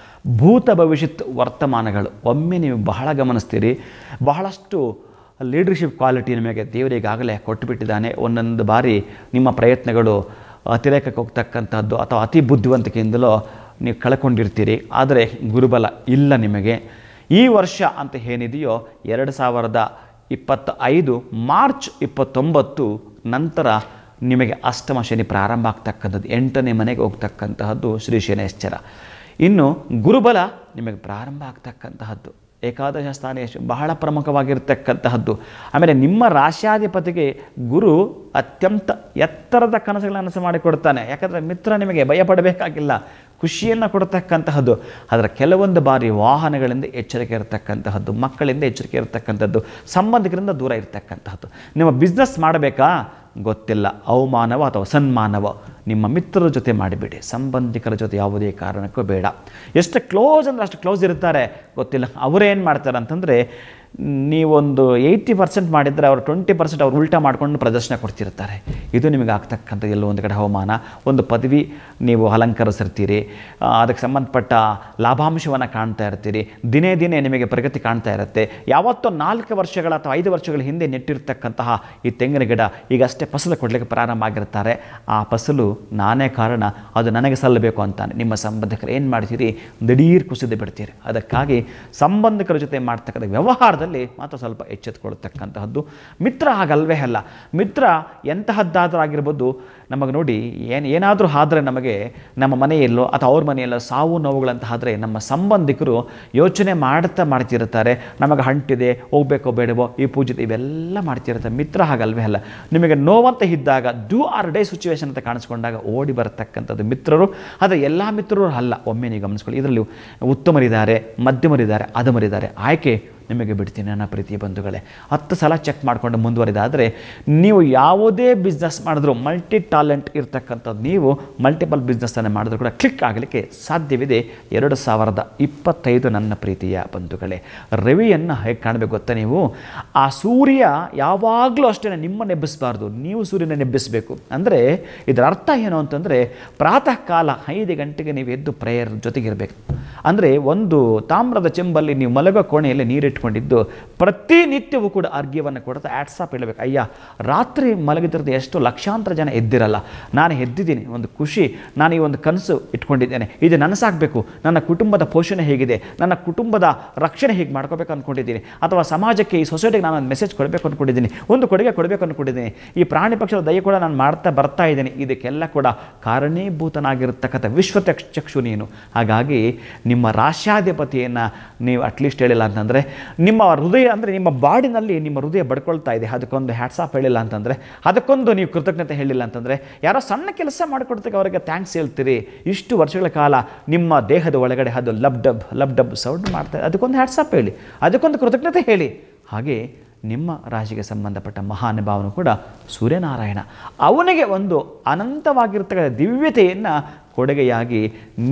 ಭೂತ ಭವಿಷ್ಯತ್ ವರ್ತಮಾನಗಳು ಒಮ್ಮೆ ನೀವು ಬಹಳ ಗಮನಿಸ್ತೀರಿ. ಬಹಳಷ್ಟು ಲೀಡರ್ಶಿಪ್ ಕ್ವಾಲಿಟಿ ನಿಮಗೆ ದೇವರಿಗಾಗಲೇ ಕೊಟ್ಟುಬಿಟ್ಟಿದ್ದಾನೆ. ಒಂದೊಂದು ಬಾರಿ ನಿಮ್ಮ ಪ್ರಯತ್ನಗಳು ಅತಿರೇಕಕ್ಕೆ ಹೋಗ್ತಕ್ಕಂಥದ್ದು ಅಥವಾ ಅತಿ ಬುದ್ಧಿವಂತಿಕೆಯಿಂದಲೋ ನೀವು ಕಳ್ಕೊಂಡಿರ್ತೀರಿ. ಆದರೆ ಗುರುಬಲ ಇಲ್ಲ ನಿಮಗೆ. ಈ ವರ್ಷ ಅಂತ ಏನಿದೆಯೋ 2025 ಮಾರ್ಚ್ 29 ನಂತರ ನಿಮಗೆ ಅಷ್ಟಮ ಶನಿ ಪ್ರಾರಂಭ ಆಗ್ತಕ್ಕಂಥದ್ದು, 8ನೇ ಮನೆಗೆ ಹೋಗ್ತಕ್ಕಂತಹದ್ದು ಶ್ರೀ ಶನೈಶ್ಚರ. ಇನ್ನು ಗುರುಬಲ ನಿಮಗೆ ಪ್ರಾರಂಭ ಆಗ್ತಕ್ಕಂತಹದ್ದು ಏಕಾದಶ ಸ್ಥಾನ ಬಹಳ ಪ್ರಮುಖವಾಗಿರ್ತಕ್ಕಂತಹದ್ದು. ಆಮೇಲೆ ನಿಮ್ಮ ರಾಶ್ಯಾಧಿಪತಿಗೆ ಗುರು ಅತ್ಯಂತ ಎತ್ತರದ ಕನಸುಗಳನ್ನು ಮಾಡಿಕೊಡ್ತಾನೆ. ಯಾಕಂದರೆ ಮಿತ್ರ ನಿಮಗೆ ಭಯಪಡಬೇಕಾಗಿಲ್ಲ, ಖುಷಿಯನ್ನು ಕೊಡ್ತಕ್ಕಂತಹದ್ದು. ಆದರೆ ಕೆಲವೊಂದು ಬಾರಿ ವಾಹನಗಳಿಂದ ಎಚ್ಚರಿಕೆ ಇರತಕ್ಕಂತಹದ್ದು, ಮಕ್ಕಳಿಂದ ಎಚ್ಚರಿಕೆ ಇರತಕ್ಕಂಥದ್ದು, ಸಂಬಂಧಿಕರಿಂದ ದೂರ ಇರತಕ್ಕಂತಹದ್ದು. ನಿಮ್ಮ ಬಿಸ್ನೆಸ್ ಮಾಡಬೇಕಾ ಗೊತ್ತಿಲ್ಲ, ಅವಮಾನವ ಅಥವಾ ಸನ್ಮಾನವ ನಿಮ್ಮ ಮಿತ್ರರ ಜೊತೆ ಮಾಡಿಬಿಡಿ, ಸಂಬಂಧಿಕರ ಜೊತೆ ಯಾವುದೇ ಕಾರಣಕ್ಕೂ ಬೇಡ. ಎಷ್ಟು ಕ್ಲೋಸ್ ಅಂದರೆ ಅಷ್ಟು ಕ್ಲೋಸ್ ಇರ್ತಾರೆ ಗೊತ್ತಿಲ್ಲ. ಅವರೇನು ಮಾಡ್ತಾರೆ ಅಂತಂದರೆ ನೀವೊಂದು 80% ಮಾಡಿದರೆ ಅವರು 20% ಅವ್ರು ಉಲ್ಟಾ ಮಾಡ್ಕೊಂಡು ಪ್ರದರ್ಶನ ಕೊಡ್ತಿರ್ತಾರೆ. ಇದು ನಿಮಗೆ ಆಗ್ತಕ್ಕಂಥ ಎಲ್ಲೋ ಒಂದು ಕಡೆ ಅವಮಾನ. ಒಂದು ಪದವಿ ನೀವು ಅಲಂಕರಿಸಿರ್ತೀರಿ, ಅದಕ್ಕೆ ಸಂಬಂಧಪಟ್ಟ ಲಾಭಾಂಶವನ್ನು ಕಾಣ್ತಾ ಇರ್ತೀರಿ, ದಿನೇ ದಿನೇ ನಿಮಗೆ ಪ್ರಗತಿ ಕಾಣ್ತಾ ಇರುತ್ತೆ. ಯಾವತ್ತೋ 4 ವರ್ಷಗಳ ಅಥವಾ 5 ವರ್ಷಗಳ ಹಿಂದೆ ನೆಟ್ಟಿರ್ತಕ್ಕಂತಹ ಈ ತೆಂಗಿನ ಗಿಡ ಈಗಷ್ಟೇ ಫಸಲು ಕೊಡಲಿಕ್ಕೆ ಪ್ರಾರಂಭ ಆಗಿರ್ತಾರೆ. ಆ ಫಸಲು ನಾನೇ ಕಾರಣ, ಅದು ನನಗೆ ಸಲ್ಲಬೇಕು ಅಂತಾನೆ. ನಿಮ್ಮ ಸಂಬಂಧಿಕರು ಏನು ಮಾಡ್ತೀರಿ, ದಿಢೀರ್ ಕುಸಿದು ಬಿಡ್ತೀರಿ. ಅದಕ್ಕಾಗಿ ಸಂಬಂಧಿಕರ ಜೊತೆ ಮಾಡ್ತಕ್ಕಂಥ ವ್ಯವಹಾರದಲ್ಲಿ ಮಾತ್ರ ಸ್ವಲ್ಪ ಎಚ್ಚೆತ್ತುಕೊಳ್ತಕ್ಕಂತಹದ್ದು. ಮಿತ್ರ ಹಾಗಲ್ವೇ ಅಲ್ಲ. ಮಿತ್ರ ಎಂತಹದ್ದಾದರೂ ಆಗಿರ್ಬೋದು, ನಮಗೆ ನೋಡಿ ಏನಾದರೂ ಆದರೆ ನಮಗೆ ನಮ್ಮ ಮನೆಯಲ್ಲೋ ಅಥವಾ ಅವ್ರ ಮನೆಯಲ್ಲೋ ಸಾವು ನೋವುಗಳಂತ ಆದರೆ ನಮ್ಮ ಸಂಬಂಧಿಕರು ಯೋಚನೆ ಮಾಡ್ತಿರ್ತಾರೆ, ನಮಗೆ ಹಂಟಿದೆ, ಹೋಗ್ಬೇಕೋ ಬೇಡವೋ, ಈ ಪೂಜೆ ಇವೆಲ್ಲ ಮಾಡ್ತಿರ್ತಾರೆ. ಮಿತ್ರ ಹಾಗಲ್ವೇ ಅಲ್ಲ. ನಿಮಗೆ ನೋವಂತ ಇದ್ದಾಗ ಡೂ ಆರ್ ಡೇ ಸಿಚುವೇಶನ್ ಅಂತ ಕಾಣಿಸ್ಕೊಂಡಾಗ ಓಡಿ ಬರತಕ್ಕಂಥದ್ದು ಮಿತ್ರರು. ಆದರೆ ಎಲ್ಲ ಮಿತ್ರರು ಅಲ್ಲ, ಒಮ್ಮೆ ನೀವು ಗಮನಿಸ್ಕೊಳ್ಳಿ. ಇದರಲ್ಲಿ ಉತ್ತಮರಿದ್ದಾರೆ, ಮಧ್ಯಮರಿದ್ದಾರೆ, ಅಧಮರಿದ್ದಾರೆ. ಆಯ್ಕೆ ನಿಮಗೆ ಬಿಡ್ತೀನಿ ನನ್ನ ಪ್ರೀತಿಯ ಬಂಧುಗಳೇ. 10 ಸಲ ಚೆಕ್ ಮಾಡಿಕೊಂಡು ಮುಂದುವರಿದಾದರೆ ನೀವು ಯಾವುದೇ ಬಿಸ್ನೆಸ್ ಮಾಡಿದ್ರು, ಮಲ್ಟಿ ಟ್ಯಾಲೆಂಟ್ ಇರ್ತಕ್ಕಂಥದ್ದು ನೀವು ಮಲ್ಟಿಪಲ್ ಬಿಸ್ನೆಸ್ಸನ್ನು ಮಾಡಿದ್ರು ಕೂಡ ಕ್ಲಿಕ್ ಆಗಲಿಕ್ಕೆ ಸಾಧ್ಯವಿದೆ. 2025 ನನ್ನ ಪ್ರೀತಿಯ ಬಂಧುಗಳೇ. ರವಿಯನ್ನು ಹೇಗೆ ಕಾಣಬೇಕು ಗೊತ್ತಾ ನೀವು? ಆ ಸೂರ್ಯ ಯಾವಾಗಲೂ ಅಷ್ಟೇ ನಿಮ್ಮನ್ನು ಎಬ್ಬಿಸಬಾರ್ದು, ನೀವು ಸೂರ್ಯನ ಎಬ್ಬಿಸಬೇಕು. ಅಂದರೆ ಇದರ ಅರ್ಥ ಏನು ಅಂತಂದರೆ, ಪ್ರಾತಃ ಕಾಲ 5 ಗಂಟೆಗೆ ನೀವು ಎದ್ದು ಪ್ರೇಯರ್ ಜೊತೆಗಿರಬೇಕು. ಅಂದರೆ ಒಂದು ತಾಮ್ರದ ಚೆಂಬಲ್ಲಿ ನೀವು ಮಲಗೋ ಕೋಣೆಯಲ್ಲಿ ನೀರಿಟ್ಕೊಂಡಿದ್ದು ಪ್ರತಿನಿತ್ಯವೂ ಕೂಡ ಅರ್ಘ್ಯವನ್ನು ಕೊಡ್ತಾ ಆಟ್ಸಾಪ್ ಹೇಳಬೇಕು. ಅಯ್ಯ, ರಾತ್ರಿ ಮಲಗಿದ್ರದ್ದು ಎಷ್ಟು ಲಕ್ಷಾಂತರ ಜನ ಎದ್ದಿರಲ್ಲ, ನಾನು ಎದ್ದಿದ್ದೀನಿ, ಒಂದು ಖುಷಿ, ನಾನು ಈ ಒಂದು ಕನಸು ಇಟ್ಕೊಂಡಿದ್ದೇನೆ, ಇದು ನನಸಾಗಬೇಕು, ನನ್ನ ಕುಟುಂಬದ ಪೋಷಣೆ ಹೇಗಿದೆ, ನನ್ನ ಕುಟುಂಬದ ರಕ್ಷಣೆ ಹೇಗೆ ಮಾಡ್ಕೋಬೇಕು ಅಂದ್ಕೊಂಡಿದ್ದೀನಿ, ಅಥವಾ ಸಮಾಜಕ್ಕೆ, ಈ ಸೊಸೈಟಿಗೆ ನಾನು ಒಂದು ಮೆಸೇಜ್ ಕೊಡಬೇಕು ಅಂದ್ಕೊಂಡಿದ್ದೀನಿ, ಒಂದು ಕೊಡುಗೆ ಕೊಡಬೇಕು ಅಂದ್ಕೊಂಡಿದ್ದೀನಿ, ಈ ಪ್ರಾಣಿ ಪಕ್ಷದ ದಯ ಕೂಡ ನಾನು ಬರ್ತಾ ಇದ್ದೀನಿ. ಇದಕ್ಕೆಲ್ಲ ಕೂಡ ಕಾರಣೀಭೂತನಾಗಿರ್ತಕ್ಕಂಥ ವಿಶ್ವಚಕ್ಷು ನೀನು. ಹಾಗಾಗಿ ನಿಮ್ಮ ರಾಶ್ಯಾಧಿಪತಿಯನ್ನು ನೀವು ಅಟ್ಲೀಸ್ಟ್ ಹೇಳಿಲ್ಲ ಅಂತಂದರೆ, ನಿಮ್ಮ ಹೃದಯ ಅಂದರೆ ನಿಮ್ಮ ಬಾಡಿನಲ್ಲಿ ನಿಮ್ಮ ಹೃದಯ ಬಡ್ಕೊಳ್ತಾ ಇದೆ, ಅದಕ್ಕೊಂದು ಹ್ಯಾಟ್ಸಾಪ್ ಹೇಳಿಲ್ಲ ಅಂತಂದರೆ, ಅದಕ್ಕೊಂದು ನೀವು ಕೃತಜ್ಞತೆ ಹೇಳಿಲ್ಲ ಅಂತಂದರೆ, ಯಾರೋ ಸಣ್ಣ ಕೆಲಸ ಮಾಡಿಕೊಡ್ತಕ್ಕೆ ಅವರಿಗೆ ಥ್ಯಾಂಕ್ಸ್ ಹೇಳ್ತೀರಿ. ಇಷ್ಟು ವರ್ಷಗಳ ಕಾಲ ನಿಮ್ಮ ದೇಹದ ಒಳಗಡೆ ಅದು ಲಬ್ ಡಬ್ ಸೌಂಡ್ ಮಾಡ್ತಾರೆ, ಅದಕ್ಕೊಂದು ಹ್ಯಾಟ್ಸಾಪ್ ಹೇಳಿ, ಅದಕ್ಕೊಂದು ಕೃತಜ್ಞತೆ ಹೇಳಿ. ಹಾಗೆ ನಿಮ್ಮ ರಾಶಿಗೆ ಸಂಬಂಧಪಟ್ಟ ಮಹಾನುಭಾವನು ಕೂಡ ಸೂರ್ಯನಾರಾಯಣ. ಅವನಿಗೆ ಒಂದು ಅನಂತವಾಗಿರ್ತಕ್ಕಂಥ ದಿವ್ಯತೆಯನ್ನು ಕೊಡುಗೆಯಾಗಿ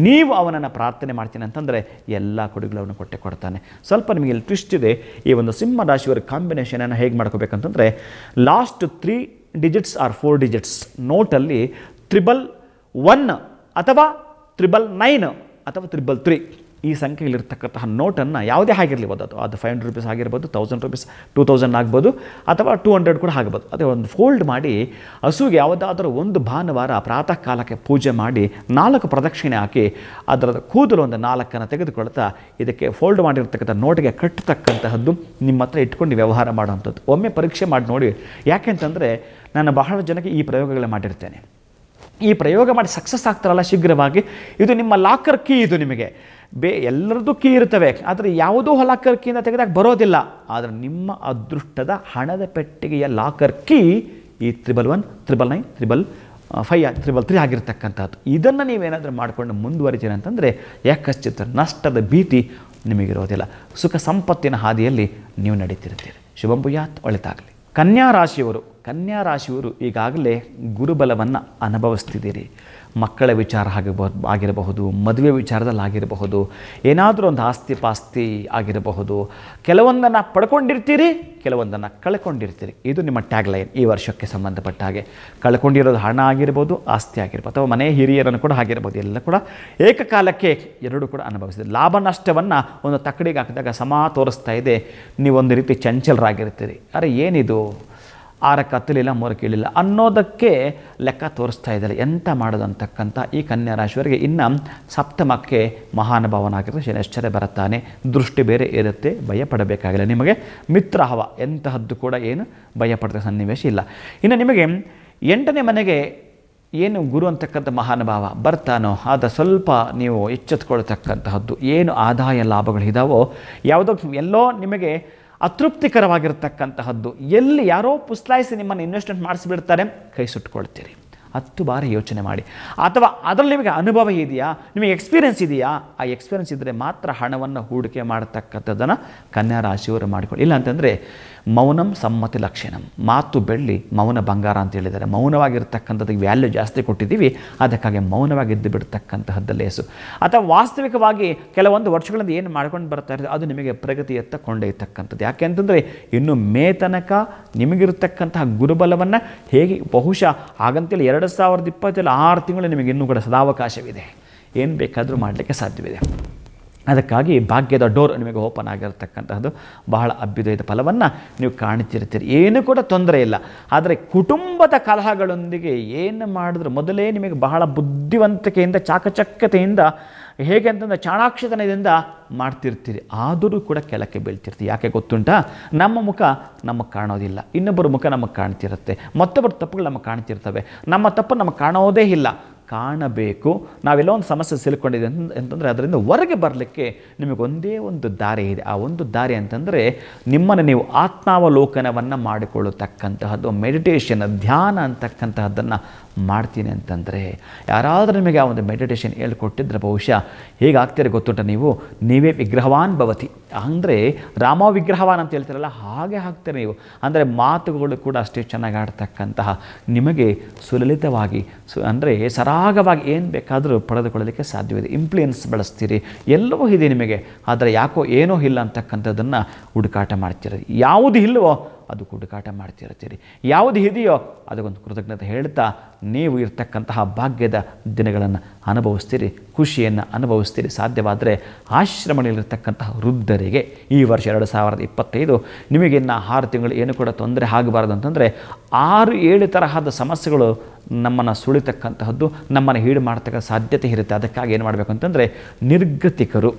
ನೀವು ಅವನನ್ನು ಪ್ರಾರ್ಥನೆ ಮಾಡ್ತೀನಿ ಅಂತಂದರೆ ಎಲ್ಲ ಕೊಡುಗೆಗಳನ್ನು ಕೊಡ್ತಾನೆ. ಸ್ವಲ್ಪ ನಿಮಗೆ ಇಲ್ಲಿ ಟ್ವಿಸ್ಟ್ ಇದೆ. ಈ ಒಂದು ಸಿಂಹ ರಾಶಿಯವರ ಕಾಂಬಿನೇಷನನ್ನು ಹೇಗೆ ಮಾಡ್ಕೋಬೇಕಂತಂದರೆ, ಲಾಸ್ಟ್ 3 ಡಿಜಿಟ್ಸ್ ಆರ್ 4 ಡಿಜಿಟ್ಸ್ ನೋಟಲ್ಲಿ 111 ಅಥವಾ 999 ಅಥವಾ 333 ಈ ಸಂಖ್ಯೆಯಲ್ಲಿರ್ತಕ್ಕಂತಹ ನೋಟನ್ನು ಯಾವುದೇ ಆಗಿರಲಿಬೋದು, ಅದು 500 ರೂಪೀಸ್ ಆಗಿರ್ಬೋದು, 1000 ರೂಪೀಸ್, 2000 ಆಗ್ಬೋದು, ಅಥವಾ 200 ಕೂಡ ಆಗ್ಬೋದು. ಅದೇ ಒಂದು ಫೋಲ್ಡ್ ಮಾಡಿ ಹಸುಗೆ ಯಾವುದಾದ್ರೂ ಒಂದು ಭಾನುವಾರ ಪ್ರಾತಃ ಕಾಲಕ್ಕೆ ಪೂಜೆ ಮಾಡಿ 4 ಪ್ರದಕ್ಷಿಣೆ ಹಾಕಿ ಅದರ ಕೂದಲು ಒಂದು 4 ತೆಗೆದುಕೊಳ್ತಾ ಇದಕ್ಕೆ ಫೋಲ್ಡ್ ಮಾಡಿರ್ತಕ್ಕಂಥ ನೋಟಿಗೆ ಕಟ್ಟತಕ್ಕಂತಹದ್ದು ನಿಮ್ಮ ಹತ್ರ ಇಟ್ಕೊಂಡು ವ್ಯವಹಾರ ಮಾಡುವಂಥದ್ದು. ಒಮ್ಮೆ ಪರೀಕ್ಷೆ ಮಾಡಿ ನೋಡಿ. ಯಾಕೆಂತಂದರೆ ನಾನು ಬಹಳ ಜನಕ್ಕೆ ಈ ಪ್ರಯೋಗಗಳೇ ಮಾಡಿರ್ತೇನೆ. ಈ ಪ್ರಯೋಗ ಮಾಡಿ ಸಕ್ಸಸ್ ಆಗ್ತಾರಲ್ಲ ಶೀಘ್ರವಾಗಿ, ಇದು ನಿಮ್ಮ ಲಾಕರ್ ಕೀ. ಇದು ನಿಮಗೆ ಎಲ್ಲರದ್ದು ಕೀ ಇರ್ತವೆ, ಆದರೆ ಯಾವುದೋ ಲಾಕರ್ ಕೀಯಿಂದ ತೆಗೆದಾಗ ಬರೋದಿಲ್ಲ. ಆದರೆ ನಿಮ್ಮ ಅದೃಷ್ಟದ ಹಣದ ಪೆಟ್ಟಿಗೆಯ ಲಾಕರ್ ಕೀ ಈ 111, 999, 5, 333 ಆಗಿರ್ತಕ್ಕಂಥದ್ದು. ಇದನ್ನು ನೀವೇನಾದರೂ ಮಾಡಿಕೊಂಡು ಮುಂದುವರಿತೀರಿ ಅಂತಂದರೆ ಯಾಕಶ್ಚಿತ ನಷ್ಟದ ಭೀತಿ ನಿಮಗಿರೋದಿಲ್ಲ. ಸುಖ ಸಂಪತ್ತಿನ ಹಾದಿಯಲ್ಲಿ ನೀವು ನಡೀತಿರ್ತೀರಿ. ಶುಭಂ ಭೂಯಾತ್, ಒಳಿತಾಗಲಿ. ಕನ್ಯಾ ರಾಶಿಯವರು ಈಗಾಗಲೇ ಗುರುಬಲವನ್ನು ಅನುಭವಿಸ್ತಿದ್ದೀರಿ. ಮಕ್ಕಳ ವಿಚಾರ ಆಗಿರಬಹುದು, ಮದುವೆ ವಿಚಾರದಲ್ಲಿ ಆಗಿರಬಹುದು, ಏನಾದರೂ ಒಂದು ಆಸ್ತಿ ಪಾಸ್ತಿ ಆಗಿರಬಹುದು. ಕೆಲವೊಂದನ್ನು ಪಡ್ಕೊಂಡಿರ್ತೀರಿ, ಕೆಲವೊಂದನ್ನು ಕಳ್ಕೊಂಡಿರ್ತೀರಿ. ಇದು ನಿಮ್ಮ ಟ್ಯಾಗ್ಲೈನ್ ಈ ವರ್ಷಕ್ಕೆ ಸಂಬಂಧಪಟ್ಟ ಹಾಗೆ. ಕಳ್ಕೊಂಡಿರೋದು ಹಣ ಆಗಿರ್ಬೋದು, ಆಸ್ತಿ ಆಗಿರ್ಬೋದು, ಅಥವಾ ಮನೆ ಹಿರಿಯರನ್ನು ಕೂಡ ಆಗಿರ್ಬೋದು. ಎಲ್ಲ ಕೂಡ ಏಕಕಾಲಕ್ಕೆ ಎರಡೂ ಕೂಡ ಅನುಭವಿಸಿದೆ. ಲಾಭ ನಷ್ಟವನ್ನು ಒಂದು ತಕ್ಕಡಿಗೆ ಹಾಕಿದಾಗ ಸಮ ತೋರಿಸ್ತಾ ಇದೆ. ನೀವೊಂದು ರೀತಿ ಚಂಚಲರಾಗಿರ್ತೀರಿ. ಅರೆ ಏನಿದು, 6ಕ್ಕೆ ಹತ್ತಲಿಲ್ಲ, 3ಕ್ಕೆ ಇಳಿಲ್ಲ ಅನ್ನೋದಕ್ಕೆ ಲೆಕ್ಕ ತೋರಿಸ್ತಾ ಇದ್ದಾರೆ. ಎಂತ ಮಾಡೋದು ಅಂತಕ್ಕಂಥ ಈ ಕನ್ಯಾ ರಾಶಿಯವರಿಗೆ ಇನ್ನು ಸಪ್ತಮಕ್ಕೆ ಮಹಾನುಭಾವನಾಗಿರೋ ಶನಿಶ್ಚರ ಬರುತ್ತಾನೆ. ದೃಷ್ಟಿ ಬೇರೆ ಇರುತ್ತೆ, ಭಯಪಡಬೇಕಾಗಿಲ್ಲ. ನಿಮಗೆ ಮಿತ್ರಹವ ಎಂತಹದ್ದು ಕೂಡ ಏನು ಭಯಪಡ್ತಕ್ಕ ಸನ್ನಿವೇಶ ಇಲ್ಲ. ಇನ್ನು ನಿಮಗೆ 8ನೇ ಮನೆಗೆ ಏನು ಗುರು ಅಂತಕ್ಕಂಥ ಮಹಾನುಭಾವ ಬರ್ತಾನೋ ಅದು ಸ್ವಲ್ಪ ನೀವು ಎಚ್ಚೆತ್ಕೊಳ್ತಕ್ಕಂತಹದ್ದು. ಏನು ಆದಾಯ ಲಾಭಗಳಿದಾವೋ ಯಾವುದೋ ಎಲ್ಲೋ ನಿಮಗೆ ಅತೃಪ್ತಿಕರವಾಗಿರ್ತಕ್ಕಂತಹದ್ದು, ಎಲ್ಲಿ ಯಾರೋ ಪುಸ್ಲಾಯಿಸಿ ನಿಮ್ಮನ್ನು ಇನ್ವೆಸ್ಟ್ಮೆಂಟ್ ಮಾಡಿಸಿಬಿಡ್ತಾರೆ, ಕೈ ಸುಟ್ಕೊಳ್ತೀರಿ. 10 ಬಾರಿ ಯೋಚನೆ ಮಾಡಿ. ಅಥವಾ ಅದರಲ್ಲಿ ನಿಮಗೆ ಅನುಭವ ಇದೆಯಾ, ನಿಮಗೆ ಎಕ್ಸ್ಪೀರಿಯೆನ್ಸ್ ಇದೆಯಾ? ಆ ಎಕ್ಸ್ಪೀರಿಯೆನ್ಸ್ ಇದ್ದರೆ ಮಾತ್ರ ಹಣವನ್ನು ಹೂಡಿಕೆ ಮಾಡತಕ್ಕಂಥದ್ದನ್ನು ಕನ್ಯಾ ರಾಶಿಯವರು ಮಾಡಿಕೊಳ್ಳಿ. ಇಲ್ಲ ಅಂತಂದರೆ ಮೌನಂ ಸಮ್ಮತಿ ಲಕ್ಷಣಂ, ಮಾತು ಬೆಳ್ಳಿ, ಮೌನ ಬಂಗಾರ ಅಂತ ಹೇಳಿದ್ದಾರೆ. ಮೌನವಾಗಿರ್ತಕ್ಕಂಥದ್ದಕ್ಕೆ ವ್ಯಾಲ್ಯೂ ಜಾಸ್ತಿ ಕೊಟ್ಟಿದ್ದೀವಿ, ಅದಕ್ಕಾಗಿ ಮೌನವಾಗಿದ್ದು ಬಿಡ್ತಕ್ಕಂತಹದ್ದು ಲೇಸು. ಅಥವಾ ವಾಸ್ತವಿಕವಾಗಿ ಕೆಲವೊಂದು ವರ್ಷಗಳಿಂದ ಏನು ಮಾಡ್ಕೊಂಡು ಬರ್ತಾ ಇರೋದು ಅದು ನಿಮಗೆ ಪ್ರಗತಿಯತ್ತ ಕೊಂಡೊಯ್ತಕ್ಕಂಥದ್ದು. ಯಾಕೆ ಅಂತಂದರೆ ಇನ್ನು ಮೇ ತನಕ ನಿಮಗಿರ್ತಕ್ಕಂತಹ ಗುರುಬಲವನ್ನು ಹೇಗೆ ಬಹುಶಃ ಹಾಗಂತೇಳಿ 2020 6 ತಿಂಗಳು ನಿಮಗೆ ಇನ್ನೂ ಕೂಡ ಸದಾವಕಾಶವಿದೆ. ಏನು ಬೇಕಾದರೂ ಮಾಡಲಿಕ್ಕೆ ಸಾಧ್ಯವಿದೆ. ಅದಕ್ಕಾಗಿ ಭಾಗ್ಯದ ಡೋರ್ ನಿಮಗೆ ಓಪನ್ ಆಗಿರತಕ್ಕಂತಹದ್ದು ಬಹಳ ಅಭ್ಯುದಯದ ಫಲವನ್ನು ನೀವು ಕಾಣ್ತಿರ್ತೀರಿ. ಏನೂ ಕೂಡ ತೊಂದರೆ ಇಲ್ಲ. ಆದರೆ ಕುಟುಂಬದ ಕಲಹಗಳೊಂದಿಗೆ ಏನು ಮಾಡಿದ್ರು ಮೊದಲೇ ನಿಮಗೆ ಬಹಳ ಬುದ್ಧಿವಂತಿಕೆಯಿಂದ ಚಾಕಚಕ್ಯತೆಯಿಂದ ಹೇಗೆ ಅಂತಂದರೆ ಚಾಣಾಕ್ಷತನದಿಂದ ಮಾಡ್ತಿರ್ತೀರಿ. ಆದರೂ ಕೂಡ ಕೆಳಕ್ಕೆ ಬೀಳ್ತಿರ್ತೀವಿ. ಯಾಕೆ ಗೊತ್ತುಂಟಾ? ನಮ್ಮ ಮುಖ ನಮಗೆ ಕಾಣೋದಿಲ್ಲ, ಇನ್ನೊಬ್ಬರ ಮುಖ ನಮಗೆ ಕಾಣ್ತಿರುತ್ತೆ, ಮತ್ತೊಬ್ಬರ ತಪ್ಪುಗಳು ನಮಗೆ ಕಾಣ್ತಿರ್ತವೆ. ನಮ್ಮ ತಪ್ಪು ನಮಗೆ ಕಾಣೋದೇ ಇಲ್ಲ. ಕಾಣಬೇಕು. ನಾವೆಲ್ಲೋ ಒಂದು ಸಮಸ್ಯೆ ಸಿಲ್ಕೊಂಡಿದೆ ಅಂತಂದರೆ ಅದರಿಂದ ಹೊರಗೆ ಬರಲಿಕ್ಕೆ ನಿಮಗೊಂದೇ ಒಂದು ದಾರಿ ಇದೆ. ಆ ಒಂದು ದಾರಿ ಅಂತಂದರೆ ನಿಮ್ಮನ್ನು ನೀವು ಆತ್ಮಾವಲೋಕನವನ್ನು ಮಾಡಿಕೊಳ್ಳತಕ್ಕಂತಹದ್ದು, ಮೆಡಿಟೇಷನ್, ಧ್ಯಾನ ಅಂತಕ್ಕಂತಹದ್ದನ್ನು ಮಾಡ್ತೀನಿ ಅಂತಂದರೆ ಯಾರಾದರೂ ನಿಮಗೆ ಆ ಒಂದು ಮೆಡಿಟೇಷನ್ ಹೇಳ್ಕೊಟ್ಟಿದ್ರೆ ಬಹುಶಃ ಹೇಗಾಗ್ತೀರಿ ಗೊತ್ತುಂಟ? ನೀವೇ ವಿಗ್ರಹವಾನ್ ಭವತಿ. ಅಂದರೆ ರಾಮ ವಿಗ್ರಹವಾನ್ ಅಂತ ಹೇಳ್ತೀರಲ್ಲ, ಹಾಗೆ ಆಗ್ತೀರಿ ನೀವು. ಅಂದರೆ ಮಾತುಗಳು ಕೂಡ ಅಷ್ಟೇ ಚೆನ್ನಾಗಿ ಆಡ್ತಕ್ಕಂತಹ, ನಿಮಗೆ ಸುಲಲಿತವಾಗಿ ಅಂದರೆ ಸರಾಗವಾಗಿ ಏನು ಬೇಕಾದರೂ ಪಡೆದುಕೊಳ್ಳಲಿಕ್ಕೆ ಸಾಧ್ಯವಿದೆ. ಇಂಪ್ಲುಯೆನ್ಸ್ ಬಳಸ್ತೀರಿ, ಎಲ್ಲವೂ ಇದೆ ನಿಮಗೆ. ಆದರೆ ಯಾಕೋ ಏನೂ ಇಲ್ಲ ಅಂತಕ್ಕಂಥದ್ದನ್ನು ಹುಡುಕಾಟ ಮಾಡ್ತೀರಿ. ಯಾವುದು ಇಲ್ಲವೋ ಅದು ಹುಡುಕಾಟ ಮಾಡ್ತಿರ್ತೀರಿ. ಯಾವುದು ಇದೆಯೋ ಅದಕ್ಕೊಂದು ಕೃತಜ್ಞತೆ ಹೇಳ್ತಾ ನೀವು ಇರ್ತಕ್ಕಂತಹ ಭಾಗ್ಯದ ದಿನಗಳನ್ನು ಅನುಭವಿಸ್ತೀರಿ, ಖುಷಿಯನ್ನು ಅನುಭವಿಸ್ತೀರಿ. ಸಾಧ್ಯವಾದರೆ ಆಶ್ರಮದಲ್ಲಿರ್ತಕ್ಕಂತಹ ವೃದ್ಧರಿಗೆ ಈ ವರ್ಷ 2025 ನಿಮಗೆ ಇನ್ನು 6 ತಿಂಗಳು ಏನು ಕೂಡ ತೊಂದರೆ ಆಗಬಾರ್ದು ಅಂತಂದರೆ 6-7 ತರಹದ ಸಮಸ್ಯೆಗಳು ನಮ್ಮನ್ನು ಸುಳಿತಕ್ಕಂತಹದ್ದು, ನಮ್ಮನ್ನು ಹೀಡು ಮಾಡ್ತಕ್ಕ ಸಾಧ್ಯತೆ ಇರುತ್ತೆ. ಅದಕ್ಕಾಗಿ ಏನು ಮಾಡಬೇಕು ಅಂತಂದರೆ ನಿರ್ಗತಿಕರು,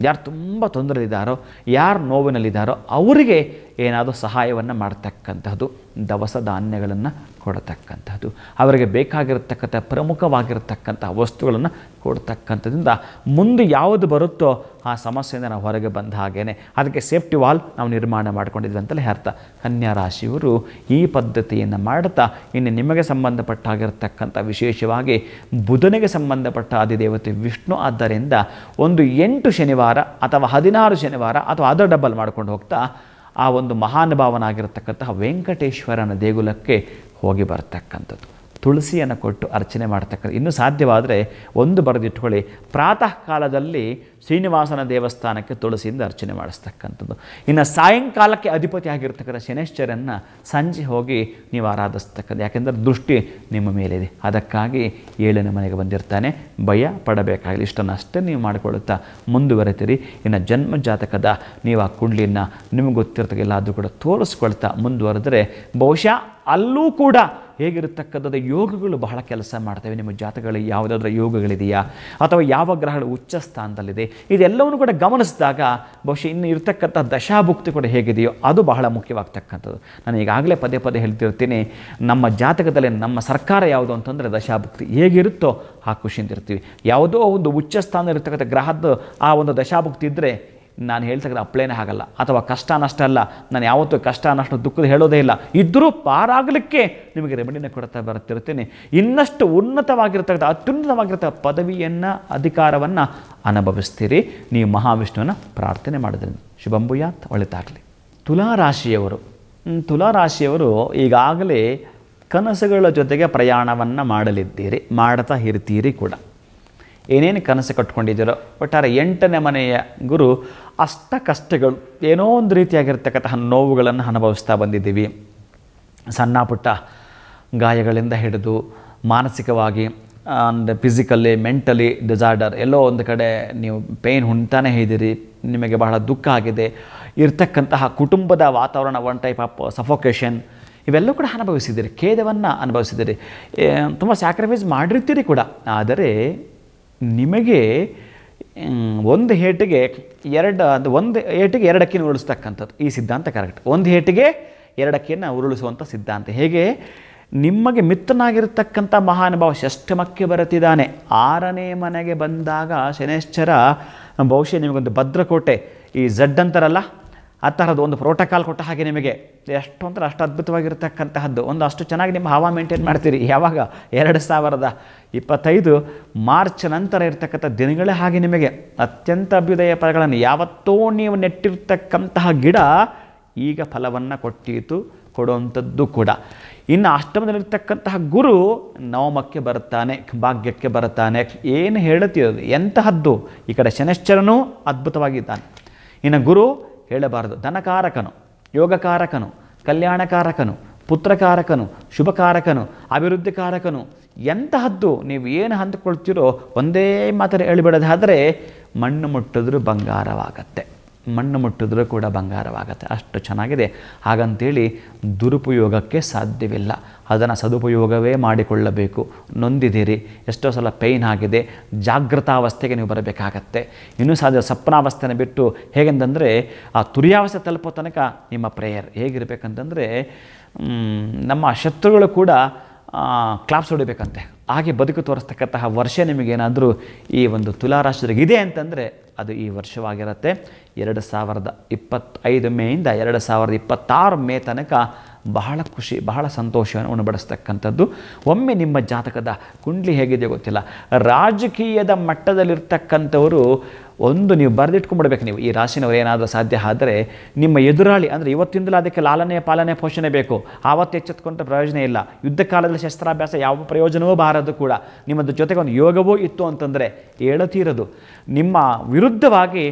ಯಾರು ತುಂಬ ತೊಂದರೆಯಲ್ಲಿದ್ದಾರೋ, ಯಾರು ನೋವಿನಲ್ಲಿದ್ದಾರೋ ಅವರಿಗೆ ಏನಾದರೂ ಸಹಾಯವನ್ನು ಮಾಡ್ತಕ್ಕಂಥದ್ದು, ದವಸ ಧಾನ್ಯಗಳನ್ನು ಕೊಡತಕ್ಕಂಥದ್ದು, ಅವರಿಗೆ ಬೇಕಾಗಿರತಕ್ಕಂಥ ಪ್ರಮುಖವಾಗಿರತಕ್ಕಂಥ ವಸ್ತುಗಳನ್ನು ಕೊಡ್ತಕ್ಕಂಥದ್ರಿಂದ ಮುಂದೆ ಯಾವುದು ಬರುತ್ತೋ ಆ ಸಮಸ್ಯೆಯಿಂದ ನಾವು ಹೊರಗೆ ಬಂದ ಹಾಗೇ ಅದಕ್ಕೆ ಸೇಫ್ಟಿ ವಾಲ್ ನಾವು ನಿರ್ಮಾಣ ಮಾಡ್ಕೊಂಡಿದ್ವಿ ಅಂತಲೇ ಅರ್ಥ. ಕನ್ಯಾ ರಾಶಿಯವರು ಈ ಪದ್ಧತಿಯನ್ನು ಮಾಡ್ತಾ ಇನ್ನು ನಿಮಗೆ ಸಂಬಂಧಪಟ್ಟಾಗಿರ್ತಕ್ಕಂಥ ವಿಶೇಷವಾಗಿ ಬುಧನಿಗೆ ಸಂಬಂಧಪಟ್ಟ ಅಧಿದೇವತೆ ವಿಷ್ಣು ಆದ್ದರಿಂದ ಒಂದು 8 ಶನಿವಾರ ಅಥವಾ 16 ಶನಿವಾರ ಅಥವಾ ಅದರ ಡಬಲ್ ಮಾಡ್ಕೊಂಡು ಹೋಗ್ತಾ ಆ ಒಂದು ಮಹಾನುಭಾವನಾಗಿರತಕ್ಕಂತಹ ವೆಂಕಟೇಶ್ವರನ ದೇಗುಲಕ್ಕೆ ಹೋಗಿ ಬರ್ತಕ್ಕಂಥದ್ದು, ತುಳಸಿಯನ್ನು ಕೊಟ್ಟು ಅರ್ಚನೆ ಮಾಡ್ತಕ್ಕಂಥ. ಇನ್ನೂ ಸಾಧ್ಯವಾದರೆ ಒಂದು ಬರೆದಿಟ್ಕೊಳ್ಳಿ, ಪ್ರಾತಃ ಕಾಲದಲ್ಲಿ ಶ್ರೀನಿವಾಸನ ದೇವಸ್ಥಾನಕ್ಕೆ ತುಳಸಿಯಿಂದ ಅರ್ಚನೆ ಮಾಡಿಸ್ತಕ್ಕಂಥದ್ದು. ಇನ್ನು ಸಾಯಂಕಾಲಕ್ಕೆ ಅಧಿಪತಿ ಆಗಿರ್ತಕ್ಕಂಥ ಶನೈಶ್ಚರನ್ನು ಸಂಜೆ ಹೋಗಿ ನೀವು ಆರಾಧಿಸ್ತಕ್ಕಂಥ. ಯಾಕೆಂದರೆ ದೃಷ್ಟಿ ನಿಮ್ಮ ಮೇಲಿದೆ. ಅದಕ್ಕಾಗಿ 7ನೇ ಮನೆಗೆ ಬಂದಿರ್ತಾನೆ, ಭಯ ಪಡಬೇಕಾಗಿಲ್ಲ. ಇಷ್ಟನ್ನಷ್ಟೇ ನೀವು ಮಾಡಿಕೊಳ್ಳುತ್ತಾ ಮುಂದುವರೆತೀರಿ. ಇನ್ನು ಜನ್ಮ ಜಾತಕದ ನೀವು ಆ ಕುಂಡ್ಲಿಯನ್ನು ನಿಮಗೆ ಗೊತ್ತಿರ್ತಕ್ಕಿಲ್ಲ ಅದು ಕೂಡ ತೋರಿಸ್ಕೊಳ್ತಾ ಮುಂದುವರೆದರೆ ಬಹುಶಃ ಅಲ್ಲೂ ಕೂಡ ಹೇಗಿರತಕ್ಕಂಥದ್ದು ಯೋಗಗಳು ಬಹಳ ಕೆಲಸ ಮಾಡ್ತವೆ. ನಿಮ್ಮ ಜಾತಕಗಳು ಯಾವುದಾದ್ರೂ ಯೋಗಗಳಿದೆಯಾ ಅಥವಾ ಯಾವ ಗ್ರಹಗಳು ಉಚ್ಚ ಸ್ಥಾನದಲ್ಲಿದೆ ಇದೆಲ್ಲವನ್ನು ಕೂಡ ಗಮನಿಸಿದಾಗ ಬಹುಶಃ ಇನ್ನು ಇರತಕ್ಕಂಥ ದಶಾಭುಕ್ತಿ ಕೂಡ ಹೇಗಿದೆಯೋ ಅದು ಬಹಳ ಮುಖ್ಯವಾಗ್ತಕ್ಕಂಥದ್ದು. ನಾನು ಈಗಾಗಲೇ ಪದೇ ಪದೇ ಹೇಳ್ತಿರ್ತೀನಿ, ನಮ್ಮ ಜಾತಕದಲ್ಲಿ ನಮ್ಮ ಸರ್ಕಾರ ಯಾವುದು ಅಂತಂದರೆ ದಶಾಭುಕ್ತಿ ಹೇಗಿರುತ್ತೋ ಆ ಖುಷಿಯಿಂದ ಇರ್ತೀವಿ. ಯಾವುದೋ ಒಂದು ಉಚ್ಚ ಸ್ಥಾನ ಇರತಕ್ಕಂಥ ಗ್ರಹದ್ದು ಆ ಒಂದು ದಶಾಭುಕ್ತಿ ಇದ್ದರೆ ನಾನು ಹೇಳ್ತಕ್ಕಂಥ ಅಪ್ಲೇನೇ ಆಗಲ್ಲ, ಅಥವಾ ಕಷ್ಟ ನಷ್ಟ ಅಲ್ಲ, ನಾನು ಯಾವತ್ತೂ ಕಷ್ಟ ನಷ್ಟ ದುಃಖದ ಹೇಳೋದೇ ಇಲ್ಲ. ಇದ್ದರೂ ಪಾರಾಗಲಿಕ್ಕೆ ನಿಮಗೆ ರೆಮಿಡಿನ ಕೊಡ್ತಾ ಬರ್ತಿರ್ತೀನಿ. ಇನ್ನಷ್ಟು ಉನ್ನತವಾಗಿರ್ತಕ್ಕಂಥ ಅತ್ಯುನ್ನತವಾಗಿರ್ತಕ್ಕ ಪದವಿಯನ್ನು ಅಧಿಕಾರವನ್ನು ಅನುಭವಿಸ್ತೀರಿ ನೀವು ಮಹಾವಿಷ್ಣುವನ್ನ ಪ್ರಾರ್ಥನೆ ಮಾಡಿದ್ರಿಂದ. ಶುಭಂಭೂಯಾತ್, ಒಳಿತಾಗಲಿ. ತುಲಾರಾಶಿಯವರು ಈಗಾಗಲೇ ಕನಸುಗಳ ಜೊತೆಗೆ ಪ್ರಯಾಣವನ್ನು ಮಾಡಲಿದ್ದೀರಿ, ಮಾಡ್ತಾ ಇರ್ತೀರಿ ಕೂಡ. ಏನೇನು ಕನಸು ಕಟ್ಕೊಂಡಿದ್ದೀರೋ ಒಟ್ಟಾರೆ 8ನೇ ಮನೆಯ ಗುರು ಅಷ್ಟ ಕಷ್ಟಗಳು, ಏನೋ ಒಂದು ರೀತಿಯಾಗಿರ್ತಕ್ಕಂತಹ ನೋವುಗಳನ್ನು ಅನುಭವಿಸ್ತಾ ಬಂದಿದ್ದೀವಿ. ಸಣ್ಣ ಪುಟ್ಟ ಗಾಯಗಳಿಂದ ಹಿಡಿದು ಮಾನಸಿಕವಾಗಿ ಅಂದರೆ ಫಿಸಿಕಲಿ ಮೆಂಟಲಿ ಡಿಸಾರ್ಡರ್ ಎಲ್ಲೋ ಒಂದು ಕಡೆ ನೀವು ಪೇಯ್ನ್ ಹೊಂದ್ತಾನೆ ಇದ್ದೀರಿ. ನಿಮಗೆ ಬಹಳ ದುಃಖ ಆಗಿದೆ. ಇರ್ತಕ್ಕಂತಹ ಕುಟುಂಬದ ವಾತಾವರಣ ಒನ್ ಟೈಪ್ ಆಫ್ ಸಫೋಕೇಶನ್ ಇವೆಲ್ಲೂ ಕೂಡ ಅನುಭವಿಸಿದ್ದೀರಿ. ಖೇದವನ್ನು ಅನುಭವಿಸಿದ್ದೀರಿ. ತುಂಬ ಸ್ಯಾಕ್ರಿಫೈಸ್ ಮಾಡಿರ್ತೀರಿ ಕೂಡ. ಆದರೆ ನಿಮಗೆ ಒಂದು ಏಟಿಗೆ 2 ಅಕ್ಕಿನ ಉರುಳಿಸ್ತಕ್ಕಂಥದ್ದು ಈ ಸಿದ್ಧಾಂತ ಕರೆಕ್ಟ್. ಒಂದು ಏಟಿಗೆ 2 ಅಕ್ಕಿಯನ್ನು ಉರುಳಿಸುವಂಥ ಸಿದ್ಧಾಂತ. ಹೇಗೆ ನಿಮಗೆ ಮಿತ್ರನಾಗಿರ್ತಕ್ಕಂಥ ಮಹಾನುಭಾವ ಷಷ್ಠಮಕ್ಕೆ ಬರುತ್ತಿದ್ದಾನೆ. 6ನೇ ಮನೆಗೆ ಬಂದಾಗ ಶನೈಶ್ಚರ ಬಹುಶಃ ನಿಮಗೊಂದು ಭದ್ರಕೋಟೆ, ಈ ಝಡ್ ಅಂತಾರಲ್ಲ ಆ ಥರದ್ದು ಒಂದು ಪ್ರೋಟೋಕಾಲ್ ಕೊಟ್ಟ ಹಾಗೆ ನಿಮಗೆ ಎಷ್ಟು ಅಂದ್ರೆ ಅಷ್ಟು ಅದ್ಭುತವಾಗಿರ್ತಕ್ಕಂತಹದ್ದು. ಒಂದು ಅಷ್ಟು ಚೆನ್ನಾಗಿ ನಿಮ್ಮ ಹಾವ ಮೇಂಟೈನ್ ಮಾಡ್ತೀರಿ. ಯಾವಾಗ 2025 ಮಾರ್ಚ್ ನಂತರ ಇರ್ತಕ್ಕಂಥ ದಿನಗಳೇ ಹಾಗೆ ನಿಮಗೆ ಅತ್ಯಂತ ಅಭ್ಯುದಯ ಫಲಗಳನ್ನು. ಯಾವತ್ತೋ ನೀವು ನೆಟ್ಟಿರ್ತಕ್ಕಂತಹ ಗಿಡ ಈಗ ಫಲವನ್ನು ಕೊಡುವಂಥದ್ದು ಕೂಡ. ಇನ್ನು ಅಷ್ಟಮದಲ್ಲಿರ್ತಕ್ಕಂತಹ ಗುರು ನವಮಕ್ಕೆ ಬರುತ್ತಾನೆ, ಭಾಗ್ಯಕ್ಕೆ ಬರುತ್ತಾನೆ. ಏನು ಹೇಳುತ್ತೀರೋದು ಎಂತಹದ್ದು. ಈ ಕಡೆ ಶನೈಶ್ಚರನೂ ಅದ್ಭುತವಾಗಿದ್ದಾನೆ. ಇನ್ನು ಗುರು ಹೇಳಬಾರದು, ಧನಕಾರಕನು, ಯೋಗಕಾರಕನು, ಕಲ್ಯಾಣಕಾರಕನು, ಪುತ್ರಕಾರಕನು, ಶುಭಕಾರಕನು, ಅಭಿವೃದ್ಧಿಕಾರಕನು, ಎಂತಹದ್ದು ನೀವು ಏನು ಅಂದುಕೊಳ್ತೀರೋ ಒಂದೇ ಮಾತ್ರ ಹೇಳಿಬಿಡೋದಾದರೆ ಮಣ್ಣು ಮುಟ್ಟಿದ್ರೂ ಬಂಗಾರವಾಗತ್ತೆ, ಮಣ್ಣು ಮುಟ್ಟಿದ್ರೂ ಕೂಡ ಬಂಗಾರವಾಗತ್ತೆ, ಅಷ್ಟು ಚೆನ್ನಾಗಿದೆ. ಹಾಗಂತೇಳಿ ದುರುಪಯೋಗಕ್ಕೆ ಸಾಧ್ಯವಿಲ್ಲ, ಅದನ್ನು ಸದುಪಯೋಗವೇ ಮಾಡಿಕೊಳ್ಳಬೇಕು. ನೊಂದಿದ್ದೀರಿ, ಎಷ್ಟೋ ಸಲ ಪೇಯ್ನ್ ಆಗಿದೆ, ಜಾಗೃತಾವಸ್ಥೆಗೆ ನೀವು ಬರಬೇಕಾಗತ್ತೆ. ಇನ್ನೂ ಸಾಧ್ಯ ಸ್ವಪ್ನಾವಸ್ಥೆನ ಬಿಟ್ಟು ಹೇಗೆಂತಂದರೆ ಆ ತುರಿಯಾವಸ್ಥೆ ತಲುಪೋ ತನಕ ನಿಮ್ಮ ಪ್ರೇಯರ್ ಹೇಗಿರಬೇಕಂತಂದರೆ ನಮ್ಮ ಶತ್ರುಗಳು ಕೂಡ ಕ್ಲಾಪ್ಸ್ ಹೊಡಿಬೇಕಂತೆ, ಹಾಗೆ ಬದುಕು ತೋರಿಸ್ತಕ್ಕಂತಹ ವರ್ಷ ನಿಮಗೇನಾದರೂ ಈ ಒಂದು ತುಲಾರಾಶಿಗೆ ಇದೆ ಅಂತಂದರೆ ಅದು ಈ ವರ್ಷವಾಗಿರುತ್ತೆ. 2025 ಮೇಯಿಂದ 2026 ಮೇ ತನಕ ಬಹಳ ಖುಷಿ, ಬಹಳ ಸಂತೋಷವನ್ನು ಉಣಬಡಿಸ್ತಕ್ಕಂಥದ್ದು. ಒಮ್ಮೆ ನಿಮ್ಮ ಜಾತಕದ ಕುಂಡ್ಲಿ ಹೇಗಿದೆ ಗೊತ್ತಿಲ್ಲ, ರಾಜಕೀಯದ ಮಟ್ಟದಲ್ಲಿರ್ತಕ್ಕಂಥವರು ಒಂದು ನೀವು ಬರೆದಿಟ್ಕೊಂಡ್ಬಿಡ್ಬೇಕು. ನೀವು ಈ ರಾಶಿನವರು ಏನಾದರೂ ಸಾಧ್ಯ ಆದರೆ ನಿಮ್ಮ ಎದುರಾಳಿ ಅಂದರೆ ಇವತ್ತಿಂದಲೂ ಅದಕ್ಕೆ ಲಾಲನೆ ಪಾಲನೆ ಪೋಷಣೆ ಬೇಕು. ಆವತ್ತು ಎಚ್ಚೆತ್ಕೊಂಡ್ರೆ ಪ್ರಯೋಜನ ಇಲ್ಲ. ಯುದ್ಧ ಕಾಲದಲ್ಲಿ ಶಸ್ತ್ರಾಭ್ಯಾಸ ಯಾವ ಪ್ರಯೋಜನವೂ ಬಾರದು ಕೂಡ. ನಿಮ್ಮದು ಜೊತೆಗೆ ಒಂದು ಯೋಗವೂ ಇತ್ತು ಅಂತಂದರೆ ಹೇಳತೀರದು. ನಿಮ್ಮ ವಿರುದ್ಧವಾಗಿ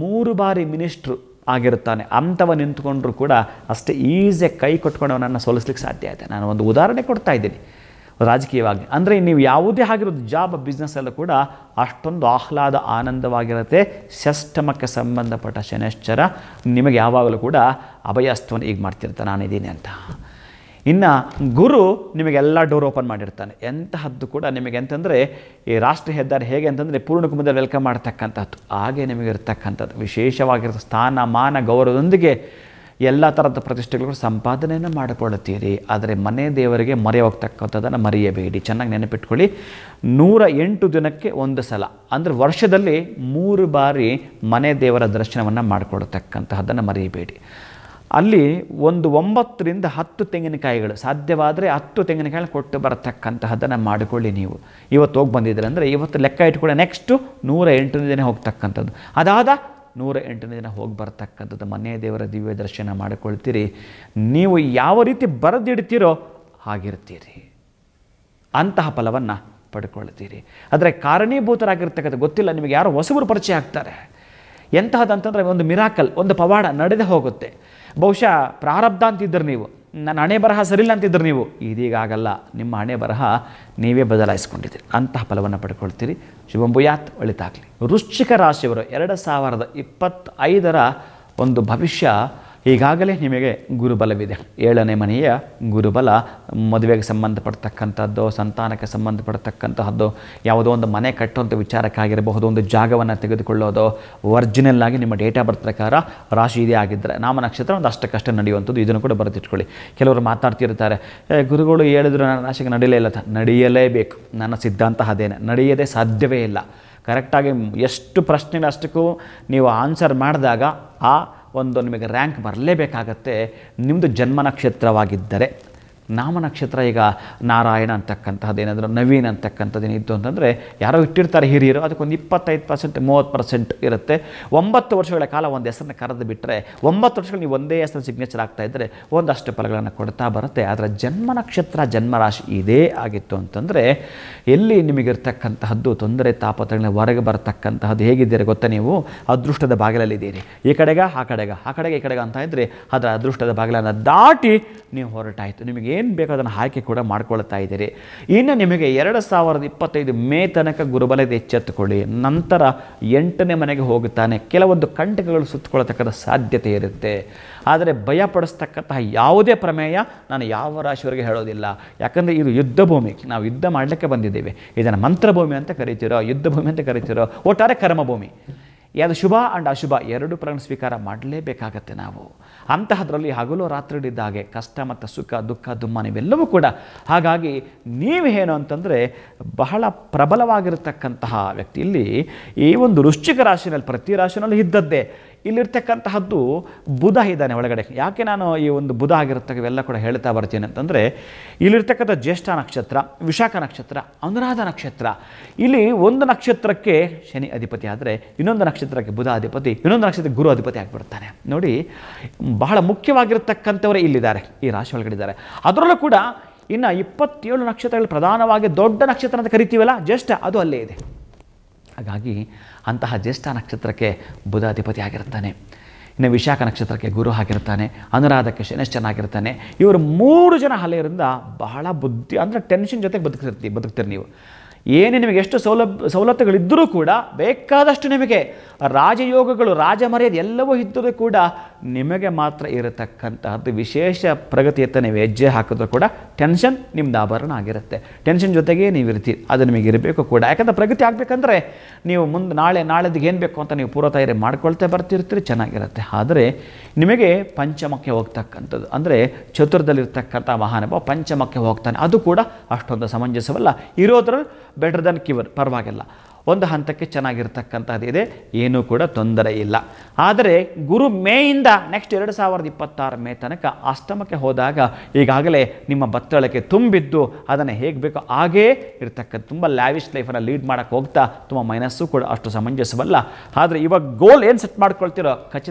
3 ಬಾರಿ ಮಿನಿಸ್ಟ್ರು ಆಗಿರುತ್ತಾನೆ ಅಂಥವ ನಿಂತ್ಕೊಂಡ್ರೂ ಕೂಡ ಅಷ್ಟೇ ಈಸಿಯಾಗಿ ಕೈ ಕೊಟ್ಕೊಂಡವನನ್ನು ಸೋಲಿಸ್ಲಿಕ್ಕೆ ಸಾಧ್ಯ ಇದೆ. ನಾನು ಒಂದು ಉದಾಹರಣೆ ಕೊಡ್ತಾ ಇದ್ದೀನಿ ರಾಜಕೀಯವಾಗಿ. ಅಂದರೆ ನೀವು ಯಾವುದೇ ಆಗಿರೋದು ಜಾಬ್ ಬಿಸ್ನೆಸ್ಸಲ್ಲೂ ಕೂಡ ಅಷ್ಟೊಂದು ಆಹ್ಲಾದ ಆನಂದವಾಗಿರುತ್ತೆ. ಷಷ್ಠಮಕ್ಕೆ ಸಂಬಂಧಪಟ್ಟ ಶನೈಶ್ಚರ ನಿಮಗೆ ಯಾವಾಗಲೂ ಕೂಡ ಅಭಯಸ್ತವನ್ನು ಈಗ ಮಾಡ್ತಿರ್ತಾನೆ, ನಾನಿದ್ದೀನಿ ಅಂತ. ಇನ್ನು ಗುರು ನಿಮಗೆಲ್ಲ ಡೋರ್ ಓಪನ್ ಮಾಡಿರ್ತಾನೆ. ಎಂತಹದ್ದು ಕೂಡ ನಿಮಗೆ ಅಂತಂದರೆ ಈ ರಾಷ್ಟ್ರೀಯ ಹೆದ್ದಾರಿ ಹೇಗೆ ಅಂತಂದರೆ ಪೂರ್ಣ ಕುಂಭದಲ್ಲಿ ವೆಲ್ಕಮ್ ಮಾಡ್ತಕ್ಕಂಥದ್ದು, ಹಾಗೆ ನಿಮಗಿರ್ತಕ್ಕಂಥದ್ದು ವಿಶೇಷವಾಗಿರೋ ಸ್ಥಾನ ಮಾನ ಗೌರವದೊಂದಿಗೆ ಎಲ್ಲ ಥರದ ಪ್ರತಿಷ್ಠೆಗಳು ಸಂಪಾದನೆಯನ್ನು ಮಾಡಿಕೊಳ್ಳುತ್ತೀರಿ. ಆದರೆ ಮನೆ ದೇವರಿಗೆ ಮೊರೆ ಹೋಗ್ತಕ್ಕಂಥದ್ದನ್ನು ಮರೆಯಬೇಡಿ. ಚೆನ್ನಾಗಿ ನೆನಪಿಟ್ಕೊಳ್ಳಿ, 108 ದಿನಕ್ಕೆ ಒಂದು ಸಲ ಅಂದರೆ ವರ್ಷದಲ್ಲಿ 3 ಬಾರಿ ಮನೆ ದೇವರ ದರ್ಶನವನ್ನು ಮಾಡಿಕೊಡ್ತಕ್ಕಂತಹದ್ದನ್ನು ಮರೆಯಬೇಡಿ. ಅಲ್ಲಿ ಒಂದು 9 ರಿಂದ 10 ತೆಂಗಿನಕಾಯಿಗಳು ಸಾಧ್ಯವಾದರೆ 10 ತೆಂಗಿನಕಾಯಿಗಳು ಕೊಟ್ಟು ಬರತಕ್ಕಂತಹದ್ದನ್ನು ಮಾಡಿಕೊಳ್ಳಿ. ನೀವು ಇವತ್ತು ಹೋಗಿ ಬಂದಿದ್ದೀರಿ ಅಂದರೆ ಇವತ್ತು ಲೆಕ್ಕ ಇಟ್ಕೊಳ್ಳಿ, ನೆಕ್ಸ್ಟು 108ನೇ ದಿನ ಹೋಗ್ತಕ್ಕಂಥದ್ದು, ಅದಾದ 108ನೇ ದಿನ ಹೋಗಿ ಬರ್ತಕ್ಕಂಥದ್ದು ಮನೆ ದೇವರ ದಿವ್ಯ ದರ್ಶನ ಮಾಡಿಕೊಳ್ತೀರಿ. ನೀವು ಯಾವ ರೀತಿ ಬರೆದಿಡ್ತೀರೋ ಹಾಗಿರ್ತೀರಿ, ಅಂತಹ ಫಲವನ್ನು ಪಡ್ಕೊಳ್ತೀರಿ. ಆದರೆ ಕಾರಣೀಭೂತರಾಗಿರ್ತಕ್ಕಂಥ ಗೊತ್ತಿಲ್ಲ ನಿಮಗೆ ಯಾರೋ ಹೊಸಬರು ಪರಿಚಯ ಆಗ್ತಾರೆ. ಎಂತಹದಂತಂದರೆ ಒಂದು ಮಿರಾಕಲ್, ಒಂದು ಪವಾಡ ನಡೆದೇ ಹೋಗುತ್ತೆ. ಬಹುಶಃ ಪ್ರಾರಬ್ಧ ಅಂತಿದ್ದರು ನೀವು, ನನ್ನ ಹಣೆ ಬರಹ ಸರಿಲ್ಲ ಅಂತಿದ್ದರು ನೀವು, ಇದೀಗಾಗಲ್ಲ, ನಿಮ್ಮ ಹಣೆ ಬರಹ ನೀವೇ ಬದಲಾಯಿಸ್ಕೊಂಡಿದ್ದೀರಿ. ಅಂತಹ ಫಲವನ್ನು ಪಡ್ಕೊಳ್ತೀರಿ. ಶುಭಂಭೂಯಾತ್, ಒಳಿತಾಗಲಿ. ವೃಶ್ಚಿಕ ರಾಶಿಯವರು 2025ರ ಒಂದು ಭವಿಷ್ಯ ಈಗಾಗಲೇ ನಿಮಗೆ ಗುರುಬಲವಿದೆ. 7ನೇ ಮನೆಯ ಗುರುಬಲ ಮದುವೆಗೆ ಸಂಬಂಧಪಡ್ತಕ್ಕಂಥದ್ದು, ಸಂತಾನಕ್ಕೆ ಸಂಬಂಧಪಡ್ತಕ್ಕಂತಹದ್ದು, ಯಾವುದೋ ಒಂದು ಮನೆ ಕಟ್ಟುವಂಥ ವಿಚಾರಕ್ಕಾಗಿರಬಹುದು, ಒಂದು ಜಾಗವನ್ನು ತೆಗೆದುಕೊಳ್ಳೋದು, ಒರಿಜಿನಲ್ ಆಗಿ ನಿಮ್ಮ ಡೇಟ್ ಆಫ್ ಬರ್ತ್ ಪ್ರಕಾರ ರಾಶಿ ಇದೇ ಆಗಿದ್ದರೆ ನಾಮ ನಕ್ಷತ್ರ ಒಂದು ಅಷ್ಟಕ್ಕಷ್ಟೇ ನಡೆಯುವಂಥದ್ದು. ಇದನ್ನು ಕೂಡ ಬರೆದಿಟ್ಕೊಳ್ಳಿ. ಕೆಲವರು ಮಾತಾಡ್ತಿರ್ತಾರೆ, ಗುರುಗಳು ಹೇಳಿದ್ರು ನನ್ನ ರಾಶಿಗೆ ನಡೆಯಲೇ ಇಲ್ಲ. ನಡೆಯಲೇಬೇಕು, ನನ್ನ ಸಿದ್ಧಾಂತ ಅದೇನೆ, ನಡೆಯದೇ ಸಾಧ್ಯವೇ ಇಲ್ಲ. ಕರೆಕ್ಟಾಗಿ ಎಷ್ಟು ಪ್ರಶ್ನೆಗಳು ಅಷ್ಟಕ್ಕೂ ನೀವು ಆನ್ಸರ್ ಮಾಡಿದಾಗ ಆ ಒಂದು ನಿಮಗೆ ರ್ಯಾಂಕ್ ಬರಲೇಬೇಕಾಗತ್ತೆ. ನಿಮ್ಮದು ಜನ್ಮ ನಕ್ಷತ್ರವಾಗಿದ್ದರೆ. ನಾಮ ನಕ್ಷತ್ರ ಈಗ ನಾರಾಯಣ ಅಂತಕ್ಕಂಥದ್ದು ಏನಾದರೂ ನವೀನ್ ಅಂತಕ್ಕಂಥದ್ದು ಇತ್ತು ಅಂತಂದರೆ ಯಾರೋ ಇಟ್ಟಿರ್ತಾರೆ ಹಿರಿಯರು, ಅದಕ್ಕೊಂದು 25% 30% ಇರುತ್ತೆ. 9 ವರ್ಷಗಳ ಕಾಲ ಒಂದು ಹೆಸರನ್ನ ಕರೆದು ಬಿಟ್ಟರೆ 9 ವರ್ಷಗಳು ನೀವು ಒಂದೇ ಹೆಸರು ಸಿಗ್ನೇಚರ್ ಆಗ್ತಾಯಿದ್ದರೆ ಒಂದಷ್ಟು ಫಲಗಳನ್ನು ಕೊಡ್ತಾ ಬರುತ್ತೆ. ಆದರೆ ಜನ್ಮ ನಕ್ಷತ್ರ ಜನ್ಮರಾಶಿ ಇದೇ ಆಗಿತ್ತು ಅಂತಂದರೆ ಎಲ್ಲಿ ನಿಮಗಿರ್ತಕ್ಕಂತಹದ್ದು ತೊಂದರೆ ತಾಪತ್ರಗಳನ್ನ ಹೊರಗೆ ಬರತಕ್ಕಂತಹದ್ದು ಹೇಗಿದ್ದೀರಿ ಗೊತ್ತಾ? ನೀವು ಅದೃಷ್ಟದ ಬಾಗಿಲಲ್ಲಿದ್ದೀರಿ. ಈ ಕಡೆಗೆ ಆ ಕಡೆಗೆ, ಆ ಕಡೆಗೆ ಈ ಕಡೆಗೆ ಅಂತ ಇದ್ದರೆ ಅದರ ಅದೃಷ್ಟದ ಬಾಗಿಲನ್ನು ದಾಟಿ ನೀವು ಹೊರಟಾಯಿತು. ನಿಮಗೆ ಏನು ಬೇಕೋ ಅದನ್ನು ಆಯ್ಕೆ ಕೂಡ ಮಾಡ್ಕೊಳ್ತಾ ಇದ್ದೀರಿ. ಇನ್ನು ನಿಮಗೆ 2025 ಮೇ ತನಕ ಗುರುಬಲದ ಎಚ್ಚೆತ್ತುಕೊಳ್ಳಿ. ನಂತರ 8ನೇ ಮನೆಗೆ ಹೋಗುತ್ತಾನೆ. ಕೆಲವೊಂದು ಕಂಟಕಗಳು ಸುತ್ತಕೊಳ್ಳತಕ್ಕಂಥ ಸಾಧ್ಯತೆ ಇರುತ್ತೆ. ಆದರೆ ಭಯಪಡಿಸ್ತಕ್ಕಂತಹ ಯಾವುದೇ ಪ್ರಮೇಯ ನಾನು ಯಾವ ರಾಶಿಯವರಿಗೆ ಹೇಳೋದಿಲ್ಲ. ಯಾಕಂದರೆ ಇದು ಯುದ್ಧ ಭೂಮಿ, ನಾವು ಯುದ್ಧ ಮಾಡಲಿಕ್ಕೆ ಬಂದಿದ್ದೇವೆ. ಇದನ್ನು ಮಂತ್ರಭೂಮಿ ಅಂತ ಕರಿತೀರೋ, ಯುದ್ಧ ಭೂಮಿ ಅಂತ ಕರಿತೀರೋ, ಒಟ್ಟಾರೆ ಕರ್ಮಭೂಮಿ. ಯಾವುದು ಶುಭ ಆ್ಯಂಡ್ ಅಶುಭ ಎರಡೂ ಪ್ರಕರಣ ಸ್ವೀಕಾರ ಮಾಡಲೇಬೇಕಾಗತ್ತೆ ನಾವು. ಅಂತಹದ್ರಲ್ಲಿ ಹಗಲು ರಾತ್ರಿಗಳಿದ್ದ ಹಾಗೆ ಕಷ್ಟ ಮತ್ತು ಸುಖ ದುಃಖ ದುಮ್ಮ ಇವೆಲ್ಲವೂ ಕೂಡ. ಹಾಗಾಗಿ ನೀವೇನು ಅಂತಂದರೆ ಬಹಳ ಪ್ರಬಲವಾಗಿರತಕ್ಕಂತಹ ವ್ಯಕ್ತಿ. ಇಲ್ಲಿ ಈ ಒಂದು ವೃಶ್ಚಿಕ ರಾಶಿನಲ್ಲಿ ಪ್ರತಿ ರಾಶಿನಲ್ಲಿ ಇದ್ದದ್ದೇ. ಇಲ್ಲಿರ್ತಕ್ಕಂತಹದ್ದು ಬುಧ ಇದ್ದಾನೆ ಒಳಗಡೆ. ಯಾಕೆ ನಾನು ಈ ಒಂದು ಬುಧ ಆಗಿರ್ತಕ್ಕ ಇವೆಲ್ಲ ಕೂಡ ಹೇಳ್ತಾ ಬರ್ತೀನಿ ಅಂತಂದರೆ ಇಲ್ಲಿರ್ತಕ್ಕಂಥ ಜ್ಯೇಷ್ಠ ನಕ್ಷತ್ರ, ವಿಶಾಖ ನಕ್ಷತ್ರ, ಅನುರಾಧ ನಕ್ಷತ್ರ. ಇಲ್ಲಿ ಒಂದು ನಕ್ಷತ್ರಕ್ಕೆ ಶನಿ ಅಧಿಪತಿ ಆದರೆ ಇನ್ನೊಂದು ನಕ್ಷತ್ರಕ್ಕೆ ಬುಧ ಅಧಿಪತಿ, ಇನ್ನೊಂದು ನಕ್ಷತ್ರಕ್ಕೆ ಗುರು ಅಧಿಪತಿ ಆಗಿಬಿಡ್ತಾನೆ. ನೋಡಿ, ಬಹಳ ಮುಖ್ಯವಾಗಿರ್ತಕ್ಕಂಥವರೇ ಇಲ್ಲಿದ್ದಾರೆ, ಈ ರಾಶಿ ಒಳಗಡೆ. ಅದರಲ್ಲೂ ಕೂಡ ಇನ್ನು 27 ನಕ್ಷತ್ರಗಳು ಪ್ರಧಾನವಾಗಿ ದೊಡ್ಡ ನಕ್ಷತ್ರ ಅಂತ ಕರಿತೀವಲ್ಲ ಜ್ಯೇಷ್ಠ, ಅದು ಅಲ್ಲೇ ಇದೆ. ಹಾಗಾಗಿ ಅಂತಹ ಜ್ಯೇಷ್ಠ ನಕ್ಷತ್ರಕ್ಕೆ ಬುಧ ಅಧಿಪತಿ ಆಗಿರ್ತಾನೆ. ಇನ್ನು ವಿಶಾಖ ನಕ್ಷತ್ರಕ್ಕೆ ಗುರು ಆಗಿರ್ತಾನೆ, ಅನುರಾಧಕ್ಕೆ ಶನೈಶ್ಚರನಾಗಿರ್ತಾನೆ. ಇವರು 3 ಜನ ಹಳೆಯರಿಂದ ಬಹಳ ಬುದ್ಧಿ ಅಂದರೆ ಟೆನ್ಷನ್ ಜೊತೆಗೆ ಬದುಕ್ತೀರಿ ನೀವು. ಏನೇ ನಿಮಗೆ ಎಷ್ಟು ಸವಲತ್ತುಗಳಿದ್ದರೂ ಕೂಡ ಬೇಕಾದಷ್ಟು ನಿಮಗೆ ರಾಜಯೋಗಗಳು ರಾಜಮರ್ಯಾದೆ ಎಲ್ಲವೂ ಇದ್ದರೂ ಕೂಡ ನಿಮಗೆ ಮಾತ್ರ ಇರತಕ್ಕಂತಹದ್ದು ವಿಶೇಷ ಪ್ರಗತಿಯತ್ತ ನೀವು ಹೆಜ್ಜೆ ಹಾಕಿದ್ರೂ ಕೂಡ ಟೆನ್ಷನ್ ನಿಮ್ಮದು ಆಭರಣ ಆಗಿರುತ್ತೆ. ಟೆನ್ಷನ್ ಜೊತೆಗೆ ನೀವು ಇರ್ತೀರಿ, ಅದು ನಿಮಗೆ ಇರಬೇಕು ಕೂಡ. ಯಾಕಂದರೆ ಪ್ರಗತಿ ಆಗಬೇಕಂದ್ರೆ ನೀವು ಮುಂದೆ ನಾಳೆದಿಗೆ ಏನು ಬೇಕು ಅಂತ ನೀವು ಪೂರ್ವ ತಯಾರಿ ಮಾಡ್ಕೊಳ್ತಾ ಬರ್ತಿರ್ತೀರಿ, ಚೆನ್ನಾಗಿರುತ್ತೆ. ಆದರೆ ನಿಮಗೆ ಪಂಚಮಕ್ಕೆ ಹೋಗ್ತಕ್ಕಂಥದ್ದು ಅಂದರೆ ಚತುರದಲ್ಲಿರ್ತಕ್ಕಂಥ ಮಹಾನುಭಾವ ಪಂಚಮಕ್ಕೆ ಹೋಗ್ತಾನೆ, ಅದು ಕೂಡ ಅಷ್ಟೊಂದು ಸಮಂಜಸವಲ್ಲ. ಇರೋದ್ರಲ್ಲಿ ಬೆಟರ್ ದನ್ ಕ್ಯೂರ್, ಪರವಾಗಿಲ್ಲ, ಒಂದು ಹಂತಕ್ಕೆ ಚೆನ್ನಾಗಿರ್ತಕ್ಕಂಥದ್ದು ಇದೆ, ಏನೂ ಕೂಡ ತೊಂದರೆ ಇಲ್ಲ. ಆದರೆ ಗುರು ಮೇಯಿಂದ ನೆಕ್ಸ್ಟ್ 2026 ಮೇ ತನಕ ಅಷ್ಟಮಕ್ಕೆ ಹೋದಾಗ ಈಗಾಗಲೇ ನಿಮ್ಮ ಬತ್ತಳಕ್ಕೆ ತುಂಬಿದ್ದು ಅದನ್ನು ಹೇಗೆ ಬೇಕೋ ಹಾಗೇ ಇರ್ತಕ್ಕಂಥ ತುಂಬ ಲ್ಯಾವಿಶ್ ಲೈಫನ್ನು ಲೀಡ್ ಮಾಡೋಕ್ಕೆ ಹೋಗ್ತಾ ತುಂಬ ಮೈನಸ್ಸು ಕೂಡ ಅಷ್ಟು ಸಮಂಜಸವಲ್ಲ. ಆದರೆ ಇವಾಗ ಗೋಲ್ ಏನು ಸೆಟ್ ಮಾಡ್ಕೊಳ್ತಿರೋ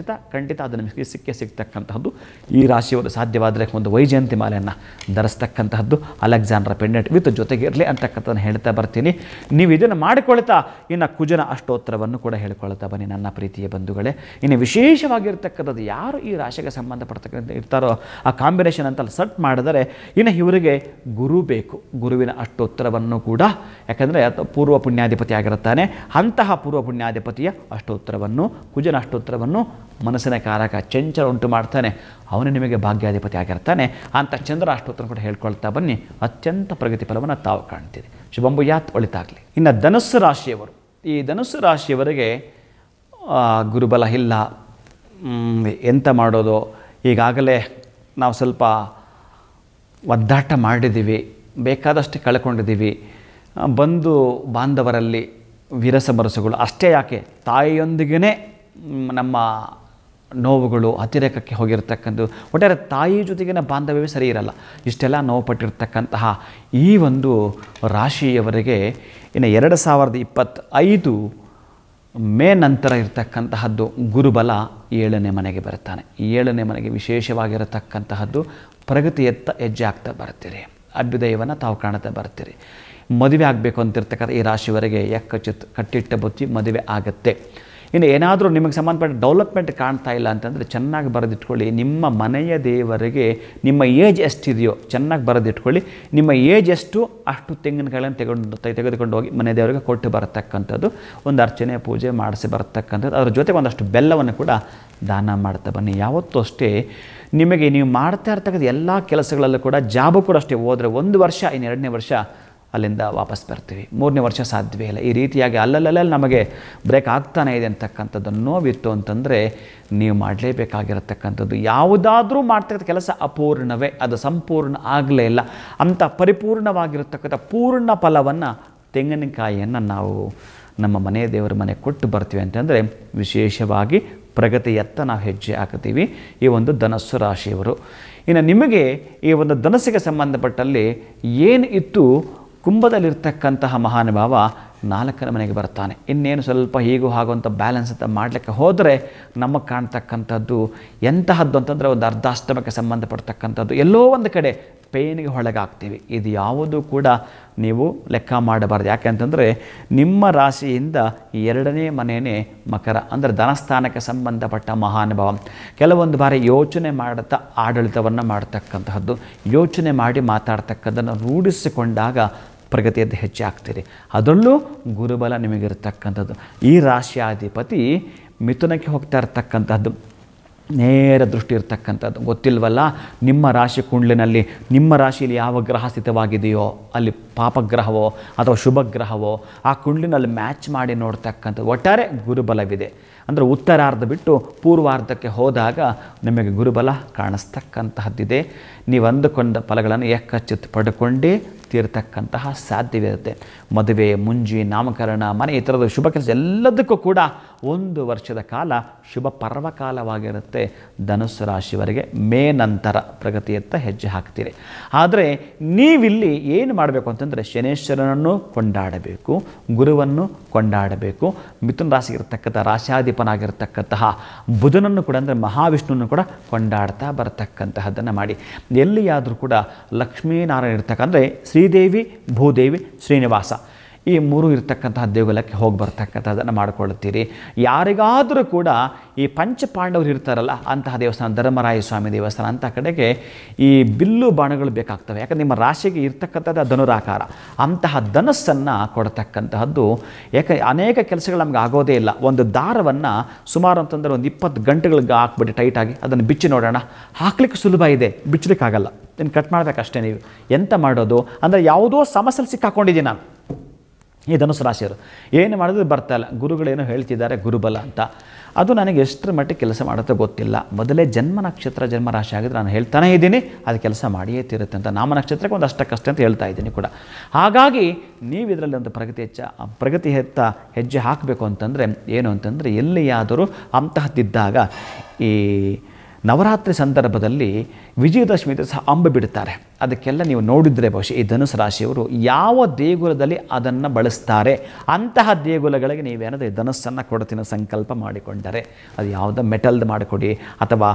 ಖಂಡಿತ ಅದು ನಿಮಗೆ ಸಿಗ್ತಕ್ಕಂತಹದ್ದು. ಈ ರಾಶಿಯವರು ಸಾಧ್ಯವಾದರೆ ಒಂದು ವೈಜಯಂತಿ ಮಾಲೆಯನ್ನು ಧರಿಸ್ತಕ್ಕಂತಹದ್ದು, ಅಲೆಕ್ಸಾಂಡ್ರಾ ಪೆಂಡೆಂಟ್ ವಿತ್ ಜೊತೆಗೆ ಇರಲಿ ಅಂತಕ್ಕಂಥದ್ದನ್ನು ಹೇಳ್ತಾ ಬರ್ತೀನಿ. ನೀವು ಇದನ್ನು ಮಾಡಿಕೊಳ್ತಾ ಇನ್ನು ಕುಜನ ಅಷ್ಟೋತ್ತರವನ್ನು ಕೂಡ ಹೇಳ್ಕೊಳ್ತಾ ಬನ್ನಿ ನನ್ನ ಪ್ರೀತಿಯ ಬಂಧುಗಳೇ. ಇನ್ನು ವಿಶೇಷವಾಗಿರ್ತಕ್ಕಂಥದ್ದು ಯಾರು ಈ ರಾಶಿಗೆ ಸಂಬಂಧಪಡ್ತಕ್ಕಂಥ ಇರ್ತಾರೋ ಆ ಕಾಂಬಿನೇಷನ್ ಅಂತ ಸೆಟ್ ಮಾಡಿದರೆ ಇನ್ನು ಇವರಿಗೆ ಗುರು ಬೇಕು. ಗುರುವಿನ ಅಷ್ಟೋತ್ತರವನ್ನು ಕೂಡ, ಯಾಕಂದರೆ ಪೂರ್ವ ಪುಣ್ಯಾಧಿಪತಿ ಆಗಿರುತ್ತಾನೆ, ಅಂತಹ ಪೂರ್ವ ಪುಣ್ಯಾಧಿಪತಿಯ ಅಷ್ಟೋತ್ತರವನ್ನು, ಕುಜನ ಅಷ್ಟೋತ್ತರವನ್ನು ಮನಸ್ಸಿನ ಕಾರಕ ಚಂಚಲ ಉಂಟು ಮಾಡ್ತಾನೆ, ಅವನು ನಿಮಗೆ ಭಾಗ್ಯಾಧಿಪತಿ ಆಗಿರ್ತಾನೆ. ಅಂಥ ಚಂದ್ರ ಅಷ್ಟೋತ್ತರ ಕೂಡ ಹೇಳ್ಕೊಳ್ತಾ ಬನ್ನಿ, ಅತ್ಯಂತ ಪ್ರಗತಿ ಫಲವನ್ನು ತಾವು ಕಾಣ್ತೀರಿ. ಶುಭಂಭುಯಾತ್, ಒಳಿತಾಗಲಿ. ಇನ್ನು ಧನುಸ್ಸು ರಾಶಿಯವರು, ಈ ಧನುಸ್ಸು ರಾಶಿಯವರಿಗೆ ಗುರುಬಲ ಇಲ್ಲ, ಎಂತ ಮಾಡೋದು, ಈಗಾಗಲೇ ನಾವು ಸ್ವಲ್ಪ ಒದ್ದಾಟ ಮಾಡಿದ್ದೀವಿ, ಬೇಕಾದಷ್ಟು ಕಳ್ಕೊಂಡಿದ್ದೀವಿ, ಬಂಧು ಬಾಂಧವರಲ್ಲಿ ವಿರಸಮರಸುಗಳು ಅಷ್ಟೇ ಯಾಕೆ, ತಾಯಿಯೊಂದಿಗೇ ನಮ್ಮ ನೋವುಗಳು ಅತಿರೇಕಕ್ಕೆ ಹೋಗಿರ್ತಕ್ಕಂಥದ್ದು, ಒಟ್ಟಾರೆ ತಾಯಿ ಜೊತೆಗಿನ ಬಾಂಧವ್ಯವೇ ಸರಿ ಇರಲ್ಲ. ಇಷ್ಟೆಲ್ಲ ನೋವು ಪಟ್ಟಿರ್ತಕ್ಕಂತಹ ಈ ಒಂದು ರಾಶಿಯವರಿಗೆ ಇನ್ನು 2025 ಮೇ ನಂತರ ಇರತಕ್ಕಂತಹದ್ದು ಗುರುಬಲ 7ನೇ ಮನೆಗೆ ಬರ್ತಾನೆ. 7ನೇ ಮನೆಗೆ ವಿಶೇಷವಾಗಿರತಕ್ಕಂತಹದ್ದು ಪ್ರಗತಿಯತ್ತ ಹೆಜ್ಜೆ ಆಗ್ತಾ ಬರ್ತೀರಿ, ಅಭ್ಯುದಯವನ್ನು ತಾವು ಕಾಣ್ತಾ ಬರ್ತೀರಿ. ಮದುವೆ ಆಗಬೇಕು ಅಂತಿರ್ತಕ್ಕಂಥ ಈ ರಾಶಿಯವರೆಗೆ ಕಟ್ಟಿಟ್ಟ ಬುತ್ತಿ ಮದುವೆ ಆಗುತ್ತೆ. ಇನ್ನು ಏನಾದರೂ ನಿಮಗೆ ಸಂಬಂಧಪಟ್ಟ ಡೆವಲಪ್ಮೆಂಟ್ ಕಾಣ್ತಾ ಇಲ್ಲ ಅಂತಂದರೆ ಚೆನ್ನಾಗಿ ಬರೆದಿಟ್ಕೊಳ್ಳಿ. ನಿಮ್ಮ ಮನೆಯ ದೇವರಿಗೆ ನಿಮ್ಮ ಏಜ್ ಎಷ್ಟಿದೆಯೋ ಚೆನ್ನಾಗಿ ಬರೆದಿಟ್ಕೊಳ್ಳಿ. ನಿಮ್ಮ ಏಜ್ ಎಷ್ಟು ಅಷ್ಟು ತೆಂಗಿನಕಾಯಿಗಳನ್ನು ತೆಗೆದುಕೊಂಡು ಹೋಗಿ ಮನೆ ದೇವರಿಗೆ ಕೊಟ್ಟು ಬರತಕ್ಕಂಥದ್ದು, ಒಂದು ಅರ್ಚನೆ ಪೂಜೆ ಮಾಡಿಸಿ ಬರತಕ್ಕಂಥದ್ದು. ಅದ್ರ ಜೊತೆಗೆ ಒಂದಷ್ಟು ಬೆಲ್ಲವನ್ನು ಕೂಡ ದಾನ ಮಾಡ್ತಾ ಬನ್ನಿ. ಯಾವತ್ತೂ ಅಷ್ಟೇ ನಿಮಗೆ ನೀವು ಮಾಡ್ತಾ ಇರ್ತಕ್ಕಂಥ ಎಲ್ಲ ಕೆಲಸಗಳಲ್ಲೂ ಕೂಡ, ಜಾಬು ಕೂಡ ಅಷ್ಟೇ, ಹೋದರೆ 1 ವರ್ಷ, ಇನ್ನು 2ನೇ ವರ್ಷ ಅಲ್ಲಿಂದ ವಾಪಸ್ ಬರ್ತೀವಿ, 3ನೇ ವರ್ಷ ಸಾಧ್ಯವೇ ಇಲ್ಲ. ಈ ರೀತಿಯಾಗಿ ಅಲ್ಲಲ್ಲಲ್ಲಿ ನಮಗೆ ಬ್ರೇಕ್ ಆಗ್ತಾನೆ ಇದೆ ಅಂತಕ್ಕಂಥದ್ದು ನೋವಿತ್ತು ಅಂತಂದರೆ ನೀವು ಮಾಡಲೇಬೇಕಾಗಿರತಕ್ಕಂಥದ್ದು. ಯಾವುದಾದ್ರೂ ಮಾಡ್ತಕ್ಕಂಥ ಕೆಲಸ ಅಪೂರ್ಣವೇ, ಅದು ಸಂಪೂರ್ಣ ಆಗಲೇ ಇಲ್ಲ. ಅಂಥ ಪರಿಪೂರ್ಣವಾಗಿರತಕ್ಕಂಥ ಪೂರ್ಣ ಫಲವನ್ನು, ತೆಂಗಿನಕಾಯಿಯನ್ನು ನಾವು ನಮ್ಮ ಮನೆ ದೇವರ ಮನೆ ಕೊಟ್ಟು ಬರ್ತೀವಿ ಅಂತಂದರೆ ವಿಶೇಷವಾಗಿ ಪ್ರಗತಿಯತ್ತ ನಾವು ಹೆಜ್ಜೆ ಹಾಕ್ತೀವಿ ಈ ಒಂದು ಧನಸ್ಸು ರಾಶಿಯವರು. ಇನ್ನು ನಿಮಗೆ ಈ ಒಂದು ಧನಸ್ಸಿಗೆ ಸಂಬಂಧಪಟ್ಟಲ್ಲಿ ಏನು ಇತ್ತು, ಕುಂಭದಲ್ಲಿರ್ತಕ್ಕಂತಹ ಮಹಾನುಭಾವ 4ನೇ ಮನೆಗೆ ಬರ್ತಾನೆ. ಇನ್ನೇನು ಸ್ವಲ್ಪ ಹೀಗೂ ಹಾಗು ಅಂತ ಬ್ಯಾಲೆನ್ಸ್ ಅಂತ ಮಾಡಲಿಕ್ಕೆ ಹೋದರೆ ನಮಗೆ ಕಾಣ್ತಕ್ಕಂಥದ್ದು ಎಂತಹದ್ದು ಅಂತಂದರೆ ಒಂದು ಅರ್ಧಾಷ್ಟಮಕ್ಕೆ ಸಂಬಂಧಪಡ್ತಕ್ಕಂಥದ್ದು, ಎಲ್ಲೋ ಒಂದು ಕಡೆ ಪೇನಿಗೆ ಒಳಗಾಗ್ತೀವಿ. ಇದು ಯಾವುದೂ ಕೂಡ ನೀವು ಲೆಕ್ಕ ಮಾಡಬಾರ್ದು. ಯಾಕೆ ಅಂತಂದರೆ ನಿಮ್ಮ ರಾಶಿಯಿಂದ 2ನೇ ಮನೆಯೇ ಮಕರ, ಅಂದರೆ ಧನಸ್ಥಾನಕ್ಕೆ ಸಂಬಂಧಪಟ್ಟ ಮಹಾನುಭಾವ. ಕೆಲವೊಂದು ಬಾರಿ ಯೋಚನೆ ಮಾಡುತ್ತಾ ಆಡಳಿತವನ್ನು ಮಾಡ್ತಕ್ಕಂತಹದ್ದು, ಯೋಚನೆ ಮಾಡಿ ಮಾತಾಡ್ತಕ್ಕಂಥದ್ದನ್ನು ರೂಢಿಸಿಕೊಂಡಾಗ ಪ್ರಗತಿಯದ್ದು ಹೆಚ್ಚು ಆಗ್ತೀರಿ. ಅದರಲ್ಲೂ ಗುರುಬಲ ನಿಮಗಿರ್ತಕ್ಕಂಥದ್ದು. ಈ ರಾಶಿಯಾಧಿಪತಿ ಮಿಥುನಕ್ಕೆ ಹೋಗ್ತಾ ಇರ್ತಕ್ಕಂಥದ್ದು, ನೇರ ದೃಷ್ಟಿ ಇರ್ತಕ್ಕಂಥದ್ದು. ಗೊತ್ತಿಲ್ವಲ್ಲ, ನಿಮ್ಮ ರಾಶಿ ಕುಂಡಲಿನಲ್ಲಿ ನಿಮ್ಮ ರಾಶಿಯಲ್ಲಿ ಯಾವ ಗ್ರಹ ಸ್ಥಿತವಾಗಿದೆಯೋ ಅಲ್ಲಿ ಪಾಪಗ್ರಹವೋ ಅಥವಾ ಶುಭಗ್ರಹವೋ ಆ ಕುಂಡಲಿನಲ್ಲಿ ಮ್ಯಾಚ್ ಮಾಡಿ ನೋಡ್ತಕ್ಕಂಥದ್ದು. ಒಟ್ಟಾರೆ ಗುರುಬಲವಿದೆ. ಅಂದರೆ ಉತ್ತರಾರ್ಧ ಬಿಟ್ಟು ಪೂರ್ವಾರ್ಧಕ್ಕೆ ಹೋದಾಗ ನಿಮಗೆ ಗುರುಬಲ ಕಾಣಿಸ್ತಕ್ಕಂತಹದ್ದಿದೆ. ನೀವು ಅಂದುಕೊಂಡ ಫಲಗಳನ್ನು ಏಕಚಿತ್ ಪಡ್ಕೊಂಡೇ ತೀರ್ತಕ್ಕಂತಹ ಸಾಧ್ಯವಿರುತ್ತೆ. ಮದುವೆ, ಮುಂಜಿ, ನಾಮಕರಣ, ಮನೆ, ಈ ಥರದ ಶುಭ ಕೆಲಸ ಎಲ್ಲದಕ್ಕೂ ಕೂಡ 1 ವರ್ಷದ ಕಾಲ ಶುಭ ಪರ್ವಕಾಲವಾಗಿರುತ್ತೆ. ಧನುಸ್ಸು ರಾಶಿಯವರೆಗೆ ಮೇ ನಂತರ ಪ್ರಗತಿಯತ್ತ ಹೆಜ್ಜೆ ಹಾಕ್ತೀರಿ. ಆದರೆ ನೀವಿಲ್ಲಿ ಏನು ಮಾಡಬೇಕು ಅಂತಂದರೆ ಶನೇಶ್ವರನನ್ನು ಕೊಂಡಾಡಬೇಕು, ಗುರುವನ್ನು ಕೊಂಡಾಡಬೇಕು, ಮಿಥುನ ರಾಶಿಗಿರ್ತಕ್ಕಂಥ ರಾಶಾಧಿಪನಾಗಿರ್ತಕ್ಕಂತಹ ಬುಧನನ್ನು ಕೂಡ, ಅಂದರೆ ಮಹಾವಿಷ್ಣುವನ್ನು ಕೂಡ ಕೊಂಡಾಡ್ತಾ ಬರತಕ್ಕಂತಹದ್ದನ್ನು ಮಾಡಿ. ಎಲ್ಲಿಯಾದರೂ ಕೂಡ ಲಕ್ಷ್ಮೀನಾರಾಯಣ ಇರ್ತಕ್ಕಂಥ, ಅಂದರೆ ಶ್ರೀದೇವಿ, ಭೂದೇವಿ, ಶ್ರೀನಿವಾಸ ಈ 3 ಇರತಕ್ಕಂತಹ ದೇಗುಲಕ್ಕೆ ಹೋಗಿ ಬರ್ತಕ್ಕಂಥದ್ದನ್ನು ಮಾಡಿಕೊಳ್ಳುತ್ತೀರಿ. ಯಾರಿಗಾದರೂ ಕೂಡ ಈ ಪಂಚಪಾಂಡವರು ಇರ್ತಾರಲ್ಲ ಅಂತಹ ದೇವಸ್ಥಾನ, ಧರ್ಮರಾಯ ಸ್ವಾಮಿ ದೇವಸ್ಥಾನ ಅಂಥ ಕಡೆಗೆ ಈ ಬಿಲ್ಲು ಬಾಣಗಳು ಬೇಕಾಗ್ತವೆ. ಯಾಕಂದರೆ ನಿಮ್ಮ ರಾಶಿಗೆ ಇರ್ತಕ್ಕಂಥದ್ದು ಧನುರಾಕಾರ, ಅಂತಹ ಧನಸ್ಸನ್ನು ಕೊಡತಕ್ಕಂತಹದ್ದು. ಯಾಕೆ ಅನೇಕ ಕೆಲಸಗಳು ನಮ್ಗೆ ಆಗೋದೇ ಇಲ್ಲ. ಒಂದು ದಾರವನ್ನು ಸುಮಾರು ಅಂತಂದರೆ ಒಂದು 20 ಗಂಟೆಗಳಿಗೆ ಹಾಕ್ಬಿಟ್ಟು ಟೈಟಾಗಿ ಅದನ್ನು ಬಿಚ್ಚಿ ನೋಡೋಣ, ಹಾಕ್ಲಿಕ್ಕೆ ಸುಲಭ ಇದೆ, ಬಿಚ್ಚಲಿಕ್ಕಾಗಲ್ಲ. ಇನ್ನು ಕಟ್ ಮಾಡಬೇಕಷ್ಟೇ. ನೀವು ಎಂತ ಮಾಡೋದು ಅಂದರೆ ಯಾವುದೋ ಸಮಸ್ಯೆಯಲ್ಲಿ ಸಿಕ್ಕಾಕೊಂಡಿದ್ದೀನಿ ನಾನು. ಈ ಧನುಸು ರಾಶಿಯವರು ಏನು ಮಾಡಿದ್ರು ಬರ್ತಾಯಿಲ್ಲ. ಗುರುಗಳೇನೋ ಹೇಳ್ತಿದ್ದಾರೆ ಗುರುಬಲ ಅಂತ, ಅದು ನನಗೆ ಎಷ್ಟರ ಮಟ್ಟಿಗೆ ಕೆಲಸ ಮಾಡುತ್ತೋ ಗೊತ್ತಿಲ್ಲ. ಮೊದಲೇ ಜನ್ಮ ನಕ್ಷತ್ರ ಜನ್ಮ ರಾಶಿ ಆಗಿದ್ರೆ ನಾನು ಹೇಳ್ತಾನೇ ಇದ್ದೀನಿ ಅದು ಕೆಲಸ ಮಾಡಿಯೇ ತೀರುತ್ತೆ ಅಂತ. ನಾಮ ನಕ್ಷತ್ರಕ್ಕೆ ಒಂದು ಅಷ್ಟಕ್ಕಷ್ಟೇ ಅಂತ ಹೇಳ್ತಾ ಇದ್ದೀನಿ ಕೂಡ. ಹಾಗಾಗಿ ನೀವು ಇದರಲ್ಲಿ ಒಂದು ಪ್ರಗತಿ ಹೆಜ್ಜೆ ಹಾಕಬೇಕು ಅಂತಂದರೆ ಏನು ಅಂತಂದರೆ, ಎಲ್ಲಿಯಾದರೂ ಅಂತಹದ್ದಿದ್ದಾಗ ಈ ನವರಾತ್ರಿ ಸಂದರ್ಭದಲ್ಲಿ ವಿಜಯದಶಮಿ ದಿವಸ ಅಂಬು ಬಿಡುತ್ತಾರೆ. ಅದಕ್ಕೆಲ್ಲ ನೀವು ನೋಡಿದರೆ ಬಹುಶಃ ಈ ಧನುಸು ರಾಶಿಯವರು ಯಾವ ದೇಗುಲದಲ್ಲಿ ಅದನ್ನು ಬಳಸ್ತಾರೆ ಅಂತಹ ದೇಗುಲಗಳಿಗೆ ನೀವೇನಾದರೂ ಈ ಧನಸ್ಸನ್ನು ಕೊಡ್ತೀನಿ ಸಂಕಲ್ಪ ಮಾಡಿಕೊಂಡರೆ, ಅದು ಯಾವುದೋ ಮೆಟಲ್ದು ಮಾಡಿಕೊಡಿ ಅಥವಾ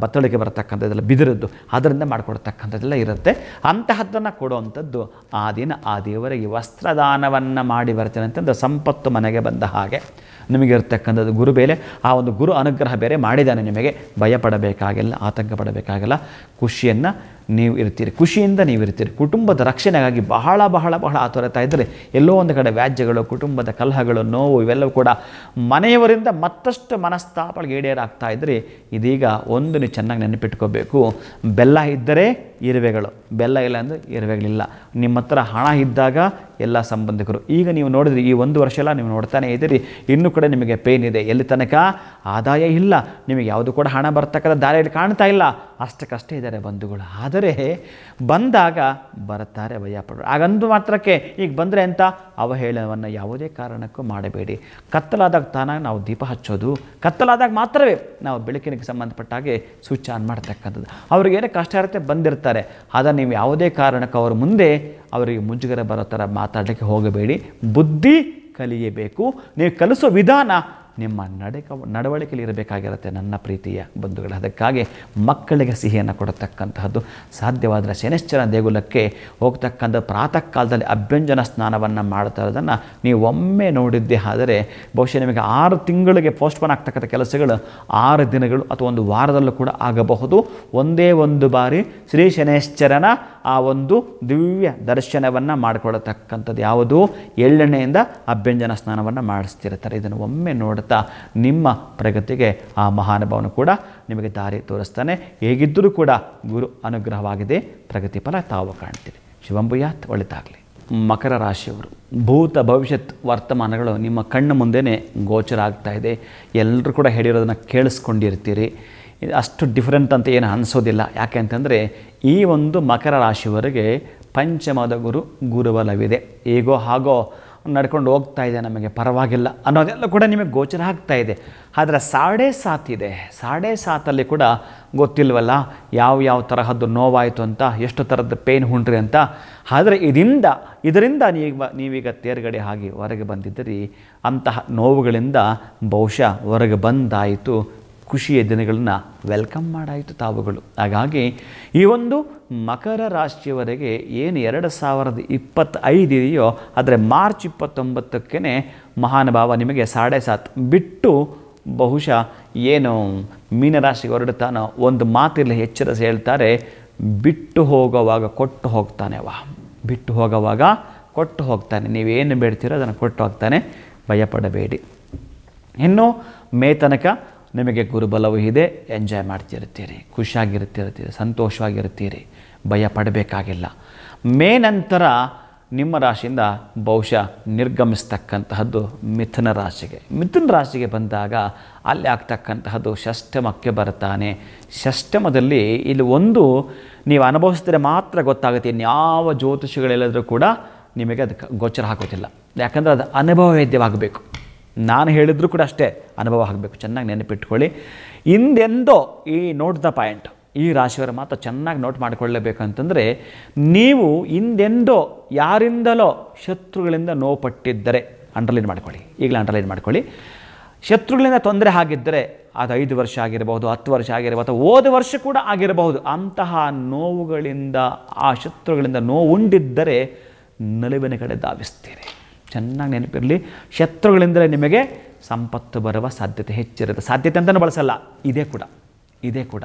ಬತ್ತಳಿಗೆ ಬರತಕ್ಕಂಥದ್ದೆಲ್ಲ ಬಿದಿರದ್ದು ಅದರಿಂದ ಮಾಡಿಕೊಡ್ತಕ್ಕಂಥದ್ದೆಲ್ಲ ಇರುತ್ತೆ. ಅಂತಹದ್ದನ್ನು ಕೊಡುವಂಥದ್ದು ಆ ದಿನ ಆ ದೇವರಿಗೆ ವಸ್ತ್ರದಾನವನ್ನು ಮಾಡಿ ಬರ್ತೇನೆ ಅಂತಂದು ಸಂಪತ್ತು ಮನೆಗೆ ಬಂದ ಹಾಗೆ. ನಿಮಗೆ ಇರ್ತಕ್ಕಂಥದ್ದು ಗುರು ಬೇರೆ, ಆ ಒಂದು ಗುರು ಅನುಗ್ರಹ ಬೇರೆ ಮಾಡಿದ್ದಾನೆ. ನಿಮಗೆ ಭಯಪಡಬೇಕಾಗಿಲ್ಲ, ಆತಂಕ ಪಡಬೇಕಾಗಿಲ್ಲ. ಖುಷಿಯನ್ನು ನೀವು ಇರ್ತೀರಿ, ಖುಷಿಯಿಂದ ನೀವು ಇರ್ತೀರಿ. ಕುಟುಂಬದ ರಕ್ಷಣೆಗಾಗಿ ಬಹಳ ಬಹಳ ಬಹಳ ಆತುರತಾ ಇದ್ದರೆ ಎಲ್ಲೋ ಒಂದು ಕಡೆ ವ್ಯಾಜ್ಯಗಳು, ಕುಟುಂಬದ ಕಲಹಗಳು, ನೋವು ಇವೆಲ್ಲವೂ ಕೂಡ ಮನೆಯವರಿಂದ ಮತ್ತಷ್ಟು ಮನಸ್ತಾಪಗಳಿಗೆ ಈಡೇರಾಗ್ತಾ ಇದ್ದರೆ ಇದೀಗ ಒಂದು ನೀವು ಚೆನ್ನಾಗಿ ನೆನಪಿಟ್ಕೋಬೇಕು. ಬೆಲ್ಲ ಇದ್ದರೆ ಇರುವೆಗಳು, ಬೆಲ್ಲ ಇಲ್ಲ ಅಂದರೆ ಇರುವೆಗಳಿಲ್ಲ. ನಿಮ್ಮ ಹತ್ರ ಹಣ ಇದ್ದಾಗ ಎಲ್ಲ ಸಂಬಂಧಿಕರು. ಈಗ ನೀವು ನೋಡಿದ್ರಿ ಈ 1 ವರ್ಷ ಎಲ್ಲ ನೀವು ನೋಡ್ತಾನೆ ಇದ್ದೀರಿ, ಇನ್ನೂ ಕೂಡ ನಿಮಗೆ ಪೇನ್ ಇದೆ. ಎಲ್ಲಿ ತನಕ ಆದಾಯ ಇಲ್ಲ, ನಿಮಗೆ ಯಾವುದು ಕೂಡ ಹಣ ಬರ್ತಕ್ಕಂಥ ದಾರಿಯಲ್ಲಿ ಕಾಣ್ತಾ ಇಲ್ಲ, ಅಷ್ಟಕ್ಕಷ್ಟೇ ಇದ್ದಾರೆ ಬಂಧುಗಳು. ಆದರೆ ಬಂದಾಗ ಬರ್ತಾರೆ, ಭಯಪಡೋರು. ಹಾಗಂದು ಮಾತ್ರಕ್ಕೆ ಈಗ ಬಂದರೆ ಅಂತ ಅವಹೇಳನವನ್ನು ಯಾವುದೇ ಕಾರಣಕ್ಕೂ ಮಾಡಬೇಡಿ. ಕತ್ತಲಾದಾಗ ತಾನಾಗಿ ನಾವು ದೀಪ ಹಚ್ಚೋದು, ಕತ್ತಲಾದಾಗ ಮಾತ್ರವೇ ನಾವು ಬೆಳಕಿನಿಗೆ ಸಂಬಂಧಪಟ್ಟ ಹಾಗೆ ಸ್ವಿಚ್ ಆನ್ ಮಾಡ್ತಕ್ಕಂಥದ್ದು. ಅವ್ರಿಗೇನೇ ಕಷ್ಟ ಇರುತ್ತೆ, ಬಂದಿರ್ತಾರೆ. ಆದರೆ ನೀವು ಯಾವುದೇ ಕಾರಣಕ್ಕೂ ಅವ್ರ ಮುಂದೆ ಅವರಿಗೆ ಮುಜುಗರ ಬರೋ ಥರ ಮಾತಾಡಲಿಕ್ಕೆ ಹೋಗಬೇಡಿ. ಬುದ್ಧಿ ಕಲಿಯಬೇಕು. ನೀವು ಕಲಿಸೋ ವಿಧಾನ ನಿಮ್ಮ ನಡವಳಿಕೆಯಲ್ಲಿ ಇರಬೇಕಾಗಿರುತ್ತೆ ನನ್ನ ಪ್ರೀತಿಯ ಬಂಧುಗಳು. ಅದಕ್ಕಾಗಿ ಮಕ್ಕಳಿಗೆ ಸಿಹಿಯನ್ನು ಕೊಡತಕ್ಕಂತಹದ್ದು, ಸಾಧ್ಯವಾದರೆ ಶನೈಶ್ಚರ ದೇಗುಲಕ್ಕೆ ಹೋಗ್ತಕ್ಕಂಥ ಪ್ರಾತಃ ಕಾಲದಲ್ಲಿ ಅಭ್ಯಂಜನ ಸ್ನಾನವನ್ನು ಮಾಡ್ತಾ ಇರೋದನ್ನು ನೀವು ಒಮ್ಮೆ ನೋಡಿದ್ದೇ ಆದರೆ ಬಹುಶಃ ನಿಮಗೆ 6 ತಿಂಗಳಿಗೆ ಪೋಸ್ಟ್ಪೋನ್ ಆಗ್ತಕ್ಕಂಥ ಕೆಲಸಗಳು 6 ದಿನಗಳು ಅಥವಾ 1 ವಾರದಲ್ಲೂ ಕೂಡ ಆಗಬಹುದು. ಒಂದೇ ಒಂದು ಬಾರಿ ಶ್ರೀ ಶನೈಶ್ಚರನ ಆ ಒಂದು ದಿವ್ಯ ದರ್ಶನವನ್ನು ಮಾಡಿಕೊಡತಕ್ಕಂಥದ್ದು ಯಾವುದು, ಎಳ್ಳೆಣ್ಣೆಯಿಂದ ಅಭ್ಯಂಜನ ಸ್ನಾನವನ್ನು ಮಾಡಿಸ್ತಿರ್ತಾರೆ. ಇದನ್ನು ಒಮ್ಮೆ ನೋಡ್ತಾ ನಿಮ್ಮ ಪ್ರಗತಿಗೆ ಆ ಮಹಾನುಭಾವನು ಕೂಡ ನಿಮಗೆ ದಾರಿ ತೋರಿಸ್ತಾನೆ. ಹೇಗಿದ್ದರೂ ಕೂಡ ಗುರು ಅನುಗ್ರಹವಾಗಿದೆ, ಪ್ರಗತಿ ಫಲ ತಾವು ಕಾಣ್ತೀರಿ. ಶಿವಂಭುಯಾತ್, ಒಳಿತಾಗಲಿ. ಮಕರ ರಾಶಿಯವರು ಭೂತ ಭವಿಷ್ಯತ್ ವರ್ತಮಾನಗಳು ನಿಮ್ಮ ಕಣ್ಣು ಮುಂದೆನೇ ಗೋಚರ ಆಗ್ತಾ ಇದೆ. ಎಲ್ಲರೂ ಕೂಡ ಹೇಳಿರೋದನ್ನು ಕೇಳಿಸ್ಕೊಂಡಿರ್ತೀರಿ. ಅಷ್ಟು ಡಿಫ್ರೆಂಟ್ ಅಂತ ಏನು ಅನಿಸೋದಿಲ್ಲ. ಯಾಕೆ ಅಂತಂದರೆ ಈ ಒಂದು ಮಕರ ರಾಶಿಯವರೆಗೆ ಪಂಚಮದ ಗುರುಬಲವಿದೆ. ಹೇಗೋ ಹಾಗೋ ನಡ್ಕೊಂಡು ಹೋಗ್ತಾ ಇದೆ, ನಮಗೆ ಪರವಾಗಿಲ್ಲ ಅನ್ನೋದೆಲ್ಲ ಕೂಡ ನಿಮಗೆ ಗೋಚರ ಆಗ್ತಾ ಇದೆ. ಆದರೆ 7.5 ಇದೆ. 7.5 ಕೂಡ ಗೊತ್ತಿಲ್ವಲ್ಲ ಯಾವ ತರಹದ್ದು ನೋವಾಯಿತು ಅಂತ, ಎಷ್ಟು ಥರದ್ದು ಪೇನ್ ಹುಂಡ್ರಿ ಅಂತ. ಆದರೆ ಇದರಿಂದ ನೀವೀಗ ತೇರ್ಗಡೆ ಆಗಿ ಹೊರಗೆ ಬಂದಿದ್ದೀರಿ. ಅಂತಹ ನೋವುಗಳಿಂದ ಬಹುಶಃ ಹೊರಗೆ ಬಂದಾಯಿತು. ಖುಷಿಯ ದಿನಗಳನ್ನ ವೆಲ್ಕಮ್ ಮಾಡಾಯಿತು ತಾವುಗಳು. ಹಾಗಾಗಿ ಈ ಒಂದು ಮಕರ ರಾಶಿಯವರೆಗೆ ಏನು 2025 ಇದೆಯೋ, ಆದರೆ ಮಾರ್ಚ್ 29ಕ್ಕೆ ಮಹಾನುಭಾವ ನಿಮಗೆ 7.5 ಬಿಟ್ಟು ಬಹುಶಃ ಏನು ಮೀನರಾಶಿಗೆ ಹೊರಡುತ್ತಾನೋ, ಒಂದು ಮಾತಿರಲಿ ಎಚ್ಚರಿಸಿ ಹೇಳ್ತಾರೆ, ಬಿಟ್ಟು ಹೋಗೋವಾಗ ಕೊಟ್ಟು ಹೋಗ್ತಾನೆ. ಬಿಟ್ಟು ಹೋಗೋವಾಗ ಕೊಟ್ಟು ಹೋಗ್ತಾನೆ. ನೀವೇನು ಬೇಡ್ತೀರೋ ಅದನ್ನು ಕೊಟ್ಟು ಹೋಗ್ತಾನೆ, ಭಯಪಡಬೇಡಿ. ಇನ್ನು ಮೇ ತನಕ ನಿಮಗೆ ಗುರುಬಲವೂ ಇದೆ, ಎಂಜಾಯ್ ಮಾಡ್ತಿರ್ತೀರಿ, ಖುಷಿಯಾಗಿರ್ತಿರ್ತೀರಿ, ಸಂತೋಷವಾಗಿರ್ತೀರಿ, ಭಯ ಪಡಬೇಕಾಗಿಲ್ಲ. ಮೇ ನಂತರ ನಿಮ್ಮ ರಾಶಿಯಿಂದ ಬಹುಶಃ ನಿರ್ಗಮಿಸ್ತಕ್ಕಂತಹದ್ದು ಮಿಥುನ ರಾಶಿಗೆ ಬಂದಾಗ ಅಲ್ಲಿ ಆಗ್ತಕ್ಕಂತಹದ್ದು ಷಷ್ಠಮಕ್ಕೆ ಬರ್ತಾನೆ. ಷಷ್ಠಮದಲ್ಲಿ ಇಲ್ಲಿ ಒಂದು ನೀವು ಅನುಭವಿಸಿದ್ರೆ ಮಾತ್ರ ಗೊತ್ತಾಗುತ್ತೆ. ಇನ್ಯಾವ ಜ್ಯೋತಿಷಿಗಳೆಲ್ಲದರೂ ಕೂಡ ನಿಮಗೆ ಅದಕ್ಕೆ ಗೋಚರ ಹಾಕೋದಿಲ್ಲ. ಯಾಕಂದರೆ ಅದು ಅನುಭವ ವೇದ್ಯವಾಗಬೇಕು. ನಾನು ಹೇಳಿದರೂ ಕೂಡ ಅಷ್ಟೇ, ಅನುಭವ ಆಗಬೇಕು. ಚೆನ್ನಾಗಿ ನೆನಪಿಟ್ಕೊಳ್ಳಿ. ಹಿಂದೆಂದೋ ಈ ನೋಟ್ ದ ಪಾಯಿಂಟ್, ಈ ರಾಶಿಯವರ ಮಾತ್ರ ಚೆನ್ನಾಗಿ ನೋಟ್ ಮಾಡಿಕೊಳ್ಳಬೇಕಂತಂದರೆ, ನೀವು ಹಿಂದೆಂದೋ ಯಾರಿಂದಲೋ ಶತ್ರುಗಳಿಂದ ನೋವು ಪಟ್ಟಿದ್ದರೆ ಅಂಡರ್ಲೈನ್ ಮಾಡ್ಕೊಳ್ಳಿ. ಈಗಲೇ ಅಂಡರ್ಲೈನ್ ಮಾಡ್ಕೊಳ್ಳಿ. ಶತ್ರುಗಳಿಂದ ತೊಂದರೆ ಆಗಿದ್ದರೆ ಅದು 5 ವರ್ಷ ಆಗಿರಬಹುದು, 10 ವರ್ಷ ಆಗಿರಬಹುದು, ಅಥವಾ ಹೋದ ವರ್ಷ ಕೂಡ ಆಗಿರಬಹುದು. ಅಂತಹ ನೋವುಗಳಿಂದ, ಆ ಶತ್ರುಗಳಿಂದ ನೋವು ಉಂಡಿದ್ದರೆ ನಲಿವಿನ ಕಡೆ ಧಾವಿಸ್ತೀರಿ. ಚೆನ್ನಾಗಿ ನೆನಪಿರಲಿ, ಶತ್ರುಗಳಿಂದಲೇ ನಿಮಗೆ ಸಂಪತ್ತು ಬರುವ ಸಾಧ್ಯತೆ ಹೆಚ್ಚಿರುತ್ತೆ. ಸಾಧ್ಯತೆ ಅಂತಲೂ ಬಳಸಲ್ಲ, ಇದೇ ಕೂಡ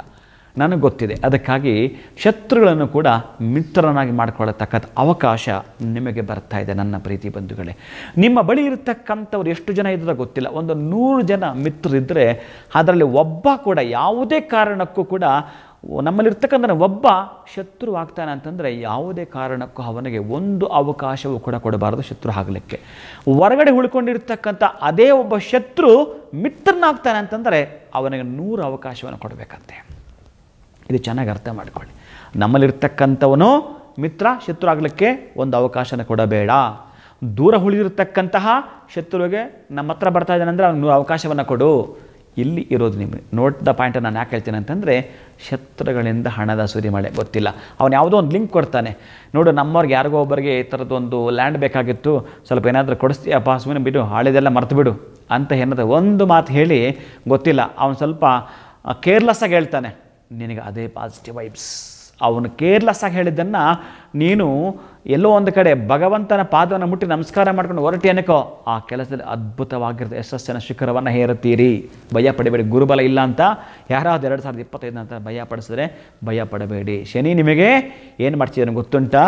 ನನಗೆ ಗೊತ್ತಿದೆ. ಅದಕ್ಕಾಗಿ ಶತ್ರುಗಳನ್ನು ಕೂಡ ಮಿತ್ರನಾಗಿ ಮಾಡಿಕೊಳ್ಳತಕ್ಕಂಥ ಅವಕಾಶ ನಿಮಗೆ ಬರ್ತಾ ಇದೆ ನನ್ನ ಪ್ರೀತಿ ಬಂಧುಗಳೇ. ನಿಮ್ಮ ಬಳಿ ಇರತಕ್ಕಂಥವ್ರು ಎಷ್ಟು ಜನ ಇದ್ದರೆ ಗೊತ್ತಿಲ್ಲ, ಒಂದು 100 ಜನ ಮಿತ್ರರಿದ್ದರೆ ಅದರಲ್ಲಿ ಒಬ್ಬ ಕೂಡ ಯಾವುದೇ ಕಾರಣಕ್ಕೂ ಕೂಡ ನಮ್ಮಲ್ಲಿರ್ತಕ್ಕಂಥ ಒಬ್ಬ ಶತ್ರು ಆಗ್ತಾನೆ ಅಂತಂದರೆ ಯಾವುದೇ ಕಾರಣಕ್ಕೂ ಅವನಿಗೆ ಒಂದು ಅವಕಾಶವೂ ಕೂಡ ಕೊಡಬಾರದು ಶತ್ರು ಆಗಲಿಕ್ಕೆ. ಹೊರಗಡೆ ಉಳ್ಕೊಂಡಿರ್ತಕ್ಕಂಥ ಅದೇ ಒಬ್ಬ ಶತ್ರು ಮಿತ್ರನಾಗ್ತಾನೆ ಅಂತಂದರೆ ಅವನಿಗೆ 100 ಅವಕಾಶವನ್ನು ಕೊಡಬೇಕಂತೆ. ಇದು ಚೆನ್ನಾಗಿ ಅರ್ಥ ಮಾಡಿಕೊಳ್ಳಿ. ನಮ್ಮಲ್ಲಿರ್ತಕ್ಕಂಥವನು ಮಿತ್ರ ಶತ್ರು ಆಗಲಿಕ್ಕೆ ಒಂದು ಅವಕಾಶನ ಕೊಡಬೇಡ. ದೂರ ಉಳಿದಿರ್ತಕ್ಕಂತಹ ಶತ್ರುವಿಗೆ ನಮ್ಮ ಹತ್ರ ಬರ್ತಾ ಇದ್ದಾನೆ ಅಂದರೆ ಅವ್ನಿಗೆ 100 ಅವಕಾಶವನ್ನು ಕೊಡು. ಇಲ್ಲಿ ಇರೋದು ನಿಮಗೆ ನೋಟ್ ದ ಪಾಯಿಂಟ್ ನಾನು ಯಾಕೆ ಹೇಳ್ತೀನಿ ಅಂತಂದರೆ, ಶತ್ರುಗಳಿಂದ ಹಣದ ಸುರಿಮಳೆ ಗೊತ್ತಿಲ್ಲ. ಅವನು ಯಾವುದೋ ಒಂದು ಲಿಂಕ್ ಕೊಡ್ತಾನೆ, ನೋಡು ನಮ್ಮವ್ರಿಗೆ ಯಾರಿಗೋ ಒಬ್ಬರಿಗೆ ಈ ಥರದ್ದೊಂದು ಲ್ಯಾಂಡ್ ಬೇಕಾಗಿತ್ತು, ಸ್ವಲ್ಪ ಏನಾದರೂ ಕೊಡಿಸ್ತೀಯಪ್ಪ, ಸುಮ್ಮನೆ ಬಿಡು, ಹಳೆದೆಲ್ಲ ಮರ್ತು ಬಿಡು ಅಂತ ಏನಾದರೂ ಒಂದು ಮಾತು ಹೇಳಿ ಗೊತ್ತಿಲ್ಲ ಅವನು ಸ್ವಲ್ಪ ಕೇರ್ಲೆಸ್ಸಾಗಿ ಹೇಳ್ತಾನೆ, ನಿನಗೆ ಅದೇ ಪಾಸಿಟಿವ್ ವೈಬ್ಸ್. ಅವನು ಕೇರ್ಲೆಸ್ಸಾಗಿ ಹೇಳಿದ್ದನ್ನು ನೀನು ಎಲ್ಲೋ ಒಂದು ಕಡೆ ಭಗವಂತನ ಪಾದವನ್ನು ಮುಟ್ಟಿ ನಮಸ್ಕಾರ ಮಾಡ್ಕೊಂಡು ಹೊರಟಿ ಅನ್ನಕೋ, ಆ ಕೆಲಸದಲ್ಲಿ ಅದ್ಭುತವಾಗಿರುತ್ತೆ ಯಶಸ್ಸಿನ ಶಿಖರವನ್ನು ಹೇರುತ್ತೀರಿ. ಭಯ ಪಡಬೇಡಿ. ಗುರುಬಲ ಇಲ್ಲ ಅಂತ ಯಾರಾவது 2025 ಅಂತ ಭಯ ಪಡಿಸಿದ್ರೆ ಭಯ ಪಡಬೇಡಿ. ಶನಿ ನಿಮಗೆ ಏನು ಮಾಡ್ತಿದ್ದಾನೆ ಗೊತ್ತುಂಟಾ?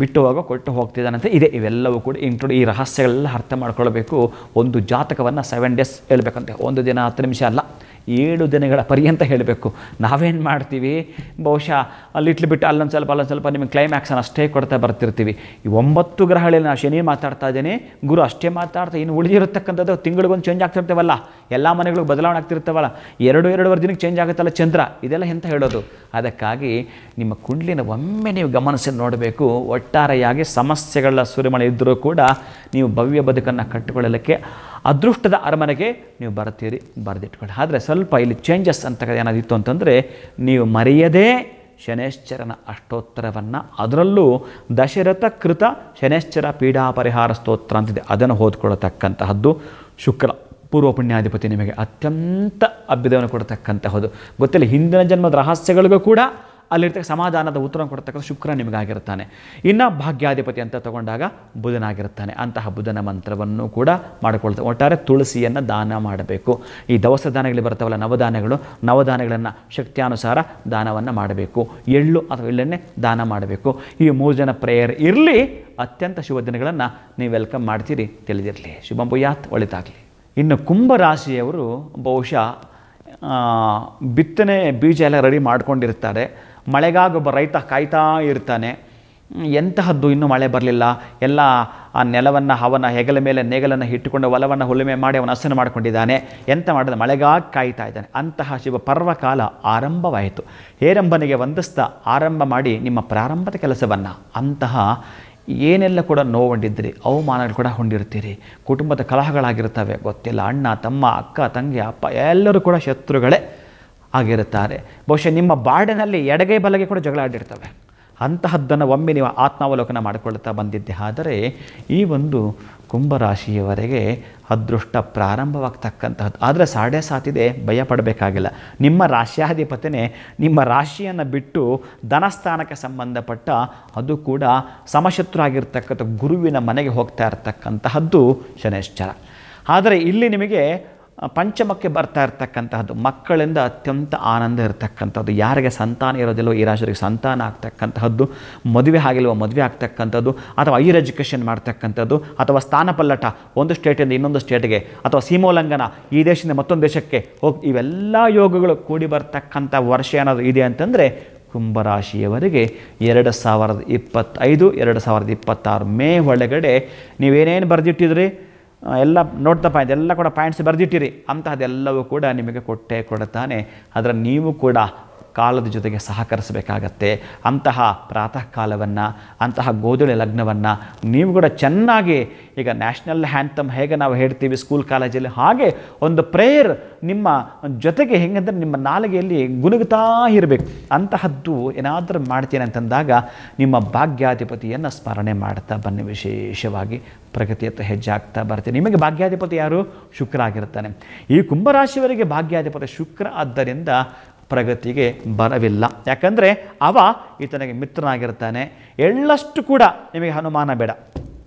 ಬಿಟ್ಟು ಹೋಗೋ ಕೊಟ್ಟು ಹೋಗ್ತಿದ್ದಾನಂತೆ ಇದೆ. ಇವೆಲ್ಲವೂ ಕೂಡ ಈ ರಹಸ್ಯಗಳೆಲ್ಲ ಅರ್ಥ ಮಾಡ್ಕೊಳ್ಬೇಕು. ಒಂದು ಜಾತಕವನ್ನು 7 ಡೇಸ್ ಹೇಳ್ಬೇಕಂತೆ, 1 ದಿನ 10 ನಿಮಿಷ ಅಲ್ಲ, 7 ದಿನಗಳ ಪರ್ಯಂತ ಹೇಳಬೇಕು. ನಾವೇನು ಮಾಡ್ತೀವಿ, ಬಹುಶಃ ಅಲ್ಲಿಟ್ಲು ಬಿಟ್ಟು ಅಲ್ಲೊಂದು ಸ್ವಲ್ಪ ನಿಮಗೆ ಕ್ಲೈಮ್ಯಾಕ್ಸನ್ನು ಅಷ್ಟೇ ಕೊಡ್ತಾ ಬರ್ತಿರ್ತೀವಿ. ಈ 9 ಗ್ರಹಗಳಲ್ಲಿ ನಾವು ಶನಿ ಮಾತಾಡ್ತಾ ಇದ್ದೇನೆ, ಗುರು ಅಷ್ಟೇ ಮಾತಾಡ್ತಾ, ಇನ್ನು ಉಳಿದಿರತಕ್ಕಂಥದ್ದು ತಿಂಗಳಿಗೊಂದು ಚೇಂಜ್ ಆಗ್ತಿರ್ತೇವಲ್ಲ, ಎಲ್ಲ ಮನೆಗಳಿಗೂ ಬದಲಾವಣೆ ಆಗ್ತಿರ್ತವಲ್ಲ, 2-2.5 ದಿನಕ್ಕೆ ಚೇಂಜ್ ಆಗುತ್ತಲ್ಲ ಚಂದ್ರ, ಇದೆಲ್ಲ ಎಂತ ಹೇಳೋದು. ಅದಕ್ಕಾಗಿ ನಿಮ್ಮ ಕುಂಡ್ಲಿನ ಒಮ್ಮೆ ನೀವು ಗಮನಿಸಿ ನೋಡಬೇಕು. ಒಟ್ಟಾರೆಯಾಗಿ ಸಮಸ್ಯೆಗಳ ಸುರಿಮಳೆ ಇದ್ದರೂ ಕೂಡ ನೀವು ಭವ್ಯ ಬದುಕನ್ನು ಕಟ್ಟಿಕೊಳ್ಳಲಿಕ್ಕೆ ಅದೃಷ್ಟದ ಅರಮನೆಗೆ ನೀವು ಬರ್ತೀರಿ, ಬರೆದಿಟ್ಕೊಳ್ಳಿ. ಆದರೆ ಸ್ವಲ್ಪ ಇಲ್ಲಿ ಚೇಂಜಸ್ ಅಂತ ಏನಾದಿತ್ತು ಅಂತಂದರೆ, ನೀವು ಮರೆಯದೇ ಶನೇಶ್ಚರನ ಅಷ್ಟೋತ್ತರವನ್ನು, ಅದರಲ್ಲೂ ದಶರಥ ಕೃತ ಶನೇಶ್ಚರ ಪೀಡಾ ಪರಿಹಾರ ಸ್ತೋತ್ರ ಅಂತಿದೆ, ಅದನ್ನು ಓದ್ಕೊಳ್ತಕ್ಕಂತಹದ್ದು. ಶುಕ್ರ ಪೂರ್ವ ಪುಣ್ಯಾಧಿಪತಿ ನಿಮಗೆ ಅತ್ಯಂತ ಅಭ್ಯುದಯವನ್ನು ಕೊಡತಕ್ಕಂತಹದ್ದು. ಗೊತ್ತಿಲ್ಲ, ಹಿಂದಿನ ಜನ್ಮದ ರಹಸ್ಯಗಳಿಗೂ ಕೂಡ ಅಲ್ಲಿರ್ತಕ್ಕ ಸಮಾಧಾನದ ಉತ್ತರ ಕೊಡ್ತಕ್ಕಂಥ ಶುಕ್ರ ನಿಮಗಾಗಿರ್ತಾನೆ. ಇನ್ನು ಭಾಗ್ಯಾಧಿಪತಿ ಅಂತ ತಗೊಂಡಾಗ ಬುಧನಾಗಿರ್ತಾನೆ. ಅಂತಹ ಬುಧನ ಮಂತ್ರವನ್ನು ಕೂಡ ಮಾಡಿಕೊಳ್ತಾರೆ. ಒಟ್ಟಾರೆ ತುಳಸಿಯನ್ನು ದಾನ ಮಾಡಬೇಕು. ಈ ದವಸ ದಾನಗಳಲ್ಲಿ ಬರ್ತಾವಲ್ಲ ನವಧಾನ್ಯಗಳನ್ನು ಶಕ್ತಿಯಾನುಸಾರ ದಾನವನ್ನು ಮಾಡಬೇಕು. ಎಳ್ಳು ಅಥವಾ ಎಳ್ಳೆಣ್ಣೆ ದಾನ ಮಾಡಬೇಕು. ಈ 3 ಜನ ಪ್ರೇಯರ್ ಇರಲಿ. ಅತ್ಯಂತ ಶುಭ ದಿನಗಳನ್ನು ನೀವು ವೆಲ್ಕಮ್ ಮಾಡ್ತೀರಿ, ತಿಳಿದಿರಲಿ. ಶುಭಂ ಭೂಯಾತ್, ಒಳಿತಾಗಲಿ. ಇನ್ನು ಕುಂಭರಾಶಿಯವರು ಬಹುಶಃ ಬಿತ್ತನೆ ಬೀಜ ಎಲ್ಲ ರೆಡಿ ಮಾಡ್ಕೊಂಡಿರ್ತಾರೆ. ಮಳೆಗಾಗಿ ಒಬ್ಬ ರೈತ ಕಾಯ್ತಾ ಇರ್ತಾನೆ. ಎಂತಹದ್ದು ಇನ್ನೂ ಮಳೆ ಬರಲಿಲ್ಲ, ಎಲ್ಲ ಆ ನೆಲವನ್ನು ಅವನ ಹೆಗಲ ಮೇಲೆ ನೇಗಲನ್ನು ಇಟ್ಟುಕೊಂಡು ಹೊಲವನ್ನು ಉಳುಮೆ ಮಾಡಿ ಅವನ ಹಸನು ಮಾಡಿಕೊಂಡಿದ್ದಾನೆ. ಎಂತ ಮಾಡಿದ, ಮಳೆಗಾಗಿ ಕಾಯ್ತಾ ಇದ್ದಾನೆ. ಅಂತಹ ಶುಭ ಪರ್ವಕಾಲ ಆರಂಭವಾಯಿತು. ಹೇರಂಬನಿಗೆ ವಂದಿಸ್ತಾ ಆರಂಭ ಮಾಡಿ ನಿಮ್ಮ ಪ್ರಾರಂಭದ ಕೆಲಸವನ್ನು. ಅಂತಹ ಏನೆಲ್ಲ ಕೂಡ ನೋವುಂಡಿದ್ದೀರಿ, ಅವಮಾನಗಳು ಕೂಡ ಹೊಂದಿರ್ತೀರಿ, ಕುಟುಂಬದ ಕಲಹಗಳಾಗಿರ್ತವೆ, ಗೊತ್ತಿಲ್ಲ, ಅಣ್ಣ ತಮ್ಮ ಅಕ್ಕ ತಂಗಿ ಅಪ್ಪ ಎಲ್ಲರೂ ಕೂಡ ಶತ್ರುಗಳೇ ಆಗಿರುತ್ತಾರೆ. ಬಹುಶಃ ನಿಮ್ಮ ಬಾಡಿನಲ್ಲಿ ಎಡಗೈ ಬಲಗೈ ಕೂಡ ಜಗಳ ಆಡಿರ್ತವೆ. ಅಂತಹದ್ದನ್ನು ಒಮ್ಮೆ ನೀವು ಆತ್ಮಾವಲೋಕನ ಮಾಡಿಕೊಳ್ತಾ ಬಂದಿದ್ದೆ. ಆದರೆ ಈ ಒಂದು ಕುಂಭರಾಶಿಯವರೆಗೆ ಅದೃಷ್ಟ ಪ್ರಾರಂಭವಾಗ್ತಕ್ಕಂತಹದ್ದು. ಆದರೆ 7.5 ಭಯ ಪಡಬೇಕಾಗಿಲ್ಲ. ನಿಮ್ಮ ರಾಶ್ಯಾಧಿಪತಿನೇ ನಿಮ್ಮ ರಾಶಿಯನ್ನು ಬಿಟ್ಟು ಧನಸ್ಥಾನಕ್ಕೆ ಸಂಬಂಧಪಟ್ಟ ಅದು ಕೂಡ ಸಮಶತ್ರು ಆಗಿರ್ತಕ್ಕಂಥ ಗುರುವಿನ ಮನೆಗೆ ಹೋಗ್ತಾ ಇರತಕ್ಕಂತಹದ್ದು ಶನೈಶ್ಚರ. ಆದರೆ ಇಲ್ಲಿ ನಿಮಗೆ ಪಂಚಮಕ್ಕೆ ಬರ್ತಾ ಇರ್ತಕ್ಕಂತಹದ್ದು ಮಕ್ಕಳಿಂದ ಅತ್ಯಂತ ಆನಂದ ಇರತಕ್ಕಂಥದ್ದು. ಯಾರಿಗೆ ಸಂತಾನ ಇರೋದಿಲ್ಲವೋ ಈ ರಾಶಿಯವರಿಗೆ ಸಂತಾನ ಆಗ್ತಕ್ಕಂತಹದ್ದು, ಮದುವೆ ಆಗಿಲ್ವೋ ಮದುವೆ ಆಗ್ತಕ್ಕಂಥದ್ದು, ಅಥವಾ ಹೈಯರ್ ಎಜುಕೇಷನ್ ಮಾಡ್ತಕ್ಕಂಥದ್ದು, ಅಥವಾ ಸ್ಥಾನಪಲ್ಲಟ ಒಂದು ಸ್ಟೇಟಿಂದ ಇನ್ನೊಂದು ಸ್ಟೇಟ್ಗೆ, ಅಥವಾ ಸೀಮೋಲ್ಲಂಘನ ಈ ದೇಶದಿಂದ ಮತ್ತೊಂದು ದೇಶಕ್ಕೆ ಹೋಗಿ, ಇವೆಲ್ಲ ಯೋಗಗಳು ಕೂಡಿ ಬರ್ತಕ್ಕಂಥ ವರ್ಷ ಏನಾದರೂ ಇದೆ ಅಂತಂದರೆ ಕುಂಭರಾಶಿಯವರಿಗೆ 2025 2026 ಮೇ ಒಳಗಡೆ ನೀವೇನೇನು ಬರೆದಿಟ್ಟಿದ್ರಿ ಎಲ್ಲ ನೋಡ್ತಾ ಪಾಯಿಂಟ್ ಎಲ್ಲ ಕೂಡ ಪಾಯಿಂಟ್ಸ್ ಬರೆದಿಟ್ಟಿರಿ. ಅಂತಹದ್ದೆಲ್ಲವೂ ಕೂಡ ನಿಮಗೆ ಕೊಟ್ಟೇ ಕೊಡುತ್ತಾನೆ. ಆದರೆ ನೀವು ಕೂಡ ಕಾಲದ ಜೊತೆಗೆ ಸಹಕರಿಸಬೇಕಾಗತ್ತೆ. ಅಂತಹ ಪ್ರಾತಃ ಕಾಲವನ್ನು, ಅಂತಹ ಗೋಧುಳಿ ಲಗ್ನವನ್ನು ನೀವು ಕೂಡ ಚೆನ್ನಾಗಿ, ಈಗ ನ್ಯಾಷನಲ್ ಹ್ಯಾಂಥಮ್ ಹೇಗೆ ನಾವು ಹೇಳ್ತೀವಿ ಸ್ಕೂಲ್ ಕಾಲೇಜಲ್ಲಿ, ಹಾಗೆ ಒಂದು ಪ್ರೇಯರ್ ನಿಮ್ಮ ಜೊತೆಗೆ ಹೆಂಗಂದ್ರೆ ನಿಮ್ಮ ನಾಲಿಗೆಯಲ್ಲಿ ಗುನುಗುತ್ತಾ ಇರಬೇಕು. ಅಂತಹದ್ದು ಏನಾದರೂ ಮಾಡ್ತೀನಿ ಅಂತಂದಾಗ ನಿಮ್ಮ ಭಾಗ್ಯಾಧಿಪತಿಯನ್ನು ಸ್ಮರಣೆ ಮಾಡ್ತಾ ಬನ್ನಿ. ವಿಶೇಷವಾಗಿ ಪ್ರಗತಿಯತ್ತ ಹೆಜ್ಜೆ ಆಗ್ತಾ ಬರ್ತೀನಿ. ನಿಮಗೆ ಭಾಗ್ಯಾಧಿಪತಿ ಯಾರು? ಶುಕ್ರ ಆಗಿರ್ತಾನೆ. ಈ ಕುಂಭರಾಶಿಯವರಿಗೆ ಭಾಗ್ಯಾಧಿಪತಿ ಶುಕ್ರ. ಆದ್ದರಿಂದ ಪ್ರಗತಿಗೆ ಬರವಿಲ್ಲ. ಯಾಕಂದರೆ ಅವ ಈತನಿಗೆ ಮಿತ್ರನಾಗಿರ್ತಾನೆ. ಎಳ್ಳಷ್ಟು ಕೂಡ ನಿಮಗೆ ಅನುಮಾನ ಬೇಡ,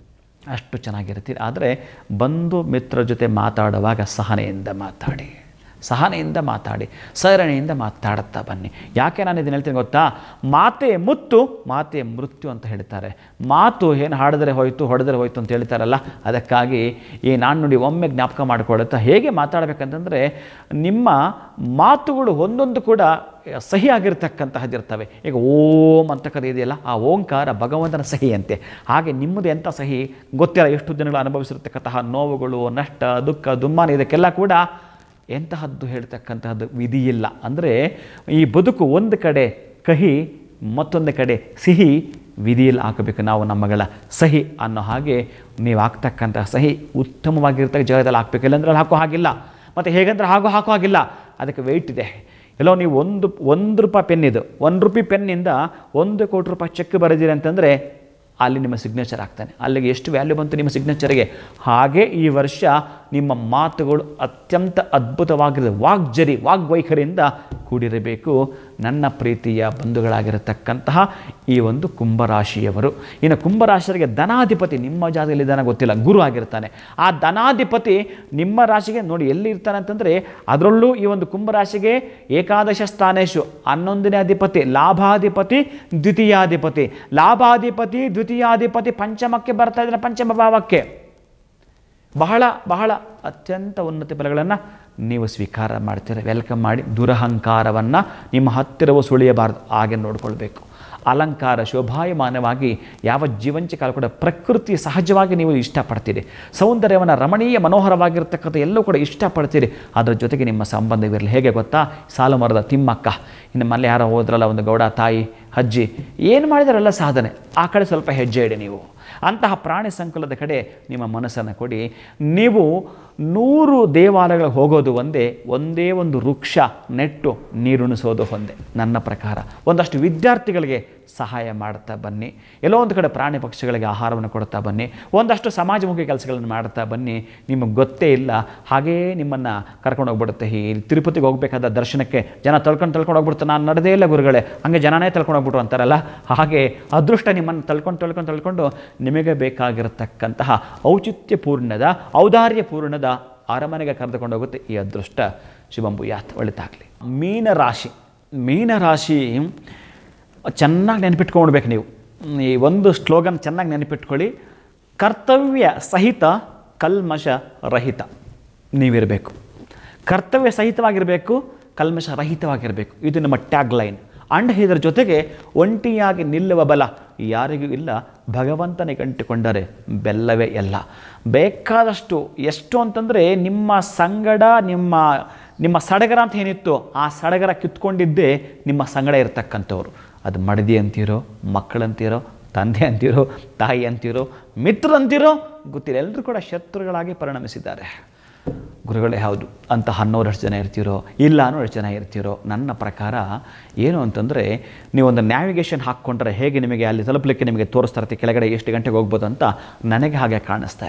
ಅಷ್ಟು ಚೆನ್ನಾಗಿರ್ತೀರಿ. ಆದರೆ ಬಂಧು ಮಿತ್ರರ ಜೊತೆ ಮಾತಾಡುವಾಗ ಸಹನೆಯಿಂದ ಮಾತಾಡಿ, ಸಹನೆಯಿಂದ ಮಾತಾಡಿ, ಸರಣಿಯಿಂದ ಮಾತಾಡುತ್ತಾ ಬನ್ನಿ. ಯಾಕೆ ನಾನು ಇದನ್ನು ಹೇಳ್ತೀನಿ ಗೊತ್ತಾ? ಮಾತೆ ಮುತ್ತು, ಮಾತೆ ಮೃತ್ಯು ಅಂತ ಹೇಳ್ತಾರೆ. ಮಾತು ಏನು ಹಾಡಿದ್ರೆ ಹೋಯಿತು, ಹೊಡೆದ್ರೆ ಹೋಯಿತು ಅಂತ ಹೇಳ್ತಾರಲ್ಲ, ಅದಕ್ಕಾಗಿ ಈ ನಾಣ್ಣುಡಿ ಒಮ್ಮೆ ಜ್ಞಾಪಕ ಮಾಡಿಕೊಳ್ಳುತ್ತಾ ಹೇಗೆ ಮಾತಾಡಬೇಕಂತಂದರೆ, ನಿಮ್ಮ ಮಾತುಗಳು ಒಂದೊಂದು ಕೂಡ ಸಹಿ ಆಗಿರ್ತಕ್ಕಂತಹದ್ದಿರ್ತವೆ. ಈಗ ಓಂ ಅಂತಕ್ಕದ್ದು ಇದೆಯಲ್ಲ, ಆ ಓಂಕಾರ ಭಗವಂತನ ಸಹಿ ಅಂತೆ. ಹಾಗೆ ನಿಮ್ಮದು ಎಂಥ ಸಹಿ ಗೊತ್ತಿಲ್ಲ, ಎಷ್ಟು ದಿನಗಳು ಅನುಭವಿಸಿರ್ತಕ್ಕಂತಹ ನೋವುಗಳು, ನಷ್ಟ, ದುಃಖ, ದುಮ್ಮಾನ, ಇದಕ್ಕೆಲ್ಲ ಕೂಡ ಎಂತಹದ್ದು ಹೇಳ್ತಕ್ಕಂತಹದ್ದು ವಿಧಿಯಿಲ್ಲ. ಅಂದರೆ ಈ ಬದುಕು ಒಂದು ಕಡೆ ಕಹಿ, ಮತ್ತೊಂದು ಕಡೆ ಸಿಹಿ, ವಿಧಿಯಲ್ಲಿ ಹಾಕಬೇಕು ನಾವು ನಮ್ಮಗಳ ಸಹಿ ಅನ್ನೋ ಹಾಗೆ ನೀವು ಹಾಕ್ತಕ್ಕಂತಹ ಸಹಿ ಉತ್ತಮವಾಗಿರ್ತಕ್ಕ ಜಾಗದಲ್ಲಿ ಹಾಕಬೇಕು. ಇಲ್ಲಾಂದ್ರೆ ಅಲ್ಲಿ ಹಾಕೋ ಹಾಗಿಲ್ಲ. ಮತ್ತು ಹೇಗಂದ್ರೆ ಹಾಕೋ ಹಾಗಿಲ್ಲ, ಅದಕ್ಕೆ ವೆಯ್ಟ್ ಇದೆ. ಎಲ್ಲೋ ನೀವು ಒಂದು ರೂಪಾಯಿ ಪೆನ್ ಇದು, ₹1 ಪೆನ್ನಿಂದ ₹1,00,00,000 ಚೆಕ್ ಬರೆದಿರಿ ಅಂತಂದರೆ ಅಲ್ಲಿ ನಿಮ್ಮ ಸಿಗ್ನೇಚರ್ ಆಗ್ತಾನೆ. ಅಲ್ಲಿಗೆ ಎಷ್ಟು ವ್ಯಾಲ್ಯೂ ಬಂತು ನಿಮ್ಮ ಸಿಗ್ನೇಚರ್ಗೆ. ಹಾಗೆ ಈ ವರ್ಷ ನಿಮ್ಮ ಮಾತುಗಳು ಅತ್ಯಂತ ಅದ್ಭುತವಾಗಿರೋ ವಾಗ್ವೈಖರಿಯಿಂದ ಕೂಡಿರಬೇಕು. ನನ್ನ ಪ್ರೀತಿಯ ಬಂಧುಗಳಾಗಿರತಕ್ಕಂತಹ ಈ ಒಂದು ಕುಂಭರಾಶಿಯವರು. ಇನ್ನು ಕುಂಭರಾಶಿಯವರಿಗೆ ಧನಾಧಿಪತಿ ನಿಮ್ಮ ಜಾಗದಲ್ಲಿದ್ದಾನೆ ಗೊತ್ತಿಲ್ಲ, ಗುರು ಆಗಿರ್ತಾನೆ. ಆ ಧನಾಧಿಪತಿ ನಿಮ್ಮ ರಾಶಿಗೆ ನೋಡಿ ಎಲ್ಲಿ ಇರ್ತಾನೆ ಅಂತಂದರೆ, ಅದರಲ್ಲೂ ಈ ಒಂದು ಕುಂಭರಾಶಿಗೆ ಏಕಾದಶ ಸ್ಥಾನೇಶು 11ನೇ ಅಧಿಪತಿ, ಲಾಭಾಧಿಪತಿ, ದ್ವಿತೀಯಾಧಿಪತಿ. ಲಾಭಾಧಿಪತಿ ದ್ವಿತೀಯಾಧಿಪತಿ ಪಂಚಮಕ್ಕೆ ಬರ್ತಾ ಇದ್ದಾನೆ, ಪಂಚಮ ಭಾವಕ್ಕೆ. ಬಹಳ ಅತ್ಯಂತ ಉನ್ನತ ಫಲಗಳನ್ನು ನೀವು ಸ್ವೀಕಾರ ಮಾಡ್ತೀರ. ವೆಲ್ಕಮ್ ಮಾಡಿ. ದುರಹಂಕಾರವನ್ನು ನಿಮ್ಮ ಹತ್ತಿರವೂ ಸುಳಿಯಬಾರ್ದು, ಹಾಗೆ ನೋಡಿಕೊಳ್ಬೇಕು. ಅಲಂಕಾರ ಶೋಭಾಯಮಾನವಾಗಿ ಯಾವ ಜೀವಂಚ ಕಾಲ ಕೂಡ ಪ್ರಕೃತಿ ಸಹಜವಾಗಿ ನೀವು ಇಷ್ಟಪಡ್ತೀರಿ. ಸೌಂದರ್ಯವನ್ನು ರಮಣೀಯ ಮನೋಹರವಾಗಿರ್ತಕ್ಕಂಥ ಎಲ್ಲವೂ ಕೂಡ ಇಷ್ಟಪಡ್ತೀರಿ. ಅದರ ಜೊತೆಗೆ ನಿಮ್ಮ ಸಂಬಂಧವಿರಲಿ. ಹೇಗೆ ಗೊತ್ತಾ? ಸಾಲು ಮರದ ತಿಮ್ಮಕ್ಕ, ಇನ್ನು ಮನೆ ಯಾರೋ ಹೋದ್ರಲ್ಲ, ಒಂದು ಗೌಡ ತಾಯಿ, ಅಜ್ಜಿ, ಏನು ಮಾಡಿದಾರಲ್ಲ ಸಾಧನೆ, ಆ ಕಡೆ ಸ್ವಲ್ಪ ಹೆಜ್ಜೆ ಇಡಿ ನೀವು. ಅಂತಹ ಪ್ರಾಣಿ ಸಂಕುಲದ ಕಡೆ ನಿಮ್ಮ ಮನಸ್ಸನ್ನು ಕೊಡಿ. ನೀವು 100 ದೇವಾಲಯಗಳಿಗೆ ಹೋಗೋದು ಒಂದೇ ಒಂದು ವೃಕ್ಷ ನೆಟ್ಟು ನೀರುಣಿಸೋದು ಒಂದೇ. ನನ್ನ ಪ್ರಕಾರ ಒಂದಷ್ಟು ವಿದ್ಯಾರ್ಥಿಗಳಿಗೆ ಸಹಾಯ ಮಾಡ್ತಾ ಬನ್ನಿ. ಎಲ್ಲೋ ಒಂದು ಕಡೆ ಪ್ರಾಣಿ ಪಕ್ಷಿಗಳಿಗೆ ಆಹಾರವನ್ನು ಕೊಡ್ತಾ ಬನ್ನಿ. ಒಂದಷ್ಟು ಸಮಾಜಮುಖಿ ಕೆಲಸಗಳನ್ನು ಮಾಡ್ತಾ ಬನ್ನಿ. ನಿಮಗೆ ಗೊತ್ತೇ ಇಲ್ಲ, ಹಾಗೇ ನಿಮ್ಮನ್ನು ಕರ್ಕೊಂಡು ಹೋಗ್ಬಿಡುತ್ತೆ. ಈ ತಿರುಪತಿಗೆ ಹೋಗಬೇಕಾದ ದರ್ಶನಕ್ಕೆ ಜನ ತಳ್ಕೊಂಡು ಹೋಗ್ಬಿಡ್ತಾರೆ. ನಾನು ನಡೆದೇ ಇಲ್ಲ ಗುರುಗಳೇ, ಹಂಗೆ ಜನನೇ ತಳ್ಕೊಂಡು ಹೋಗ್ಬಿಟ್ರು ಅಂತಾರಲ್ಲ, ಹಾಗೆ ಅದೃಷ್ಟ ನಿಮ್ಮನ್ನು ತಳ್ಕೊಂಡು ನಿಮಗೆ ಬೇಕಾಗಿರತಕ್ಕಂತಹ ಔಚಿತ್ಯಪೂರ್ಣದ, ಔದಾರ್ಯಪೂರ್ಣದ ಅರಮನೆಗೆ ಕರೆದುಕೊಂಡು ಹೋಗುತ್ತೆ ಈ ಅದೃಷ್ಟ. ಶುಭಂಭೂಯಾತ್, ಒಳಿತಾಗಲಿ. ಮೀನರಾಶಿ ಚೆನ್ನಾಗಿ ನೆನಪಿಟ್ಕೊಂಡ್ಬೇಕು ನೀವು. ಈ ಒಂದು ಸ್ಲೋಗನ್ ಚೆನ್ನಾಗಿ ನೆನಪಿಟ್ಕೊಳ್ಳಿ. ಕರ್ತವ್ಯ ಸಹಿತ, ಕಲ್ಮಶ ರಹಿತ ನೀವಿರಬೇಕು. ಕರ್ತವ್ಯ ಸಹಿತವಾಗಿರಬೇಕು, ಕಲ್ಮಶ ರಹಿತವಾಗಿರಬೇಕು. ಇದು ನಮ್ಮ ಟ್ಯಾಗ್ ಲೈನ್. ಅಂಡ್ ಇದರ ಜೊತೆಗೆ ಒಂಟಿಯಾಗಿ ನಿಲ್ಲುವ ಬಲ ಯಾರಿಗೂ ಇಲ್ಲ, ಭಗವಂತನಿಗೆ ಅಂಟಿಕೊಂಡರೆ ಬೆಲ್ಲವೇ ಎಲ್ಲ. ಬೇಕಾದಷ್ಟು ಎಷ್ಟು ಅಂತಂದರೆ ನಿಮ್ಮ ಸಂಗಡ, ನಿಮ್ಮ ಸಡಗರ ಅಂತ ಏನಿತ್ತು, ಆ ಸಡಗರ ಕಿತ್ಕೊಂಡಿದ್ದೇ ನಿಮ್ಮ ಸಂಗಡ ಇರತಕ್ಕಂಥವ್ರು. ಅದು ಮಡದಿ ಅಂತೀರೋ, ಮಕ್ಕಳಂತೀರೋ, ತಂದೆ ಅಂತೀರೋ, ತಾಯಿ ಅಂತೀರೋ, ಮಿತ್ರರಂತೀರೋ ಗೊತ್ತಿಲ್ಲ, ಎಲ್ಲರೂ ಕೂಡ ಶತ್ರುಗಳಾಗಿ ಪರಿಣಮಿಸಿದ್ದಾರೆ. ಗುರುಗಳೇ ಹೌದು ಅಂತ 10 ಜನ ಇರ್ತೀರೋ, ಇಲ್ಲ 10 ಜನ ಇರ್ತೀರೋ. ನನ್ನ ಪ್ರಕಾರ ಏನು ಅಂತಂದರೆ, ನೀವೊಂದು ನ್ಯಾವಿಗೇಷನ್ ಹಾಕ್ಕೊಂಡ್ರೆ ಹೇಗೆ ನಿಮಗೆ ಅಲ್ಲಿ ತಲುಪಲಿಕ್ಕೆ ನಿಮಗೆ ತೋರಿಸ್ತಾ ಇರುತ್ತೆ ಕೆಳಗಡೆ ಎಷ್ಟು ಗಂಟೆಗೆ ಹೋಗ್ಬೋದು ಅಂತ, ನನಗೆ ಹಾಗೆ ಕಾಣಿಸ್ತಾ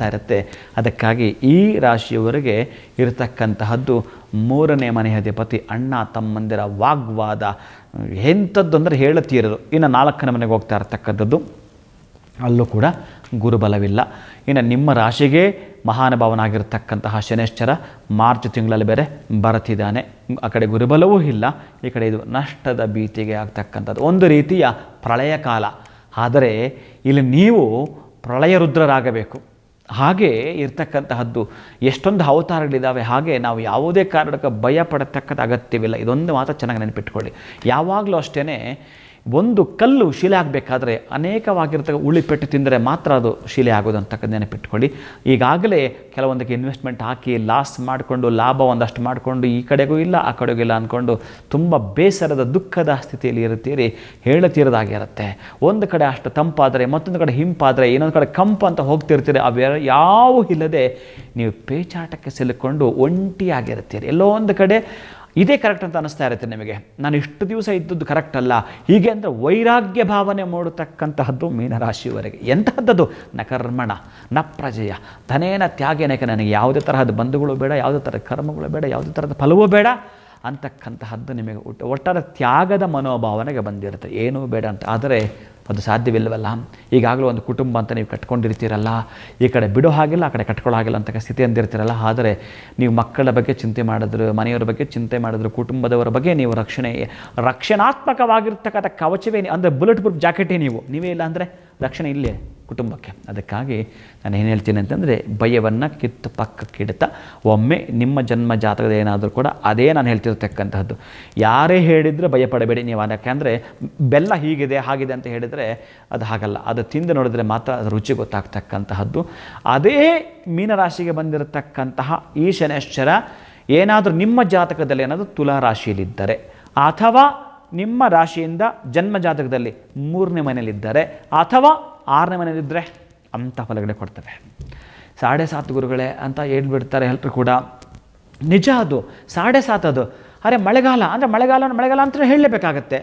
ಇರುತ್ತೆ. ಅದಕ್ಕಾಗಿ ಈ ರಾಶಿಯವರಿಗೆ ಇರತಕ್ಕಂತಹದ್ದು 3ನೇ ಮನೆಯ ಅಧಿಪತಿ, ಅಣ್ಣ ತಮ್ಮಂದಿರ ವಾಗ್ವಾದ ಎಂಥದ್ದು ಅಂದರೆ ಹೇಳುತ್ತೀರದು. ಇನ್ನು 4ನೇ ಮನೆಗೆ ಹೋಗ್ತಾ ಇರತಕ್ಕಂಥದ್ದು, ಅಲ್ಲೂ ಕೂಡ ಗುರುಬಲವಿಲ್ಲ. ಇನ್ನು ನಿಮ್ಮ ರಾಶಿಗೆ ಮಹಾನುಭಾವನಾಗಿರ್ತಕ್ಕಂತಹ ಶನೇಶ್ವರ ಮಾರ್ಚ್ ತಿಂಗಳಲ್ಲಿ ಬೇರೆ ಬರುತ್ತಿದ್ದಾನೆ. ಆ ಕಡೆ ಗುರುಬಲವೂ ಇಲ್ಲ, ಈ ಕಡೆ ಇದು ನಷ್ಟದ ಭೀತಿಗೆ ಆಗ್ತಕ್ಕಂಥದ್ದು, ಒಂದು ರೀತಿಯ ಪ್ರಳಯ ಕಾಲ. ಆದರೆ ಇಲ್ಲಿ ನೀವು ಪ್ರಳಯ ರುದ್ರರಾಗಬೇಕು. ಹಾಗೆ ಇರ್ತಕ್ಕಂತಹದ್ದು ಎಷ್ಟೊಂದು ಅವತಾರಗಳಿದ್ದಾವೆ. ಹಾಗೆ ನಾವು ಯಾವುದೇ ಕಾರಣಕ್ಕೆ ಭಯ ಪಡತಕ್ಕಂಥ ಅಗತ್ಯವಿಲ್ಲ. ಇದೊಂದು ಮಾತ್ರ ಚೆನ್ನಾಗಿ ನೆನಪಿಟ್ಕೊಳ್ಳಿ. ಯಾವಾಗಲೂ ಅಷ್ಟೇ, ಒಂದು ಕಲ್ಲು ಶಿಲೆ ಆಗಬೇಕಾದ್ರೆ ಅನೇಕವಾಗಿರ್ತಕ್ಕ ಉಳಿಪೆಟ್ಟು ತಿಂದರೆ ಮಾತ್ರ ಅದು ಶಿಲೆ ಆಗೋದು ಅಂತಕ್ಕಂಥ ನೆನಪಿಟ್ಕೊಳ್ಳಿ. ಈಗಾಗಲೇ ಕೆಲವೊಂದಕ್ಕೆ ಇನ್ವೆಸ್ಟ್ಮೆಂಟ್ ಹಾಕಿ ಲಾಸ್ ಮಾಡಿಕೊಂಡು, ಲಾಭ ಒಂದಷ್ಟು ಮಾಡಿಕೊಂಡು, ಈ ಕಡೆಗೂ ಇಲ್ಲ ಆ ಕಡೆಗೂ ಇಲ್ಲ ಅಂದ್ಕೊಂಡು ತುಂಬ ಬೇಸರದ ದುಃಖದ ಸ್ಥಿತಿಯಲ್ಲಿ ಇರ್ತೀರಿ. ಹೇಳುತ್ತೀರದಾಗಿರುತ್ತೆ. ಒಂದು ಕಡೆ ಅಷ್ಟು ತಂಪಾದರೆ, ಮತ್ತೊಂದು ಕಡೆ ಹಿಂಪಾದರೆ, ಇನ್ನೊಂದು ಕಡೆ ಕಂಪು ಅಂತ ಹೋಗ್ತಿರ್ತೀರಿ. ಅವು ಯಾವೂ ಇಲ್ಲದೆ ನೀವು ಪೇಚಾಟಕ್ಕೆ ಸಿಲುಕೊಂಡು ಒಂಟಿಯಾಗಿರ್ತೀರಿ. ಎಲ್ಲೋ ಒಂದು ಕಡೆ ಇದೇ ಕರೆಕ್ಟ್ ಅಂತ ಅನ್ನಿಸ್ತಾ ಇರುತ್ತೆ ನಿಮಗೆ, ನಾನು ಇಷ್ಟು ದಿವಸ ಇದ್ದದ್ದು ಕರೆಕ್ಟ್ ಅಲ್ಲ ಹೀಗೆ ಅಂದರೆ ವೈರಾಗ್ಯ ಭಾವನೆ ಮೂಡತಕ್ಕಂತಹದ್ದು ಮೀನರಾಶಿಯವರೆಗೆ. ಎಂತಹದ್ದು? ನ ಕರ್ಮಣ ನ ಪ್ರಜೆಯ ಧನೇನ ತ್ಯಾಗೇನಕ್ಕೆ. ನನಗೆ ಯಾವುದೇ ತರಹದ ಬಂಧುಗಳು ಬೇಡ, ಯಾವುದೇ ಥರದ ಕರ್ಮಗಳು ಬೇಡ, ಯಾವುದೇ ಥರದ ಫಲವೂ ಬೇಡ. ಅಂತಕ್ಕಂತಹದ್ದು ನಿಮಗೆ ಒಟ್ಟಾರೆ ತ್ಯಾಗದ ಮನೋಭಾವನೆಗೆ ಬಂದಿರುತ್ತೆ, ಏನೂ ಬೇಡ ಅಂತ. ಆದರೆ ಅದು ಸಾಧ್ಯವಿಲ್ಲವಲ್ಲ. ಈಗಾಗಲೂ ಒಂದು ಕುಟುಂಬ ಅಂತ ನೀವು ಕಟ್ಕೊಂಡಿರ್ತೀರಲ್ಲ, ಈ ಕಡೆ ಬಿಡೋ ಹಾಗಿಲ್ಲ, ಆ ಕಡೆ ಕಟ್ಕೊಳ್ಳೋ ಹಾಗಿಲ್ಲ ಅಂತ ಸ್ಥಿತಿ ಅಂದಿರ್ತೀರಲ್ಲ. ಆದರೆ ನೀವು ಮಕ್ಕಳ ಬಗ್ಗೆ ಚಿಂತೆ ಮಾಡಿದ್ರು, ಮನೆಯವರ ಬಗ್ಗೆ ಚಿಂತೆ ಮಾಡಿದ್ರು, ಕುಟುಂಬದವರ ಬಗ್ಗೆ ನೀವು ರಕ್ಷಣಾತ್ಮಕವಾಗಿರ್ತಕ್ಕಂಥ ಕವಚವೇ ಅಂದರೆ ಬುಲೆಟ್ ಪ್ರೂಫ್ ಜಾಕೆಟೇ ನೀವೇ ಇಲ್ಲ ಅಂದರೆ ರಕ್ಷಣೆ ಇಲ್ಲೇ ಕುಟುಂಬಕ್ಕೆ. ಅದಕ್ಕಾಗಿ ನಾನು ಏನು ಹೇಳ್ತೀನಿ ಅಂತಂದರೆ, ಭಯವನ್ನು ಕಿತ್ತು ಪಕ್ಕಕ್ಕಿಡ್ತಾ ಒಮ್ಮೆ ನಿಮ್ಮ ಜನ್ಮ ಜಾತಕದ ಏನಾದರೂ ಕೂಡ ಅದೇ ನಾನು ಹೇಳ್ತಿರ್ತಕ್ಕಂಥದ್ದು. ಯಾರೇ ಹೇಳಿದರೆ ಭಯಪಡಬೇಡಿ ನೀವು. ಯಾಕೆಂದರೆ ಬೆಲ್ಲ ಹೀಗಿದೆ ಹಾಗಿದೆ ಅಂತ ಹೇಳಿದರೆ ಅದು ಹಾಗಲ್ಲ, ಅದು ತಿಂದು ನೋಡಿದ್ರೆ ಮಾತ್ರ ಅದು ರುಚಿ ಗೊತ್ತಾಗ್ತಕ್ಕಂತಹದ್ದು. ಅದೇ ಮೀನರಾಶಿಗೆ ಬಂದಿರತಕ್ಕಂತಹ ಈ ಶನೈಶ್ಚರ ಏನಾದರೂ ನಿಮ್ಮ ಜಾತಕದಲ್ಲಿ ಏನಾದರೂ ತುಲಾ ರಾಶಿಯಲ್ಲಿದ್ದರೆ ಅಥವಾ ನಿಮ್ಮ ರಾಶಿಯಿಂದ ಜನ್ಮ ಜಾತಕದಲ್ಲಿ 3ನೇ ಮನೆಯಲ್ಲಿದ್ದರೆ ಅಥವಾ 6ನೇ ಮನೆಯಲ್ಲಿದ್ದರೆ ಅಂಥ ಫಲಗಳೇ ಕೊಡ್ತವೆ. 7.5 ಗುರುಗಳೇ ಅಂತ ಹೇಳ್ಬಿಡ್ತಾರೆ ಎಲ್ಲರೂ ಕೂಡ. ನಿಜ, ಅದು 7.5 ಅದು. ಅರೆ ಮಳೆಗಾಲ ಅಂದರೆ ಮಳೆಗಾಲ ಅಂತ ಹೇಳಲೇಬೇಕಾಗತ್ತೆ.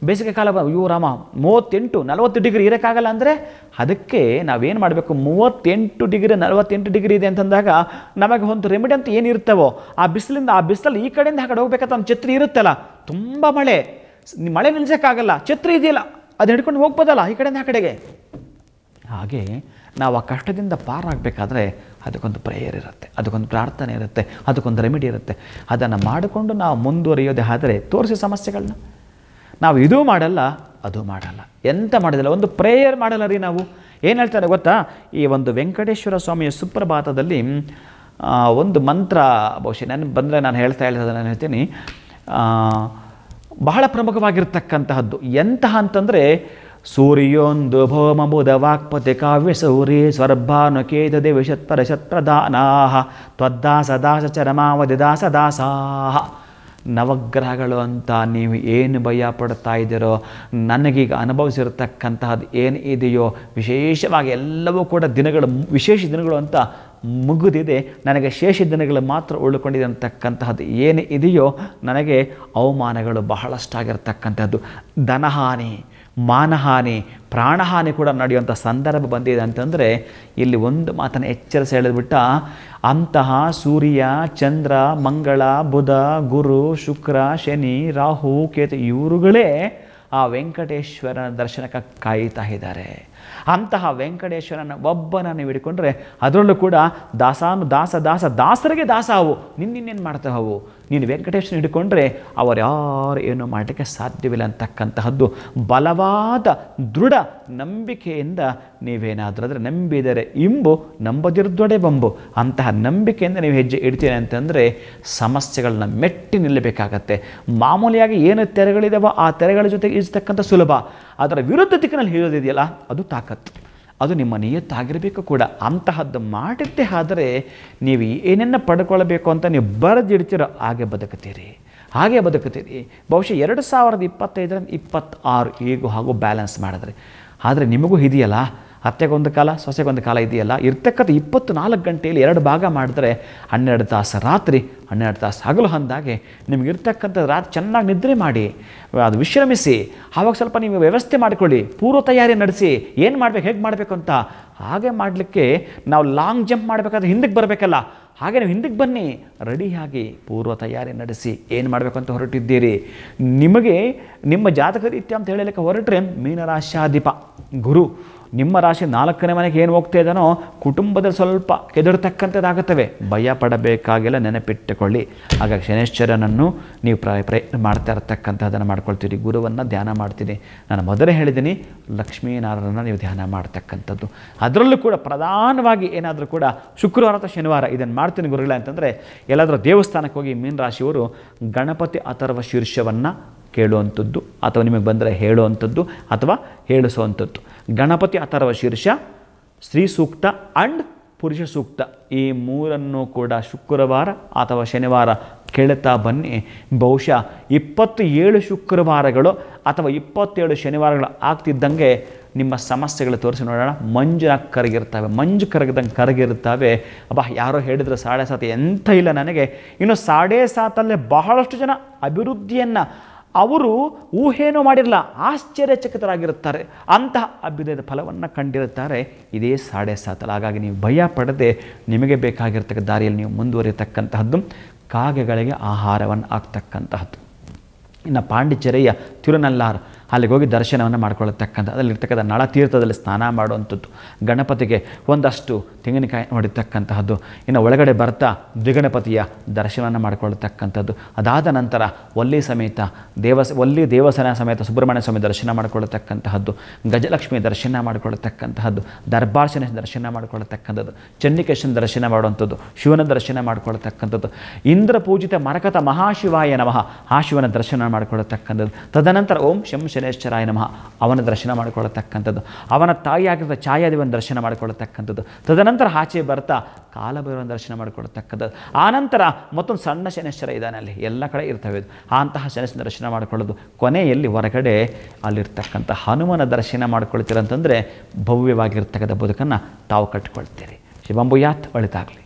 ಬೇಸಿಗೆ ಕಾಲ ಅಯ್ಯೋ ರಾಮ 38-40 ಡಿಗ್ರಿ ಇರೋಕ್ಕಾಗಲ್ಲ ಅಂದರೆ ಅದಕ್ಕೆ ನಾವೇನು ಮಾಡಬೇಕು, 38 ಡಿಗ್ರಿ 48 ಡಿಗ್ರಿ ಇದೆ ಅಂತಂದಾಗ ನಮಗೆ ಒಂದು ರೆಮಿಡಿ ಅಂತ ಏನಿರ್ತವೋ ಆ ಬಿಸಿಲಲ್ಲಿ ಈ ಕಡೆಯಿಂದ ಆ ಕಡೆ ಹೋಗ್ಬೇಕಂತ ಒಂದು ಛತ್ರಿ ಇರುತ್ತಲ್ಲ. ತುಂಬ ಮಳೆ ನಿಲ್ಸೋಕ್ಕಾಗಲ್ಲ, ಛತ್ರಿ ಇದೆಯಲ್ಲ ಅದು ಹಿಡ್ಕೊಂಡು ಹೋಗ್ಬೋದಲ್ಲ ಈ ಕಡೆಯಿಂದ ಆ ಕಡೆಗೆ. ಹಾಗೆ ನಾವು ಆ ಕಷ್ಟದಿಂದ ಪಾರಾಗಬೇಕಾದ್ರೆ ಅದಕ್ಕೊಂದು ಪ್ರೇಯರ್ ಇರುತ್ತೆ, ಅದಕ್ಕೊಂದು ಪ್ರಾರ್ಥನೆ ಇರುತ್ತೆ, ಅದಕ್ಕೊಂದು ರೆಮಿಡಿ ಇರುತ್ತೆ. ಅದನ್ನು ಮಾಡಿಕೊಂಡು ನಾವು ಮುಂದುವರಿಯೋದೇ ಆದರೆ ತೋರಿಸಿ ಸಮಸ್ಯೆಗಳನ್ನ ನಾವು ಇದೂ ಮಾಡಲ್ಲ ಅದು ಮಾಡಲ್ಲ, ಎಂತ ಮಾಡೋದಿಲ್ಲ, ಒಂದು ಪ್ರೇಯರ್ ಮಾಡಲ್ಲ ರೀ ನಾವು. ಏನು ಹೇಳ್ತಾರೆ ಗೊತ್ತಾ, ಈ ಒಂದು ವೆಂಕಟೇಶ್ವರ ಸ್ವಾಮಿಯ ಸುಪ್ರಭಾತದಲ್ಲಿ ಒಂದು ಮಂತ್ರ ಬಹುಶಃ ನಾನು ಬಂದರೆ ನಾನು ಹೇಳ್ತಾ ನಾನು ಹೇಳ್ತೀನಿ, ಬಹಳ ಪ್ರಮುಖವಾಗಿರ್ತಕ್ಕಂತಹದ್ದು. ಎಂತಹ ಅಂತಂದರೆ, ಸೂರ್ಯೋಂದು ಭೌಮ ಬುಧ ವಾಕ್ಪತಿ ಕಾವ್ಯ ಸೌರಿ ಸ್ವರ್ಭಾನುಕೇತ ದೇವಿಷತ್ಪರ ಶತ್ಪ್ರಧಾನಾಹ ತ್ವದ್ದಾಸ ದಾಸ ಚರಮಾವಧಿ ದಾಸ ದಾಸಾಹ. ನವಗ್ರಹಗಳು ಅಂತ ನೀವು ಏನು ಭಯ ಪಡ್ತಾ ಇದ್ದೀರೋ, ನನಗೀಗ ಅನುಭವಿಸಿರ್ತಕ್ಕಂತಹದ್ದು ಏನು ಇದೆಯೋ ವಿಶೇಷವಾಗಿ ಎಲ್ಲವೂ ಕೂಡ ದಿನಗಳು ವಿಶೇಷ ದಿನಗಳು ಅಂತ ಮುಗಿದಿದೆ, ನನಗೆ ಶೇಷ ದಿನಗಳು ಮಾತ್ರ ಉಳ್ಕೊಂಡಿದೆ ಅಂತಕ್ಕಂತಹದ್ದು ಏನು ಇದೆಯೋ, ನನಗೆ ಅವಮಾನಗಳು ಬಹಳಷ್ಟಾಗಿರ್ತಕ್ಕಂಥದ್ದು, ಧನಹಾನಿ, ಮಾನಹಾನಿ, ಪ್ರಾಣಹಾನಿ ಕೂಡ ನಡೆಯುವಂಥ ಸಂದರ್ಭ ಬಂದಿದೆ ಅಂತಂದರೆ ಇಲ್ಲಿ ಒಂದು ಮಾತನ್ನು ಎಚ್ಚರಿಸಿ ಹೇಳಿದ್ಬಿಟ್ಟ, ಅಂತಹ ಸೂರ್ಯ, ಚಂದ್ರ, ಮಂಗಳ, ಬುಧ, ಗುರು, ಶುಕ್ರ, ಶನಿ, ರಾಹು, ಕೇತು ಇವರುಗಳೇ ಆ ವೆಂಕಟೇಶ್ವರನ ದರ್ಶನಕ್ಕೆ ಕಾಯ್ತಾ ಇದ್ದಾರೆ. ಅಂತಹ ವೆಂಕಟೇಶ್ವರನ ಒಬ್ಬನ ನೀವು ಹಿಡ್ಕೊಂಡ್ರೆ ಅದರಲ್ಲೂ ಕೂಡ ದಾಸರಿಗೆ ದಾಸ ಅವು, ನಿನ್ನೇನು ಮಾಡ್ತಾವೆ ಅವು. ನೀನು ವೆಂಕಟೇಶ್ವರನ ಹಿಡ್ಕೊಂಡ್ರೆ ಅವರು ಯಾರು ಏನೂ ಮಾಡಲಿಕ್ಕೆ ಸಾಧ್ಯವಿಲ್ಲ ಅಂತಕ್ಕಂತಹದ್ದು ಬಲವಾದ ದೃಢ ನಂಬಿಕೆಯಿಂದ ನೀವೇನಾದರೂ ಆದರೆ ನಂಬಿದರೆ ಇಂಬು ನಂಬದಿರ್ದೊಡೆ ಬಂಬು. ಅಂತಹ ನಂಬಿಕೆಯಿಂದ ನೀವು ಹೆಜ್ಜೆ ಇಡ್ತೀರಿ ಅಂತಂದರೆ ಸಮಸ್ಯೆಗಳನ್ನ ಮೆಟ್ಟಿ ನಿಲ್ಲಬೇಕಾಗತ್ತೆ. ಮಾಮೂಲಿಯಾಗಿ ಏನು ತೆರೆಗಳಿದಾವೋ ಆ ತೆರೆಗಳ ಜೊತೆಗೆ ಈಜತಕ್ಕಂಥ ಸುಲಭ, ಅದರ ವಿರುದ್ಧ ದಿಕ್ಕಿನಲ್ಲಿ ಹೇಳೋದಿದೆಯಲ್ಲ ಅದು ತಾಕತ್ತು, ಅದು ನಿಮ್ಮ ನಿಯತ್ತಾಗಿರಬೇಕು ಕೂಡ. ಅಂತಹದ್ದು ಮಾಡಿದ್ದೇ ಆದರೆ ನೀವು ಏನನ್ನು ಪಡ್ಕೊಳ್ಬೇಕು ಅಂತ ನೀವು ಬರೆದಿಡ್ತೀರೋ ಹಾಗೆ ಬದುಕುತ್ತೀರಿ. ಬಹುಶಃ 2025 26 ಈಗೂ ಹಾಗೂ ಬ್ಯಾಲೆನ್ಸ್ ಮಾಡಿದ್ರಿ. ಆದರೆ ನಿಮಗೂ ಇದೆಯಲ್ಲ, ಅತ್ತೆಗೊಂದು ಕಾಲ ಸೊಸೆಗೊಂದು ಕಾಲ ಇದೆಯಲ್ಲ, ಇರ್ತಕ್ಕಂಥ 24 ಗಂಟೆಯಲ್ಲಿ 2 ಭಾಗ ಮಾಡಿದ್ರೆ 12 ತಾಸು ರಾತ್ರಿ 12 ತಾಸು ಹಗಲು ಅಂದಾಗೆ ನಿಮಗಿರ್ತಕ್ಕಂಥ ರಾತ್ರಿ ಚೆನ್ನಾಗಿ ನಿದ್ರೆ ಮಾಡಿ, ಅದು ವಿಶ್ರಮಿಸಿ, ಆವಾಗ ಸ್ವಲ್ಪ ನೀವು ವ್ಯವಸ್ಥೆ ಮಾಡಿಕೊಳ್ಳಿ, ಪೂರ್ವ ತಯಾರಿ ನಡೆಸಿ, ಏನು ಮಾಡಬೇಕು ಹೇಗೆ ಮಾಡಬೇಕು ಅಂತ. ಹಾಗೆ ಮಾಡಲಿಕ್ಕೆ ನಾವು ಲಾಂಗ್ ಜಂಪ್ ಮಾಡಬೇಕಾದ್ರೆ ಹಿಂದಕ್ಕೆ ಬರಬೇಕಲ್ಲ, ಹಾಗೆ ನೀವು ಹಿಂದಕ್ಕೆ ಬನ್ನಿ, ರೆಡಿಯಾಗಿ ಪೂರ್ವ ತಯಾರಿ ನಡೆಸಿ ಏನು ಮಾಡಬೇಕು ಅಂತ ಹೊರಟಿದ್ದೀರಿ. ನಿಮಗೆ ನಿಮ್ಮ ಜಾತಕ ರೀತ್ಯ ಅಂತ ಹೇಳಲಿಕ್ಕೆ ಹೊರಟ್ರೆ ಮೀನರಾಶಾಧಿಪ ಗುರು ನಿಮ್ಮ ರಾಶಿ 4ನೇ ಮನೆಗೆ ಏನು ಹೋಗ್ತಾ ಇದ್ದಾನೋ ಕುಟುಂಬದಲ್ಲಿ ಸ್ವಲ್ಪ ಕೆದರ್ತಕ್ಕಂಥದ್ದಾಗುತ್ತವೆ. ಭಯ ಪಡಬೇಕಾಗಿಲ್ಲ, ನೆನಪಿಟ್ಟುಕೊಳ್ಳಿ. ಹಾಗಾಗಿ ಶನೈಶ್ಚರನನ್ನು ನೀವು ಪ್ರಯತ್ನ ಮಾಡ್ತಾ ಇರತಕ್ಕಂಥದ್ದನ್ನು ಮಾಡ್ಕೊಳ್ತೀರಿ. ಗುರುವನ್ನು ಧ್ಯಾನ ಮಾಡ್ತೀನಿ. ನಾನು ಮೊದಲೇ ಹೇಳಿದ್ದೀನಿ, ಲಕ್ಷ್ಮೀನಾರಾಯಣನ ನೀವು ಧ್ಯಾನ ಮಾಡ್ತಕ್ಕಂಥದ್ದು. ಅದರಲ್ಲೂ ಕೂಡ ಪ್ರಧಾನವಾಗಿ ಏನಾದರೂ ಕೂಡ ಶುಕ್ರವಾರ ಅಥವಾ ಶನಿವಾರ ಇದನ್ನು ಮಾಡ್ತೀನಿ ಗುರುಗಳೇ ಅಂತಂದರೆ, ಎಲ್ಲಾದರೂ ದೇವಸ್ಥಾನಕ್ಕೆ ಹೋಗಿ ಮೀನರಾಶಿಯವರು ಗಣಪತಿ ಅಥರ್ವ ಶೀರ್ಷವನ್ನು ಕೇಳುವಂಥದ್ದು ಅಥವಾ ನಿಮಗೆ ಬಂದರೆ ಹೇಳುವಂಥದ್ದು ಅಥವಾ ಹೇಳಿಸುವಂಥದ್ದು. ಗಣಪತಿ ಅಥರ್ವ ಶೀರ್ಷ, ಸ್ತ್ರೀ ಸೂಕ್ತ ಆ್ಯಂಡ್ ಪುರುಷ ಸೂಕ್ತ, ಈ 3 ಕೂಡ ಶುಕ್ರವಾರ ಅಥವಾ ಶನಿವಾರ ಕೇಳುತ್ತಾ ಬನ್ನಿ. ಬಹುಶಃ 27 ಶುಕ್ರವಾರಗಳು ಅಥವಾ 27 ಶನಿವಾರಗಳು ಆಗ್ತಿದ್ದಂಗೆ ನಿಮ್ಮ ಸಮಸ್ಯೆಗಳು ತೋರಿಸಿ ನೋಡೋಣ. ಮಂಜು ಕರಗಿರ್ತವೆ. ಯಾರೋ ಹೇಳಿದ್ರು 7.5 ಎಂಥ ಇಲ್ಲ ನನಗೆ. ಇನ್ನು 7.5 ಬಹಳಷ್ಟು ಜನ ಅಭಿವೃದ್ಧಿಯನ್ನು ಅವರು ಊಹೇನೂ ಮಾಡಿರಲ್ಲ, ಆಶ್ಚರ್ಯಚಕಿತರಾಗಿರುತ್ತಾರೆ. ಅಂತಹ ಅಭ್ಯುದಯದ ಫಲವನ್ನು ಕಂಡಿರುತ್ತಾರೆ ಇದೇ 7.5. ಹಾಗಾಗಿ ನೀವು ಭಯ ಪಡದೆ ನಿಮಗೆ ಬೇಕಾಗಿರ್ತಕ್ಕ ದಾರಿಯಲ್ಲಿ ನೀವು ಮುಂದುವರಿಯತಕ್ಕಂತಹದ್ದು ಕಾಗೆಗಳಿಗೆ ಆಹಾರವನ್ನು ಆಗ್ತಕ್ಕಂತಹದ್ದು. ಇನ್ನು ಪಾಂಡಿಚೇರಿಯ ತಿರುನಲ್ಲಾರು ಅಲ್ಲಿಗೆ ಹೋಗಿ ದರ್ಶನವನ್ನು ಮಾಡ್ಕೊಳ್ಳತಕ್ಕಂಥ ಅದರಲ್ಲಿರ್ತಕ್ಕಂಥ ನಳತೀರ್ಥದಲ್ಲಿ ಸ್ನಾನ ಮಾಡುವಂಥದ್ದು, ಗಣಪತಿಗೆ ಒಂದಷ್ಟು ತೆಂಗಿನಕಾಯಿ ಹೊಡಿತಕ್ಕಂತಹದ್ದು, ಇನ್ನು ಒಳಗಡೆ ಬರ್ತಾ ದ್ವಿಗಣಪತಿಯ ದರ್ಶನವನ್ನು ಮಾಡಿಕೊಳ್ಳತಕ್ಕಂಥದ್ದು. ಅದಾದ ನಂತರ ಒಲ್ಲಿ ದೇವಸ್ಥಾನ ಸಮೇತ ಸುಬ್ರಹ್ಮಣ್ಯ ಸ್ವಾಮಿ ದರ್ಶನ ಮಾಡಿಕೊಳ್ಳತಕ್ಕಂತಹದ್ದು, ಗಜಲಕ್ಷ್ಮಿ ದರ್ಶನ ಮಾಡಿಕೊಳ್ಳತಕ್ಕಂತಹದ್ದು, ದರ್ಬಾರ್ ಶನಿ ದರ್ಶನ ಮಾಡಿಕೊಳ್ಳತಕ್ಕಂಥದ್ದು, ಚಂಡಿಕೇಶನ ದರ್ಶನ ಮಾಡುವಂಥದ್ದು, ಶಿವನ ದರ್ಶನ ಮಾಡಿಕೊಳ್ಳತಕ್ಕಂಥದ್ದು, ಇಂದ್ರ ಪೂಜಿತ ಮರಕತ ಮಹಾಶಿವಾಯ ನಮಃ ಆ ಶಿವನ ದರ್ಶನ ಮಾಡಿಕೊಳ್ಳತಕ್ಕಂಥದ್ದು. ತದನಂತರ ಓಂ ಶಂ ಶನೇಶ್ವರಾಯ ನಮಃ ಅವನ ದರ್ಶನ ಮಾಡಿಕೊಳ್ಳತಕ್ಕಂಥದ್ದು, ಅವನ ತಾಯಿಯಾಗಿದ್ದ ಛಾಯಾದೇವನ ದರ್ಶನ ಮಾಡಿಕೊಳ್ಳತಕ್ಕಂಥದ್ದು. ತದನಂತರ ಆಚೆ ಬರ್ತಾ ಕಾಲಭೈರವನ ದರ್ಶನ ಮಾಡಿಕೊಳ್ಳತಕ್ಕಂಥದ್ದು. ಆನಂತರ ಮತ್ತೊಂದು ಸಣ್ಣ ಶನೇಶ್ವರ ಇದ್ದಾನೆ, ಅಲ್ಲಿ ಎಲ್ಲ ಕಡೆ ಇರ್ತವೆ ಅಂತಹ ಶನೇಶ್ವರ ದರ್ಶನ ಮಾಡಿಕೊಳ್ಳೋದು. ಕೊನೆಯಲ್ಲಿ ಹೊರಗಡೆ ಅಲ್ಲಿರ್ತಕ್ಕಂಥ ಹನುಮನ ದರ್ಶನ ಮಾಡ್ಕೊಳ್ತೀರಂತಂದರೆ ಭವ್ಯವಾಗಿರ್ತಕ್ಕಂಥ ಬದುಕನ್ನು ತಾವು ಕಟ್ಟಿಕೊಳ್ತೀರಿ. ಶಿವಂಬುಯಾತ್ ಒಳಿತಾಗಲಿ.